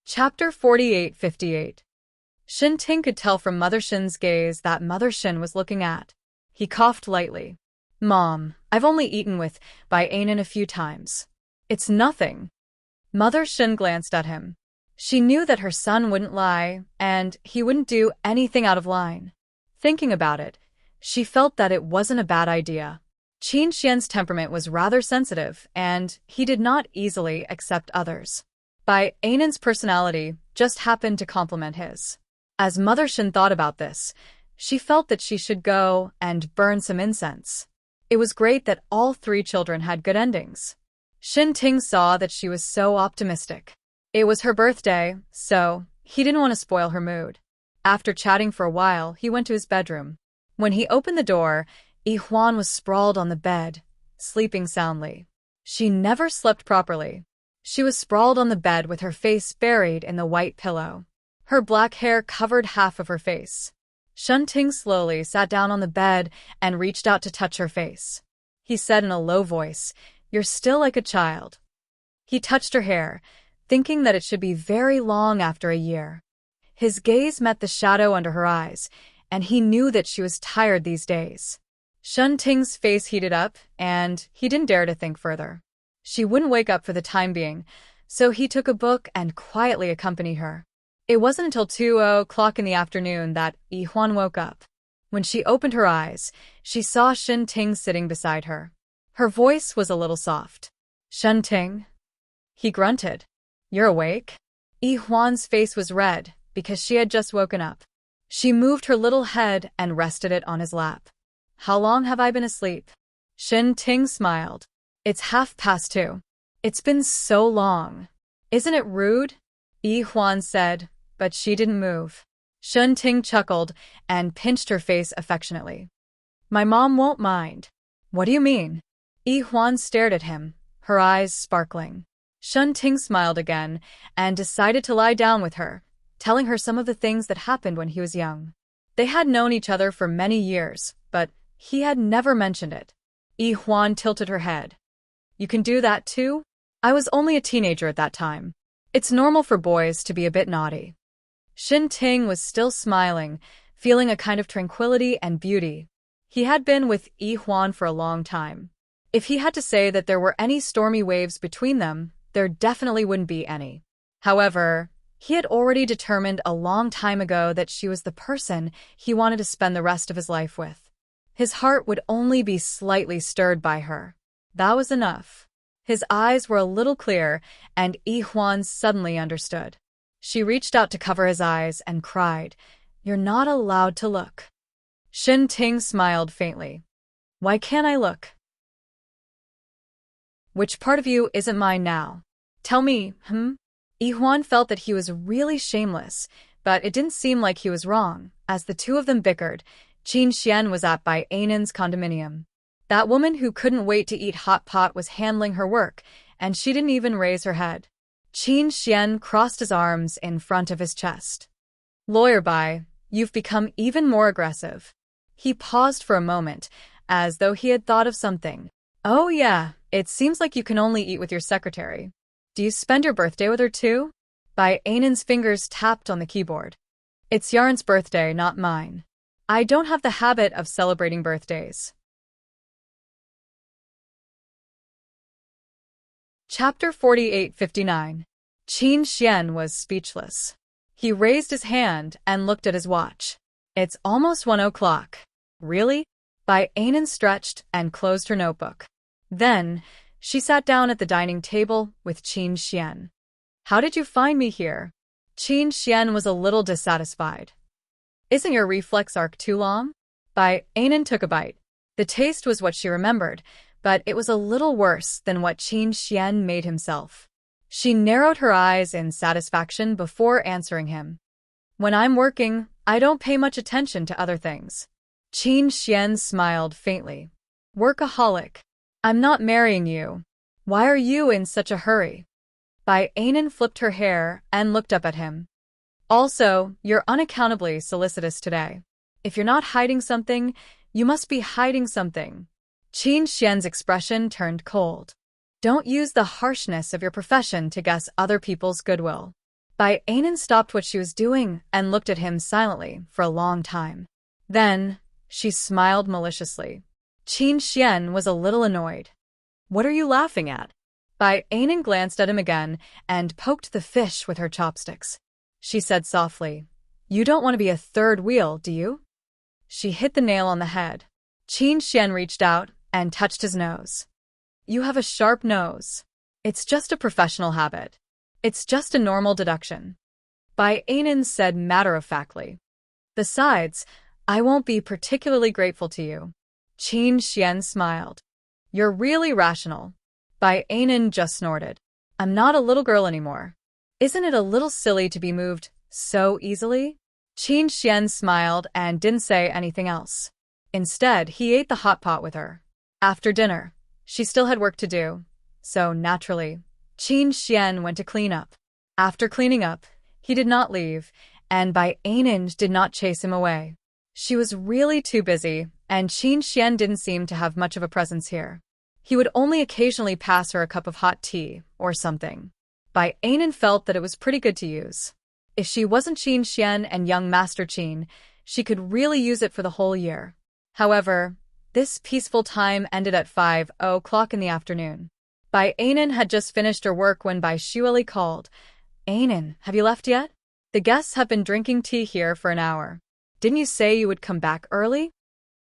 Chapter 48-58. Ting could tell from Mother Shen's gaze that Mother Shen was looking at. He coughed lightly. "Mom, I've only eaten with Bai Anan a few times. It's nothing." Mother Shen glanced at him. She knew that her son wouldn't lie, and he wouldn't do anything out of line. Thinking about it, she felt that it wasn't a bad idea. Qin Xian's temperament was rather sensitive, and he did not easily accept others. Bai Anan's personality just happened to complement his. As Mother Shen thought about this, she felt that she should go and burn some incense. It was great that all three children had good endings. Ting saw that she was so optimistic. It was her birthday, so he didn't want to spoil her mood. After chatting for a while, he went to his bedroom. When he opened the door, Huan was sprawled on the bed, sleeping soundly. She never slept properly. She was sprawled on the bed with her face buried in the white pillow. Her black hair covered half of her face. Ting slowly sat down on the bed and reached out to touch her face. He said in a low voice, "You're still like a child." He touched her hair, thinking that it should be very long after a year. His gaze met the shadow under her eyes, and he knew that she was tired these days. Ting's face heated up, and he didn't dare to think further. She wouldn't wake up for the time being, so he took a book and quietly accompanied her. It wasn't until 2:00 in the afternoon that Huan woke up. When she opened her eyes, she saw Ting sitting beside her. Her voice was a little soft. "Ting?" He grunted. "You're awake?" Huan's face was red because she had just woken up. She moved her little head and rested it on his lap. "How long have I been asleep?" Ting smiled. "It's 2:30. It's been so long. Isn't it rude?" Huan said, but she didn't move. Ting chuckled and pinched her face affectionately. "My mom won't mind." "What do you mean?" Huan stared at him, her eyes sparkling. Ting smiled again and decided to lie down with her, telling her some of the things that happened when he was young. They had known each other for many years, but he had never mentioned it. Huan tilted her head. "You can do that too? I was only a teenager at that time. It's normal for boys to be a bit naughty." Ting was still smiling, feeling a kind of tranquility and beauty. He had been with Huan for a long time. If he had to say that there were any stormy waves between them, there definitely wouldn't be any. However, he had already determined a long time ago that she was the person he wanted to spend the rest of his life with. His heart would only be slightly stirred by her. That was enough. His eyes were a little clear, and Huan suddenly understood. She reached out to cover his eyes and cried, "You're not allowed to look." Shinting smiled faintly. "Why can't I look? Which part of you isn't mine now? Tell me, Yihuan felt that he was really shameless, but it didn't seem like he was wrong. As the two of them bickered, Qin Xian was at Bai Ainan's condominium. That woman who couldn't wait to eat hot pot was handling her work, and she didn't even raise her head. Qin Xian crossed his arms in front of his chest. "Lawyer Bai, you've become even more aggressive." He paused for a moment, as though he had thought of something. "Oh yeah, it seems like you can only eat with your secretary. Do you spend your birthday with her too?" Bai Ainan's fingers tapped on the keyboard. "It's Yarn's birthday, not mine. I don't have the habit of celebrating birthdays." Chapter 48:59. Qin Xian was speechless. He raised his hand and looked at his watch. "It's almost 1 o'clock. Really?" Bai Ainan stretched and closed her notebook. Then, she sat down at the dining table with Qin Xian. "How did you find me here?" Qin Xian was a little dissatisfied. "Isn't your reflex arc too long?" Bai Ainan took a bite. The taste was what she remembered, but it was a little worse than what Qin Xian made himself. She narrowed her eyes in satisfaction before answering him. "When I'm working, I don't pay much attention to other things." Qin Xian smiled faintly. "Workaholic. I'm not marrying you. Why are you in such a hurry?" Bai Ainan flipped her hair and looked up at him. "Also, you're unaccountably solicitous today. If you're not hiding something, you must be hiding something." Qin Xian's expression turned cold. "Don't use the harshness of your profession to guess other people's goodwill." Bai Ainan stopped what she was doing and looked at him silently for a long time. Then, she smiled maliciously. Qin Xian was a little annoyed. "What are you laughing at?" Bai Ainan glanced at him again and poked the fish with her chopsticks. She said softly, "You don't want to be a third wheel, do you?" She hit the nail on the head. Qin Xian reached out and touched his nose. "You have a sharp nose. It's just a professional habit. It's just a normal deduction." Bai Ainan said matter-of-factly. "Besides, I won't be particularly grateful to you." Qin Xian smiled. "You're really rational." Bai Ainan just snorted. "I'm not a little girl anymore. Isn't it a little silly to be moved so easily?" Qin Xian smiled and didn't say anything else. Instead, he ate the hot pot with her. After dinner, she still had work to do, so naturally, Qin Xian went to clean up. After cleaning up, he did not leave, and Bai Ainan did not chase him away. She was really too busy, and Qin Xian didn't seem to have much of a presence here. He would only occasionally pass her a cup of hot tea or something. Bai Ainan felt that it was pretty good to use. If she wasn't Qin Xian and young Master Qin, she could really use it for the whole year. However, this peaceful time ended at 5 o'clock in the afternoon. Bai Ainan had just finished her work when Bai Xueli called. "Ainan, have you left yet? The guests have been drinking tea here for an hour. Didn't you say you would come back early?"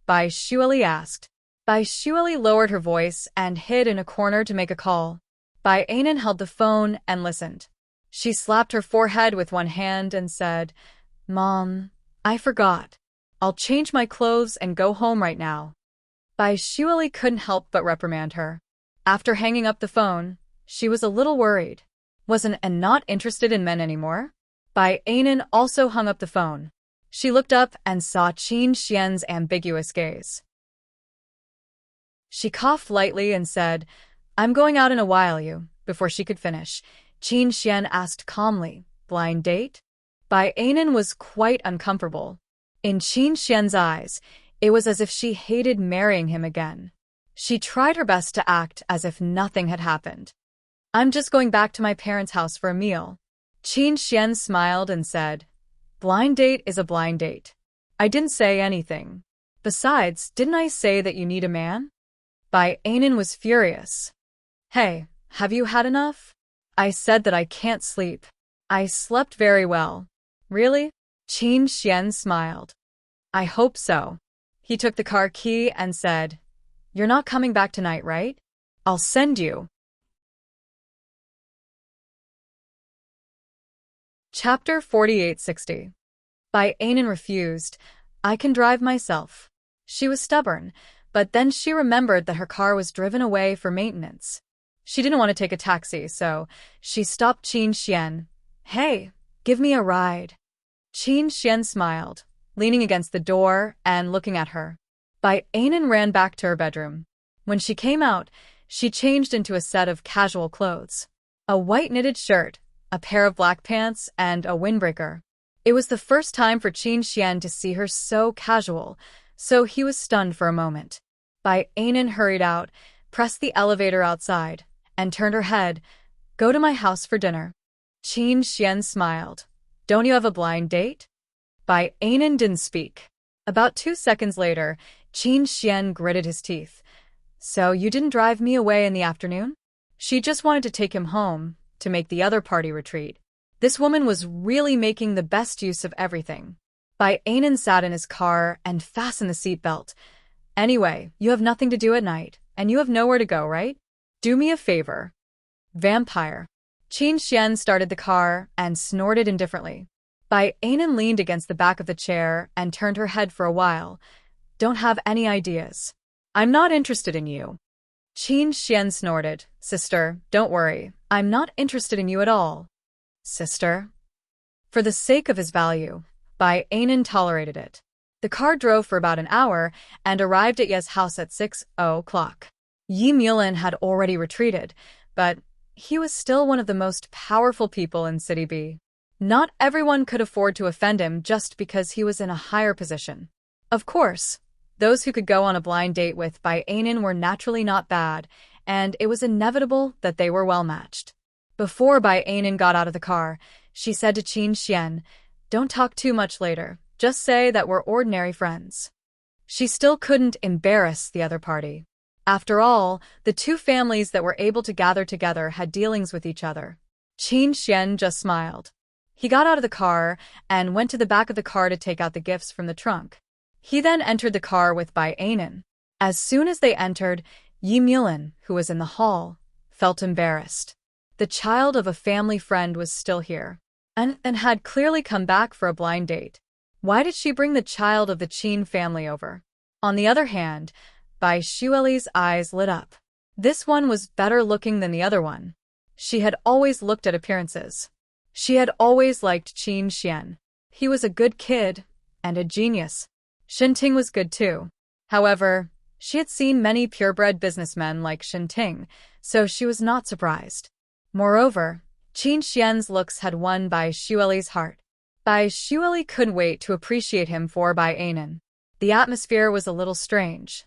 Bai Xueli asked. Bai Xueli lowered her voice and hid in a corner to make a call. Bai Ainan held the phone and listened. She slapped her forehead with one hand and said, "Mom, I forgot. I'll change my clothes and go home right now." Bai Xueli couldn't help but reprimand her. After hanging up the phone, she was a little worried. Wasn't An not interested in men anymore? Bai Ainan also hung up the phone. She looked up and saw Qin Xian's ambiguous gaze. She coughed lightly and said, "I'm going out in a while, you." Before she could finish, Qin Xian asked calmly, "Blind date?" Bai Ainan was quite uncomfortable. In Qin Xian's eyes, it was as if she hated marrying him again. She tried her best to act as if nothing had happened. "I'm just going back to my parents' house for a meal." Qin Xian smiled and said, "Blind date is a blind date. I didn't say anything. Besides, didn't I say that you need a man?" Bai Ainan was furious. "Hey, have you had enough? I said that I can't sleep. I slept very well." "Really?" Qin Xian smiled. "I hope so." He took the car key and said, "You're not coming back tonight, right? I'll send you." Chapter 4860. By Anan refused. I can drive myself. She was stubborn, but then she remembered that her car was driven away for maintenance. She didn't want to take a taxi, so she stopped Qin Xian. Hey, give me a ride. Qin Xian smiled, leaning against the door and looking at her. Bai Anan ran back to her bedroom. When she came out, she changed into a set of casual clothes. A white knitted shirt, a pair of black pants, and a windbreaker. It was the first time for Qin Xian to see her so casual, so he was stunned for a moment. Bai Anan hurried out, pressed the elevator outside, and turned her head. Go to my house for dinner. Qin Xian smiled. Don't you have a blind date? Bai Anan didn't speak. About 2 seconds later, Qin Xian gritted his teeth. So you didn't drive me away in the afternoon? She just wanted to take him home, to make the other party retreat. This woman was really making the best use of everything. Bai Anan sat in his car and fastened the seatbelt. Anyway, you have nothing to do at night, and you have nowhere to go, right? Do me a favor. Vampire. Qin Xian started the car and snorted indifferently. Bai Anan leaned against the back of the chair and turned her head for a while. Don't have any ideas. I'm not interested in you. Qin Xian snorted. Sister, don't worry. I'm not interested in you at all. Sister? For the sake of his value, Bai Anan tolerated it. The car drove for about an hour and arrived at Ye's house at 6:00. Yi Mulin had already retreated, but he was still one of the most powerful people in City B. Not everyone could afford to offend him just because he was in a higher position. Of course, those who could go on a blind date with Bai Anan were naturally not bad, and it was inevitable that they were well-matched. Before Bai Anan got out of the car, she said to Qin Xian, Don't talk too much later, just say that we're ordinary friends. She still couldn't embarrass the other party. After all, the two families that were able to gather together had dealings with each other. Qin Xian just smiled. He got out of the car and went to the back of the car to take out the gifts from the trunk. He then entered the car with Bai Anan. As soon as they entered, Yi Mulin, who was in the hall, felt embarrassed. The child of a family friend was still here, and had clearly come back for a blind date. Why did she bring the child of the Qin family over? On the other hand, Bai Xueli's eyes lit up. This one was better looking than the other one. She had always looked at appearances. She had always liked Qin Xian. He was a good kid, and a genius. Enchanting was good too. However, she had seen many purebred businessmen like Enchanting, so she was not surprised. Moreover, Qin Xian's looks had won Bai Xueli's heart. Bai Xueli couldn't wait to appreciate him for Bai Anan. The atmosphere was a little strange.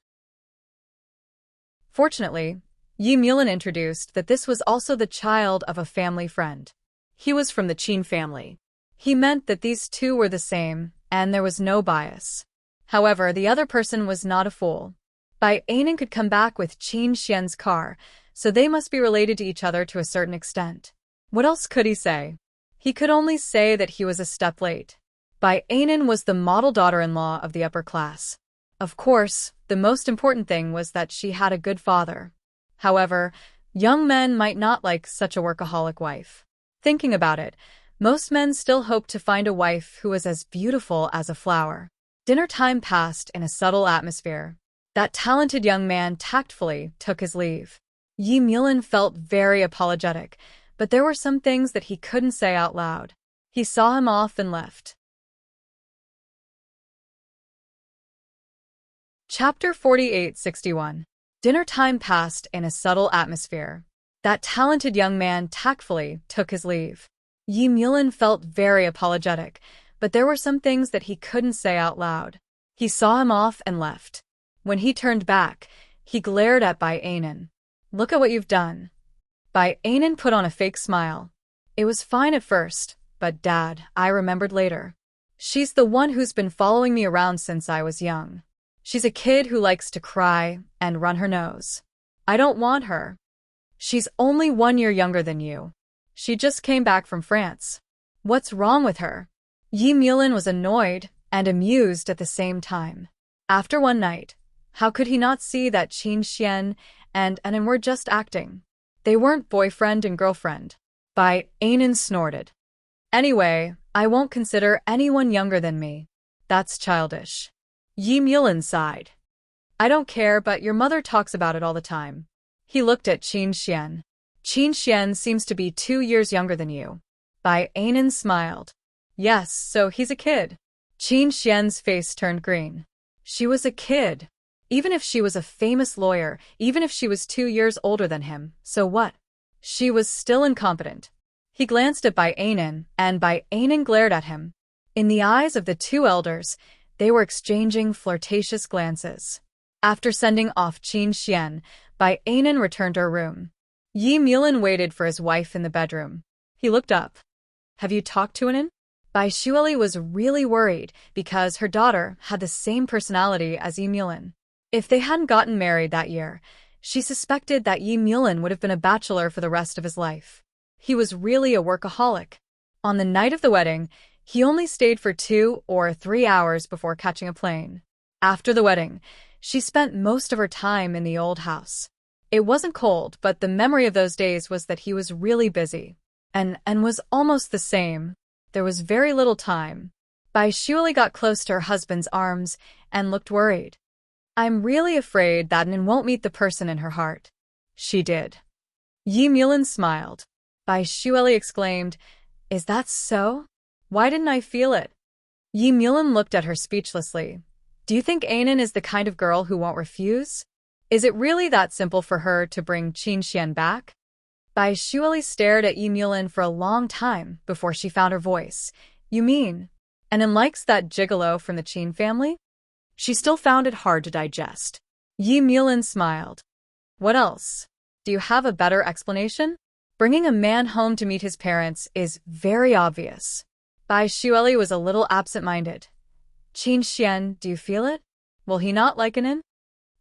Fortunately, Yi Mulin introduced that this was also the child of a family friend. He was from the Qin family. He meant that these two were the same, and there was no bias. However, the other person was not a fool. Bai Anan could come back with Qin Xian's car, so they must be related to each other to a certain extent. What else could he say? He could only say that he was a step late. Bai Anan was the model daughter-in-law of the upper class. Of course, the most important thing was that she had a good father. However, young men might not like such a workaholic wife. Thinking about it, most men still hope to find a wife who was as beautiful as a flower. Dinner time passed in a subtle atmosphere. That talented young man tactfully took his leave. Yi Mulin felt very apologetic, but there were some things that he couldn't say out loud. He saw him off and left. Chapter 4861. Dinner time passed in a subtle atmosphere. That talented young man tactfully took his leave. Yi Mulin felt very apologetic, but there were some things that he couldn't say out loud. He saw him off and left. When he turned back, he glared at Bai Anan. Look at what you've done. Bai Anan put on a fake smile. It was fine at first, but Dad, I remembered later. She's the one who's been following me around since I was young. She's a kid who likes to cry and run her nose. I don't want her. She's only 1 year younger than you. She just came back from France. What's wrong with her? Yi Mulin was annoyed and amused at the same time. After one night, how could he not see that Qin Xian and Anan were just acting? They weren't boyfriend and girlfriend. Bai Anan snorted. Anyway, I won't consider anyone younger than me. That's childish. Yi Mulin sighed. I don't care, but your mother talks about it all the time. He looked at Qin Xian. Qin Xian seems to be 2 years younger than you. Bai Anan smiled. Yes, so he's a kid. Qin Xian's face turned green. She was a kid. Even if she was a famous lawyer, even if she was 2 years older than him, so what? She was still incompetent. He glanced at Bai Anan, and Bai Anan glared at him. In the eyes of the two elders, they were exchanging flirtatious glances. After sending off Qin Xian, Bai Anan returned to her room. Yi Mulin waited for his wife in the bedroom. He looked up. Have you talked to Anan? Bai Shueli was really worried because her daughter had the same personality as Yi Mulin. If they hadn't gotten married that year, she suspected that Yi Mulin would have been a bachelor for the rest of his life. He was really a workaholic. On the night of the wedding, he only stayed for 2 or 3 hours before catching a plane. After the wedding, she spent most of her time in the old house. It wasn't cold, but the memory of those days was that he was really busy. And was almost the same. There was very little time. Bai Shueli got close to her husband's arms and looked worried. I'm really afraid that Anan won't meet the person in her heart. She did. Yi Mulin smiled. Bai Shueli exclaimed, Is that so? Why didn't I feel it? Yi Mulin looked at her speechlessly. Do you think Anan is the kind of girl who won't refuse? Is it really that simple for her to bring Qin Xian back? Bai Shueli stared at Yi Mulin for a long time before she found her voice. You mean, Anan likes that gigolo from the Qin family? She still found it hard to digest. Yi Mulin smiled. What else? Do you have a better explanation? Bringing a man home to meet his parents is very obvious. Bai Shueli was a little absent-minded. Qin Xian, do you feel it? Will he not like Anan?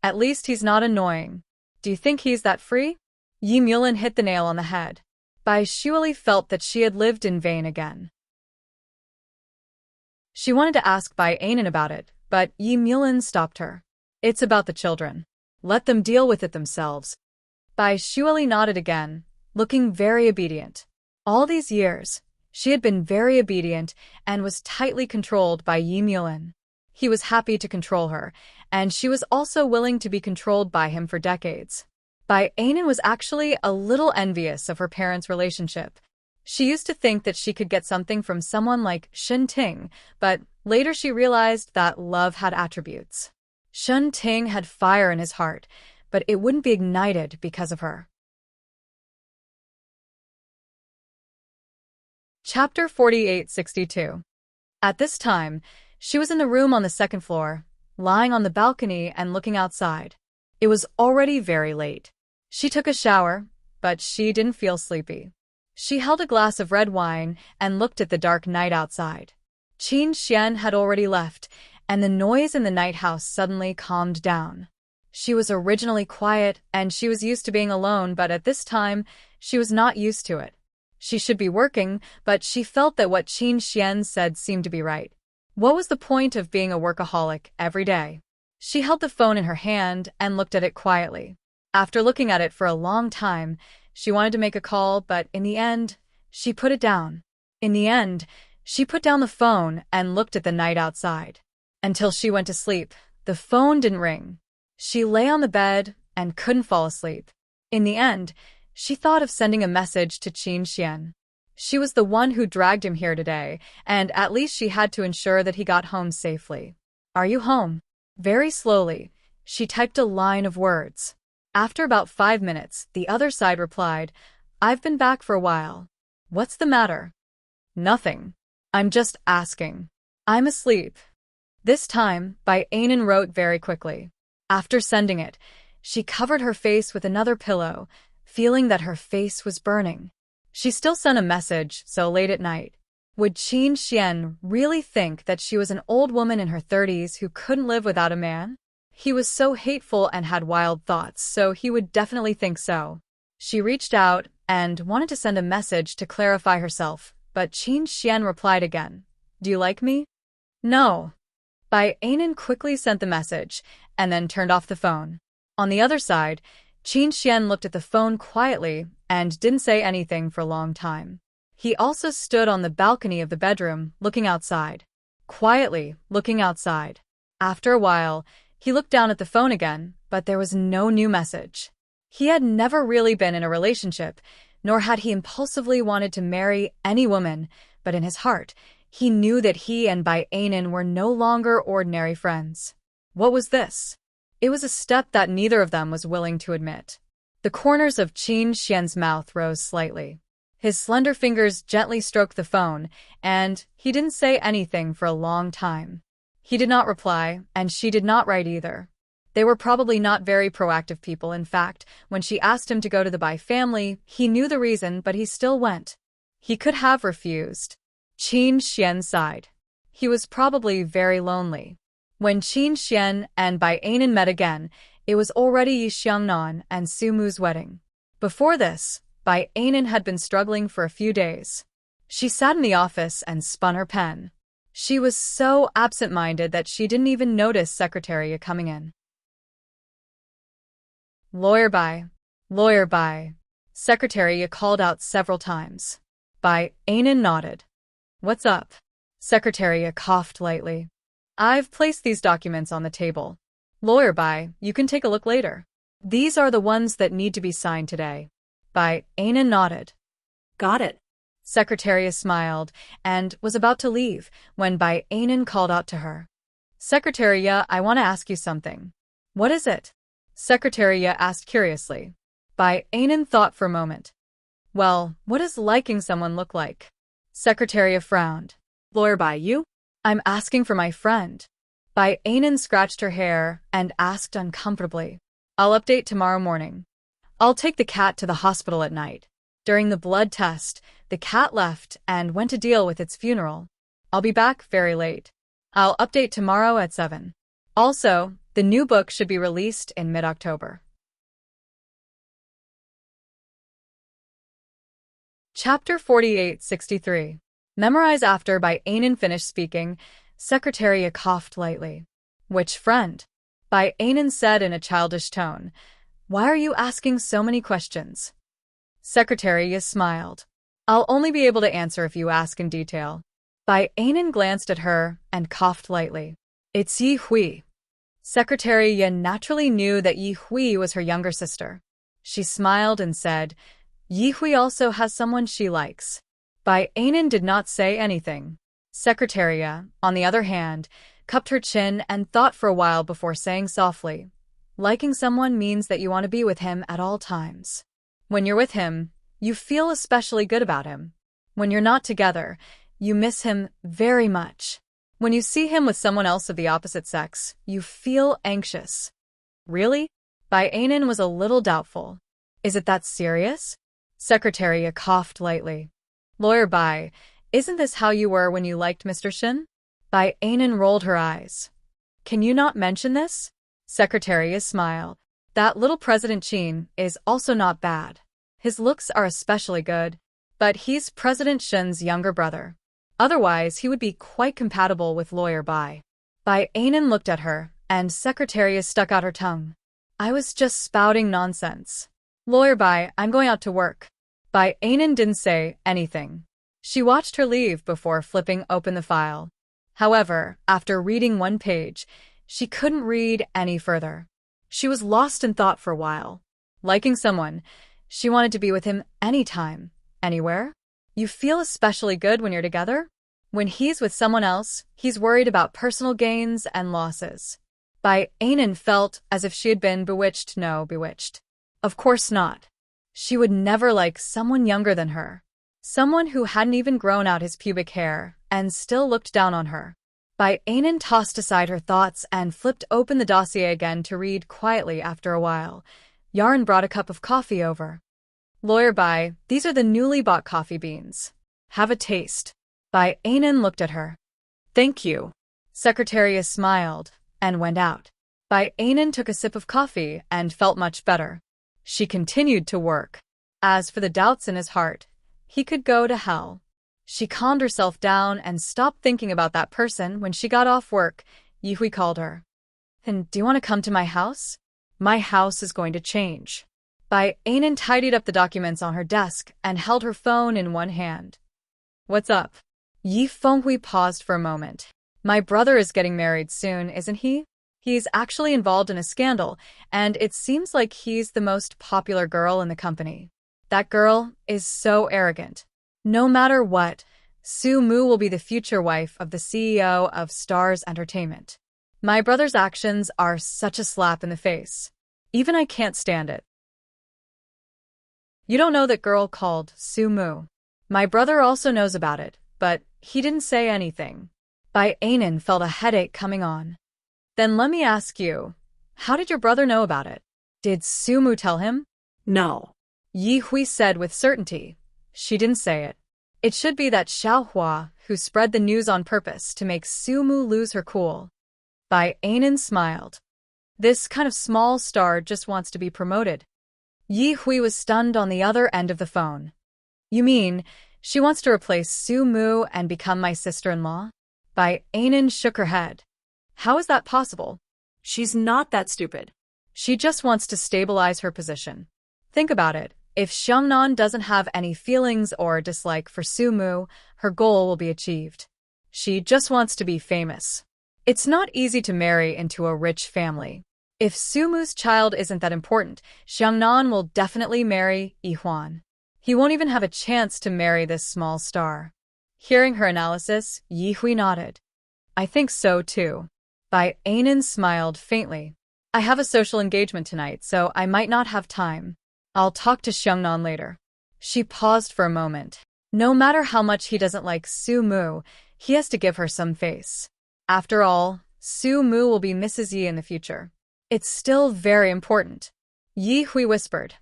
At least he's not annoying. Do you think he's that free? Yi Mulin hit the nail on the head. Bai Shueli felt that she had lived in vain again. She wanted to ask Bai Anan about it, but Yi Mulin stopped her. It's about the children. Let them deal with it themselves. Bai Shueli nodded again, looking very obedient. All these years, she had been very obedient and was tightly controlled by Yi Mulin. He was happy to control her, and she was also willing to be controlled by him for decades. Bai Anan was actually a little envious of her parents' relationship. She used to think that she could get something from someone like Enchanting, but later she realized that love had attributes. Enchanting had fire in his heart, but it wouldn't be ignited because of her. Chapter 4862. At this time, she was in the room on the second floor, lying on the balcony and looking outside. It was already very late. She took a shower, but she didn't feel sleepy. She held a glass of red wine and looked at the dark night outside. Qin Xian had already left, and the noise in the night house suddenly calmed down. She was originally quiet, and she was used to being alone, but at this time, she was not used to it. She should be working, but she felt that what Qin Xian said seemed to be right. What was the point of being a workaholic every day? She held the phone in her hand and looked at it quietly. After looking at it for a long time, she wanted to make a call, but in the end, she put it down. In the end, she put down the phone and looked at the night outside. Until she went to sleep, the phone didn't ring. She lay on the bed and couldn't fall asleep. In the end, she thought of sending a message to Qin Xian. She was the one who dragged him here today, and at least she had to ensure that he got home safely. Are you home? Very slowly, she typed a line of words. After about 5 minutes, the other side replied, I've been back for a while. What's the matter? Nothing. I'm just asking. I'm asleep. This time, Bai Anan wrote very quickly. After sending it, she covered her face with another pillow, feeling that her face was burning. She still sent a message so late at night. Would Qin Xian really think that she was an old woman in her 30s who couldn't live without a man? He was so hateful and had wild thoughts, so he would definitely think so. She reached out and wanted to send a message to clarify herself, but Qin Xian replied again. Do you like me? No. Bai Anan quickly sent the message and then turned off the phone. On the other side, Qin Xian looked at the phone quietly and didn't say anything for a long time. He also stood on the balcony of the bedroom, looking outside. Quietly, looking outside. After a while, he looked down at the phone again, but there was no new message. He had never really been in a relationship, nor had he impulsively wanted to marry any woman, but in his heart, he knew that he and Bai Ainen were no longer ordinary friends. What was this? It was a step that neither of them was willing to admit. The corners of Qin Xian's mouth rose slightly. His slender fingers gently stroked the phone, and he didn't say anything for a long time. He did not reply, and she did not write either. They were probably not very proactive people. In fact, when she asked him to go to the Bai family, he knew the reason, but he still went. He could have refused. Qin Xian sighed. He was probably very lonely. When Qin Xian and Bai Ainen met again, it was already Yi Xiangnan and Su Mu's wedding. Before this, Bai Ainen had been struggling for a few days. She sat in the office and spun her pen. She was so absent-minded that she didn't even notice Secretary coming in. Lawyer Bai. Secretary called out several times. Bai Ainen nodded. What's up? Secretary coughed lightly. I've placed these documents on the table. Lawyer Bai, you can take a look later. These are the ones that need to be signed today. Bai Ainen nodded. Got it. Secretary smiled and was about to leave when Bai Ainen called out to her. Secretary, I want to ask you something. What is it? Secretary asked curiously. Bai Ainen thought for a moment. Well, what does liking someone look like? Secretary frowned. Lawyer Bai, you? I'm asking for my friend. Bai Ainen scratched her hair and asked uncomfortably. I'll update tomorrow morning. I'll take the cat to the hospital at night. During the blood test, the cat left and went to deal with its funeral. I'll be back very late. I'll update tomorrow at 7. Also, the new book should be released in mid-October. Chapter 4863. Memorize. After Bai Ainen finished speaking, Secretary coughed lightly. Which friend? Bai Ainen said in a childish tone. Why are you asking so many questions? Secretary smiled. I'll only be able to answer if you ask in detail. Bai Ainen glanced at her and coughed lightly. It's Yi Hui. Secretary naturally knew that Yi Hui was her younger sister. She smiled and said, Yi Hui also has someone she likes. Bai Ainen did not say anything. Secretary, on the other hand, cupped her chin and thought for a while before saying softly, liking someone means that you want to be with him at all times. When you're with him, you feel especially good about him. When you're not together, you miss him very much. When you see him with someone else of the opposite sex, you feel anxious. Really? Bai Ainen was a little doubtful. Is it that serious? Secretary coughed lightly. Lawyer Bai, isn't this how you were when you liked Mr. Shin? Bai Ainen rolled her eyes. Can you not mention this? Secretary smiled. That little President Qin is also not bad. His looks are especially good, but he's President Shin's younger brother. Otherwise, he would be quite compatible with Lawyer Bai. Bai Ainen looked at her, and Secretary stuck out her tongue. I was just spouting nonsense. Lawyer Bai, I'm going out to work. Bai Ainen didn't say anything. She watched her leave before flipping open the file. However, after reading one page, she couldn't read any further. She was lost in thought for a while. Liking someone, she wanted to be with him anytime, anywhere. You feel especially good when you're together? When he's with someone else, he's worried about personal gains and losses. Bai Ainen felt as if she had been bewitched. No, bewitched. Of course not. She would never like someone younger than her. Someone who hadn't even grown out his pubic hair and still looked down on her. Bai Ainen tossed aside her thoughts and flipped open the dossier again to read quietly. After a while, Yarn brought a cup of coffee over. Lawyer Bai, these are the newly bought coffee beans. Have a taste. Bai Ainen looked at her. Thank you. Secretary smiled and went out. Bai Ainen took a sip of coffee and felt much better. She continued to work. As for the doubts in his heart, he could go to hell. She calmed herself down and stopped thinking about that person. When she got off work, Yi Hui called her. And do you want to come to my house? My house is going to change. Bai Ainen tidied up the documents on her desk and held her phone in one hand. What's up? Yi Fenghui paused for a moment. My brother is getting married soon, isn't he? He's actually involved in a scandal, and it seems like he's the most popular girl in the company. That girl is so arrogant. No matter what, Su Mu will be the future wife of the CEO of Stars Entertainment. My brother's actions are such a slap in the face. Even I can't stand it. You don't know that girl called Su Mu. My brother also knows about it, but he didn't say anything. Bai Anan felt a headache coming on. Then let me ask you, how did your brother know about it? Did Su Mu tell him? No. Yi Hui said with certainty. She didn't say it. It should be that Xiao Hua who spread the news on purpose to make Su Mu lose her cool. Bai Anan smiled. This kind of small star just wants to be promoted. Yi Hui was stunned on the other end of the phone. You mean, she wants to replace Su Mu and become my sister-in-law? Bai Anan shook her head. How is that possible? She's not that stupid. She just wants to stabilize her position. Think about it. If Xiangnan doesn't have any feelings or dislike for Su Mu, her goal will be achieved. She just wants to be famous. It's not easy to marry into a rich family. If Su Mu's child isn't that important, Xiangnan will definitely marry Yi Huan. He won't even have a chance to marry this small star. Hearing her analysis, Yi Hui nodded. I think so too. Bai Anan smiled faintly. I have a social engagement tonight, so I might not have time. I'll talk to Xiangnan later. She paused for a moment. No matter how much he doesn't like Su Mu, he has to give her some face. After all, Su Mu will be Mrs. Yi in the future. It's still very important. Yi Hui whispered.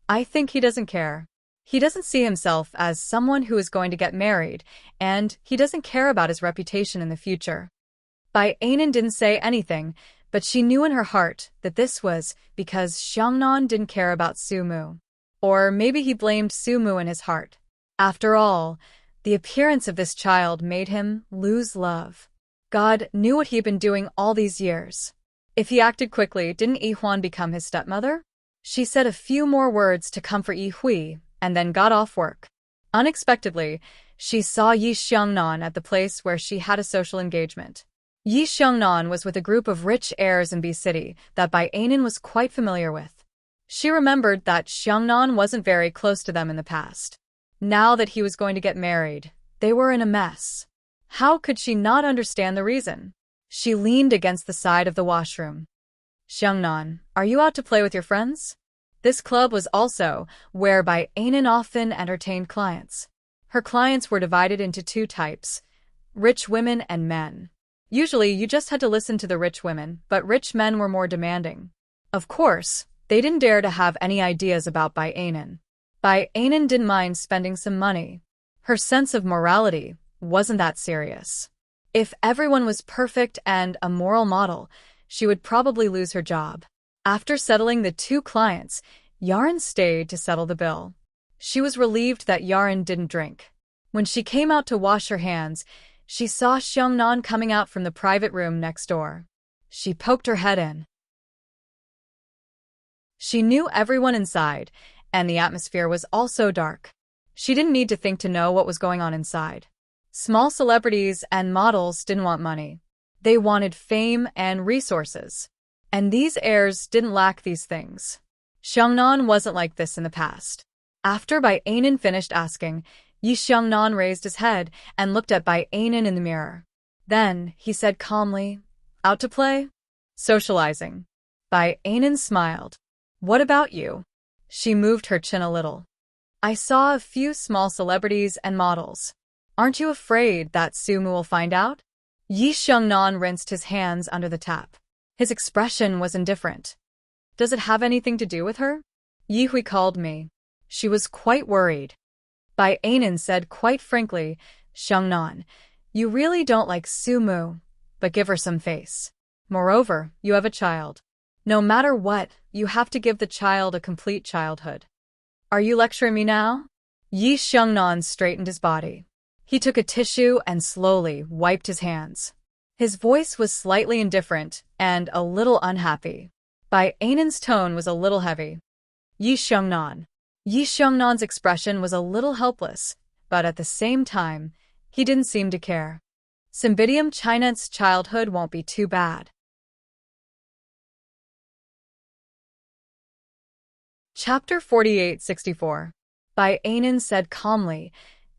I think he doesn't care. He doesn't see himself as someone who is going to get married, and he doesn't care about his reputation in the future. Bai Anan didn't say anything, but she knew in her heart that this was because Xiangnan didn't care about Su Mu. Or maybe he blamed Su Mu in his heart. After all, the appearance of this child made him lose love. God knew what he had been doing all these years. If he acted quickly, didn't Yi Huan become his stepmother? She said a few more words to comfort Yi Hui, and then got off work. Unexpectedly, she saw Yi Xiangnan at the place where she had a social engagement. Yi Xiangnan was with a group of rich heirs in B City that Bai Anan was quite familiar with. She remembered that Xiangnan wasn't very close to them in the past. Now that he was going to get married, they were in a mess. How could she not understand the reason? She leaned against the side of the washroom. Xiangnan, are you out to play with your friends? This club was also where Bai Anan often entertained clients. Her clients were divided into two types, rich women and men. Usually, you just had to listen to the rich women, but rich men were more demanding. Of course, they didn't dare to have any ideas about Bai Anan. Bai Anan didn't mind spending some money. Her sense of morality wasn't that serious. If everyone was perfect and a moral model, she would probably lose her job. After settling the two clients, Yaren stayed to settle the bill. She was relieved that Yaren didn't drink. When she came out to wash her hands, she saw Xiangnan coming out from the private room next door. She poked her head in. She knew everyone inside, and the atmosphere was also dark. She didn't need to think to know what was going on inside. Small celebrities and models didn't want money. They wanted fame and resources. And these heirs didn't lack these things. Xiangnan wasn't like this in the past. After Bai Anan finished asking, Yi Xiangnan raised his head and looked at Bai Anan in the mirror. Then, he said calmly, out to play? Socializing. Bai Anan smiled. What about you? She moved her chin a little. I saw a few small celebrities and models. Aren't you afraid that Su Mu will find out? Yi Xiangnan rinsed his hands under the tap. His expression was indifferent. Does it have anything to do with her? Yi Hui called me. She was quite worried. Bai Anan said quite frankly, Xiangnan, you really don't like Su Mu, but give her some face. Moreover, you have a child. No matter what, you have to give the child a complete childhood. Are you lecturing me now? Yi Xiangnan straightened his body. He took a tissue and slowly wiped his hands. His voice was slightly indifferent and a little unhappy. Bai Anan's tone was a little heavy. Yi Xiangnan. Yi Xiangnan's expression was a little helpless, but at the same time, He didn't seem to care. Cymbidium Chinen's childhood won't be too bad. Chapter 4864. By Anan said calmly,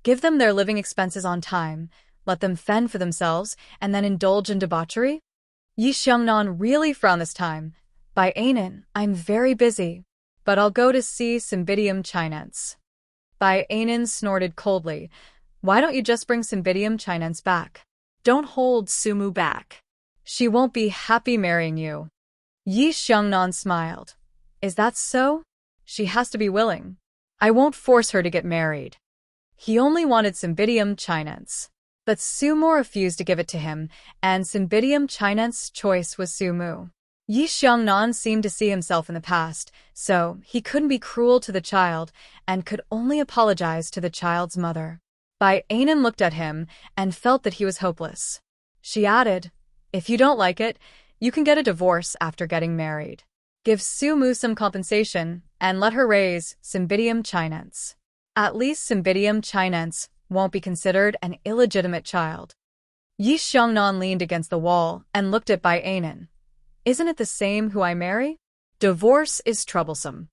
"Give them their living expenses on time, let them fend for themselves, and then indulge in debauchery?" Yi Xiangnan really frowned this time. "By Anan, I'm very busy, but I'll go to see Cymbidium Chinense." By Anan snorted coldly, "Why don't you just bring Cymbidium Chinense back? Don't hold Sumu back. She won't be happy marrying you." Yi Xiangnan smiled. "Is that so? She has to be willing. I won't force her to get married." He only wanted Cymbidium Chinense. But Sumu refused to give it to him, and Cymbidium Chinense's choice was Sumu. Yi Xiangnan seemed to see himself in the past, so he couldn't be cruel to the child and could only apologize to the child's mother. Bai Anan looked at him and felt that he was hopeless. She added, "If you don't like it, you can get a divorce after getting married. Give Sumu some compensation and let her raise Cymbidium Chinense. At least Cymbidium Chinense won't be considered an illegitimate child." Yi Xiangnan leaned against the wall and looked at Bai Anan. "Isn't it the same who I marry? Divorce is troublesome."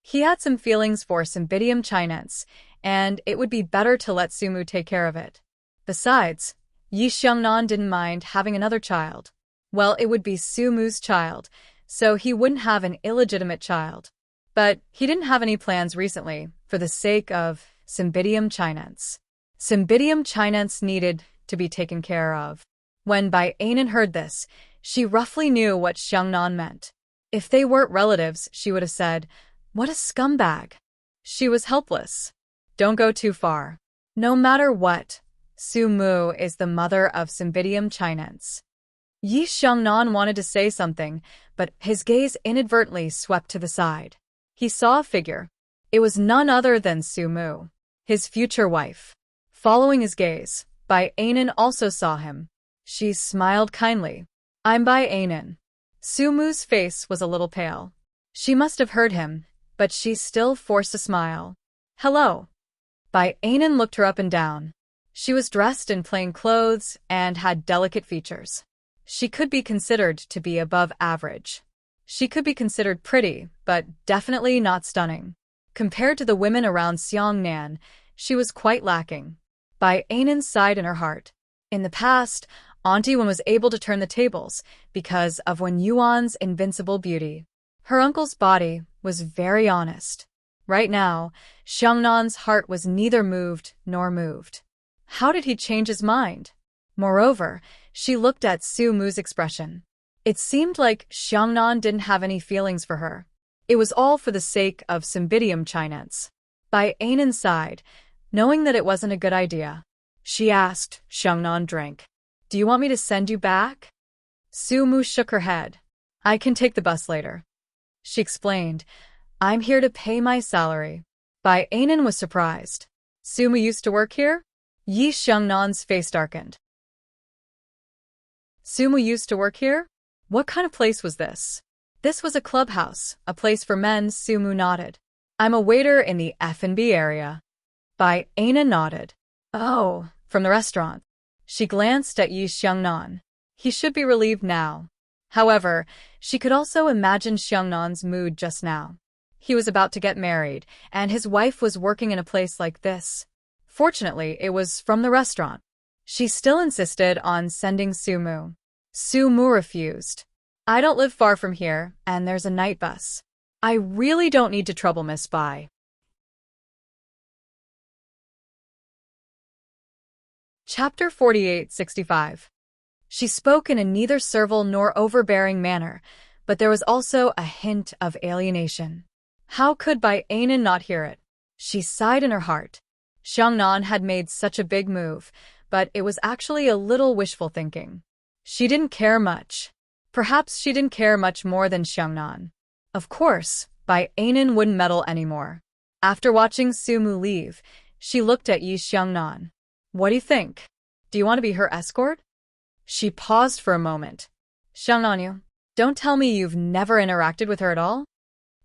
He had some feelings for Cymbidium Chinense, and it would be better to let Sumu take care of it. Besides, Yi Xiangnan didn't mind having another child. Well, it would be Sumu's child, so he wouldn't have an illegitimate child. But he didn't have any plans recently, for the sake of Cymbidium Chinense. Cymbidium Chinense needed to be taken care of. When Bai Anan heard this, she roughly knew what Xiangnan meant. If they weren't relatives, she would have said, "What a scumbag." She was helpless. Don't go too far. No matter what, Sumu is the mother of Cymbidium Chinense. Yi Xiangnan wanted to say something, but his gaze inadvertently swept to the side. He saw a figure. It was none other than Sumu, his future wife. Following his gaze, Bai Anan also saw him. She smiled kindly. "I'm Bai Anan." Sumu's face was a little pale. She must have heard him, but she still forced a smile. "Hello." Bai Anan looked her up and down. She was dressed in plain clothes and had delicate features. She could be considered to be above average. She could be considered pretty, but definitely not stunning. Compared to the women around Xiangnan, she was quite lacking. Bai Anan sighed in her heart. In the past, Auntie Wen was able to turn the tables because of Wen Yuan's invincible beauty. Her uncle's body was very honest. Right now, Xiangnan's heart was neither moved nor moved. How did he change his mind? Moreover, she looked at Sumu's expression. It seemed like Xiangnan didn't have any feelings for her. It was all for the sake of Cymbidium Chinense. Bai Anan sighed, knowing that it wasn't a good idea. She asked Xiangnan drank. "Do you want me to send you back?" Sumu shook her head. "I can take the bus later." She explained, "I'm here to pay my salary." Bai Anan was surprised. "Sumu used to work here?" Yi Xiangnan's face darkened. "Sumu used to work here? What kind of place was this?" "This was a clubhouse, a place for men." Sumu nodded. "I'm a waiter in the F&B area." Bai Anan nodded. "Oh, from the restaurant." She glanced at Yi Xiangnan. He should be relieved now. However, she could also imagine Xiangnan's mood just now. He was about to get married, and his wife was working in a place like this. Fortunately, it was from the restaurant. She still insisted on sending Sumu. Sumu refused. "I don't live far from here, and there's a night bus. I really don't need to trouble Miss Bai." Chapter 4865. She spoke in a neither servile nor overbearing manner, but there was also a hint of alienation. How could Bai Anan not hear it? She sighed in her heart. Xiangnan had made such a big move, but it was actually a little wishful thinking. She didn't care much. Perhaps she didn't care much more than Xiangnan. Of course, Bai Anan wouldn't meddle anymore. After watching Sumu leave, she looked at Yi Xiangnan. "What do you think? Do you want to be her escort?" She paused for a moment. "Xiangnan, don't tell me you've never interacted with her at all?"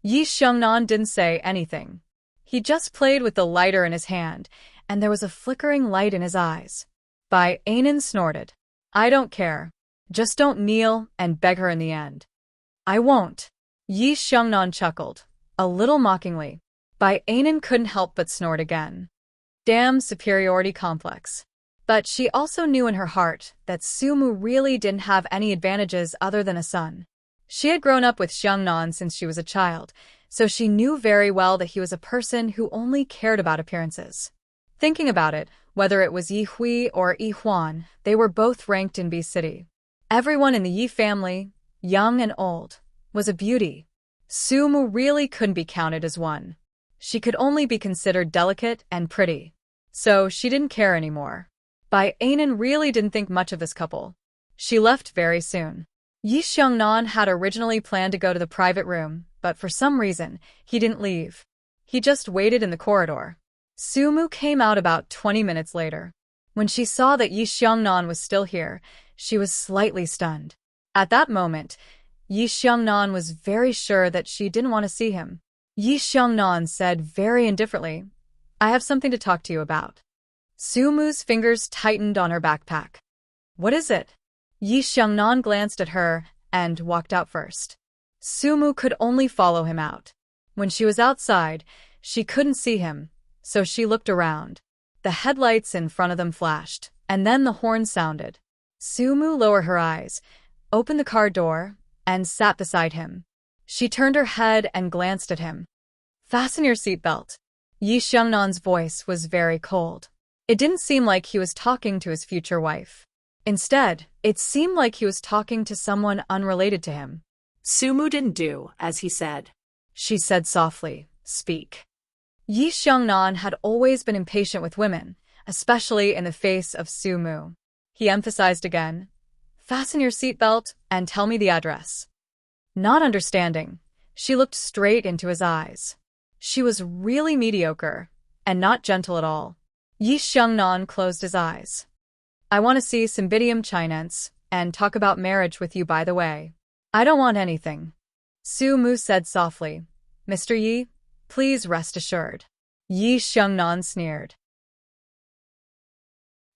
Yi Xiangnan didn't say anything. He just played with the lighter in his hand, and there was a flickering light in his eyes. By Anan snorted. I don't care. Just don't kneel and beg her in the end. I won't. Yi Xiongnan chuckled, a little mockingly. By Anan couldn't help but snort again. Damn superiority complex. But she also knew in her heart that Sumu really didn't have any advantages other than a son. She had grown up with Xiongnan since she was a child, so she knew very well that he was a person who only cared about appearances. Thinking about it, whether it was Yi Hui or Yi Huan, they were both ranked in B City. Everyone in the Yi family, young and old, was a beauty. Sumu really couldn't be counted as one. She could only be considered delicate and pretty. So she didn't care anymore. Bai Anan really didn't think much of this couple. She left very soon. Yi Xiongnan had originally planned to go to the private room, but for some reason, he didn't leave. He just waited in the corridor. Sumu came out about 20 minutes later. When she saw that Yi Xiongnan was still here, she was slightly stunned. At that moment, Yi Xiongnan was very sure that she didn't want to see him. Yi Xiongnan said very indifferently, I have something to talk to you about. Sumu's fingers tightened on her backpack. What is it? Yi Xiongnan glanced at her and walked out first. Sumu could only follow him out. When she was outside, she couldn't see him, so she looked around. The headlights in front of them flashed, and then the horn sounded. Sumu lowered her eyes, opened the car door, and sat beside him. She turned her head and glanced at him. Fasten your seatbelt. Yi Xiongnan voice was very cold. It didn't seem like he was talking to his future wife. Instead, it seemed like he was talking to someone unrelated to him. Sumu didn't do as he said. She said softly, speak. Yi Xiongnan had always been impatient with women, especially in the face of Sumu. He emphasized again, fasten your seatbelt and tell me the address. Not understanding, she looked straight into his eyes. She was really mediocre, and not gentle at all. Yi Xiongnan closed his eyes. I want to see Cymbidium chinense, and talk about marriage with you by the way. I don't want anything. Sumu said softly. Mr. Yi, please rest assured. Yi Xiongnan sneered.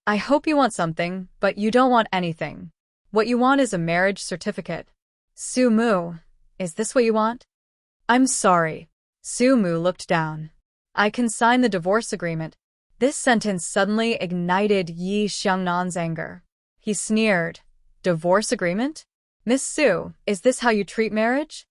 I hope you want something, but you don't want anything. What you want is a marriage certificate. Sumu, is this what you want? I'm sorry. Sumu looked down. I can sign the divorce agreement. This sentence suddenly ignited Yi Xiongnan anger. He sneered. Divorce agreement? Miss Su, is this how you treat marriage?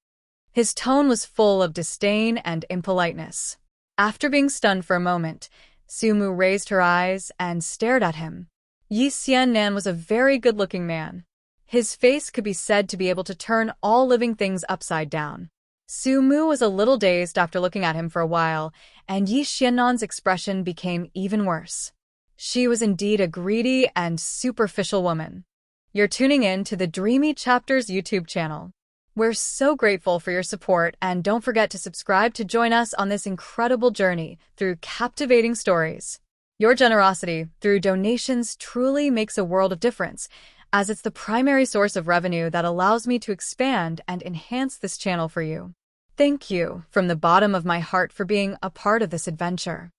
His tone was full of disdain and impoliteness. After being stunned for a moment, Sumu raised her eyes and stared at him. Yi Xiongnan was a very good-looking man. His face could be said to be able to turn all living things upside down. Sumu was a little dazed after looking at him for a while, and Yi Xionnan's expression became even worse. She was indeed a greedy and superficial woman. You're tuning in to the Dreamy Chapters YouTube channel. We're so grateful for your support, and don't forget to subscribe to join us on this incredible journey through captivating stories. Your generosity through donations truly makes a world of difference, as it's the primary source of revenue that allows me to expand and enhance this channel for you. Thank you from the bottom of my heart for being a part of this adventure.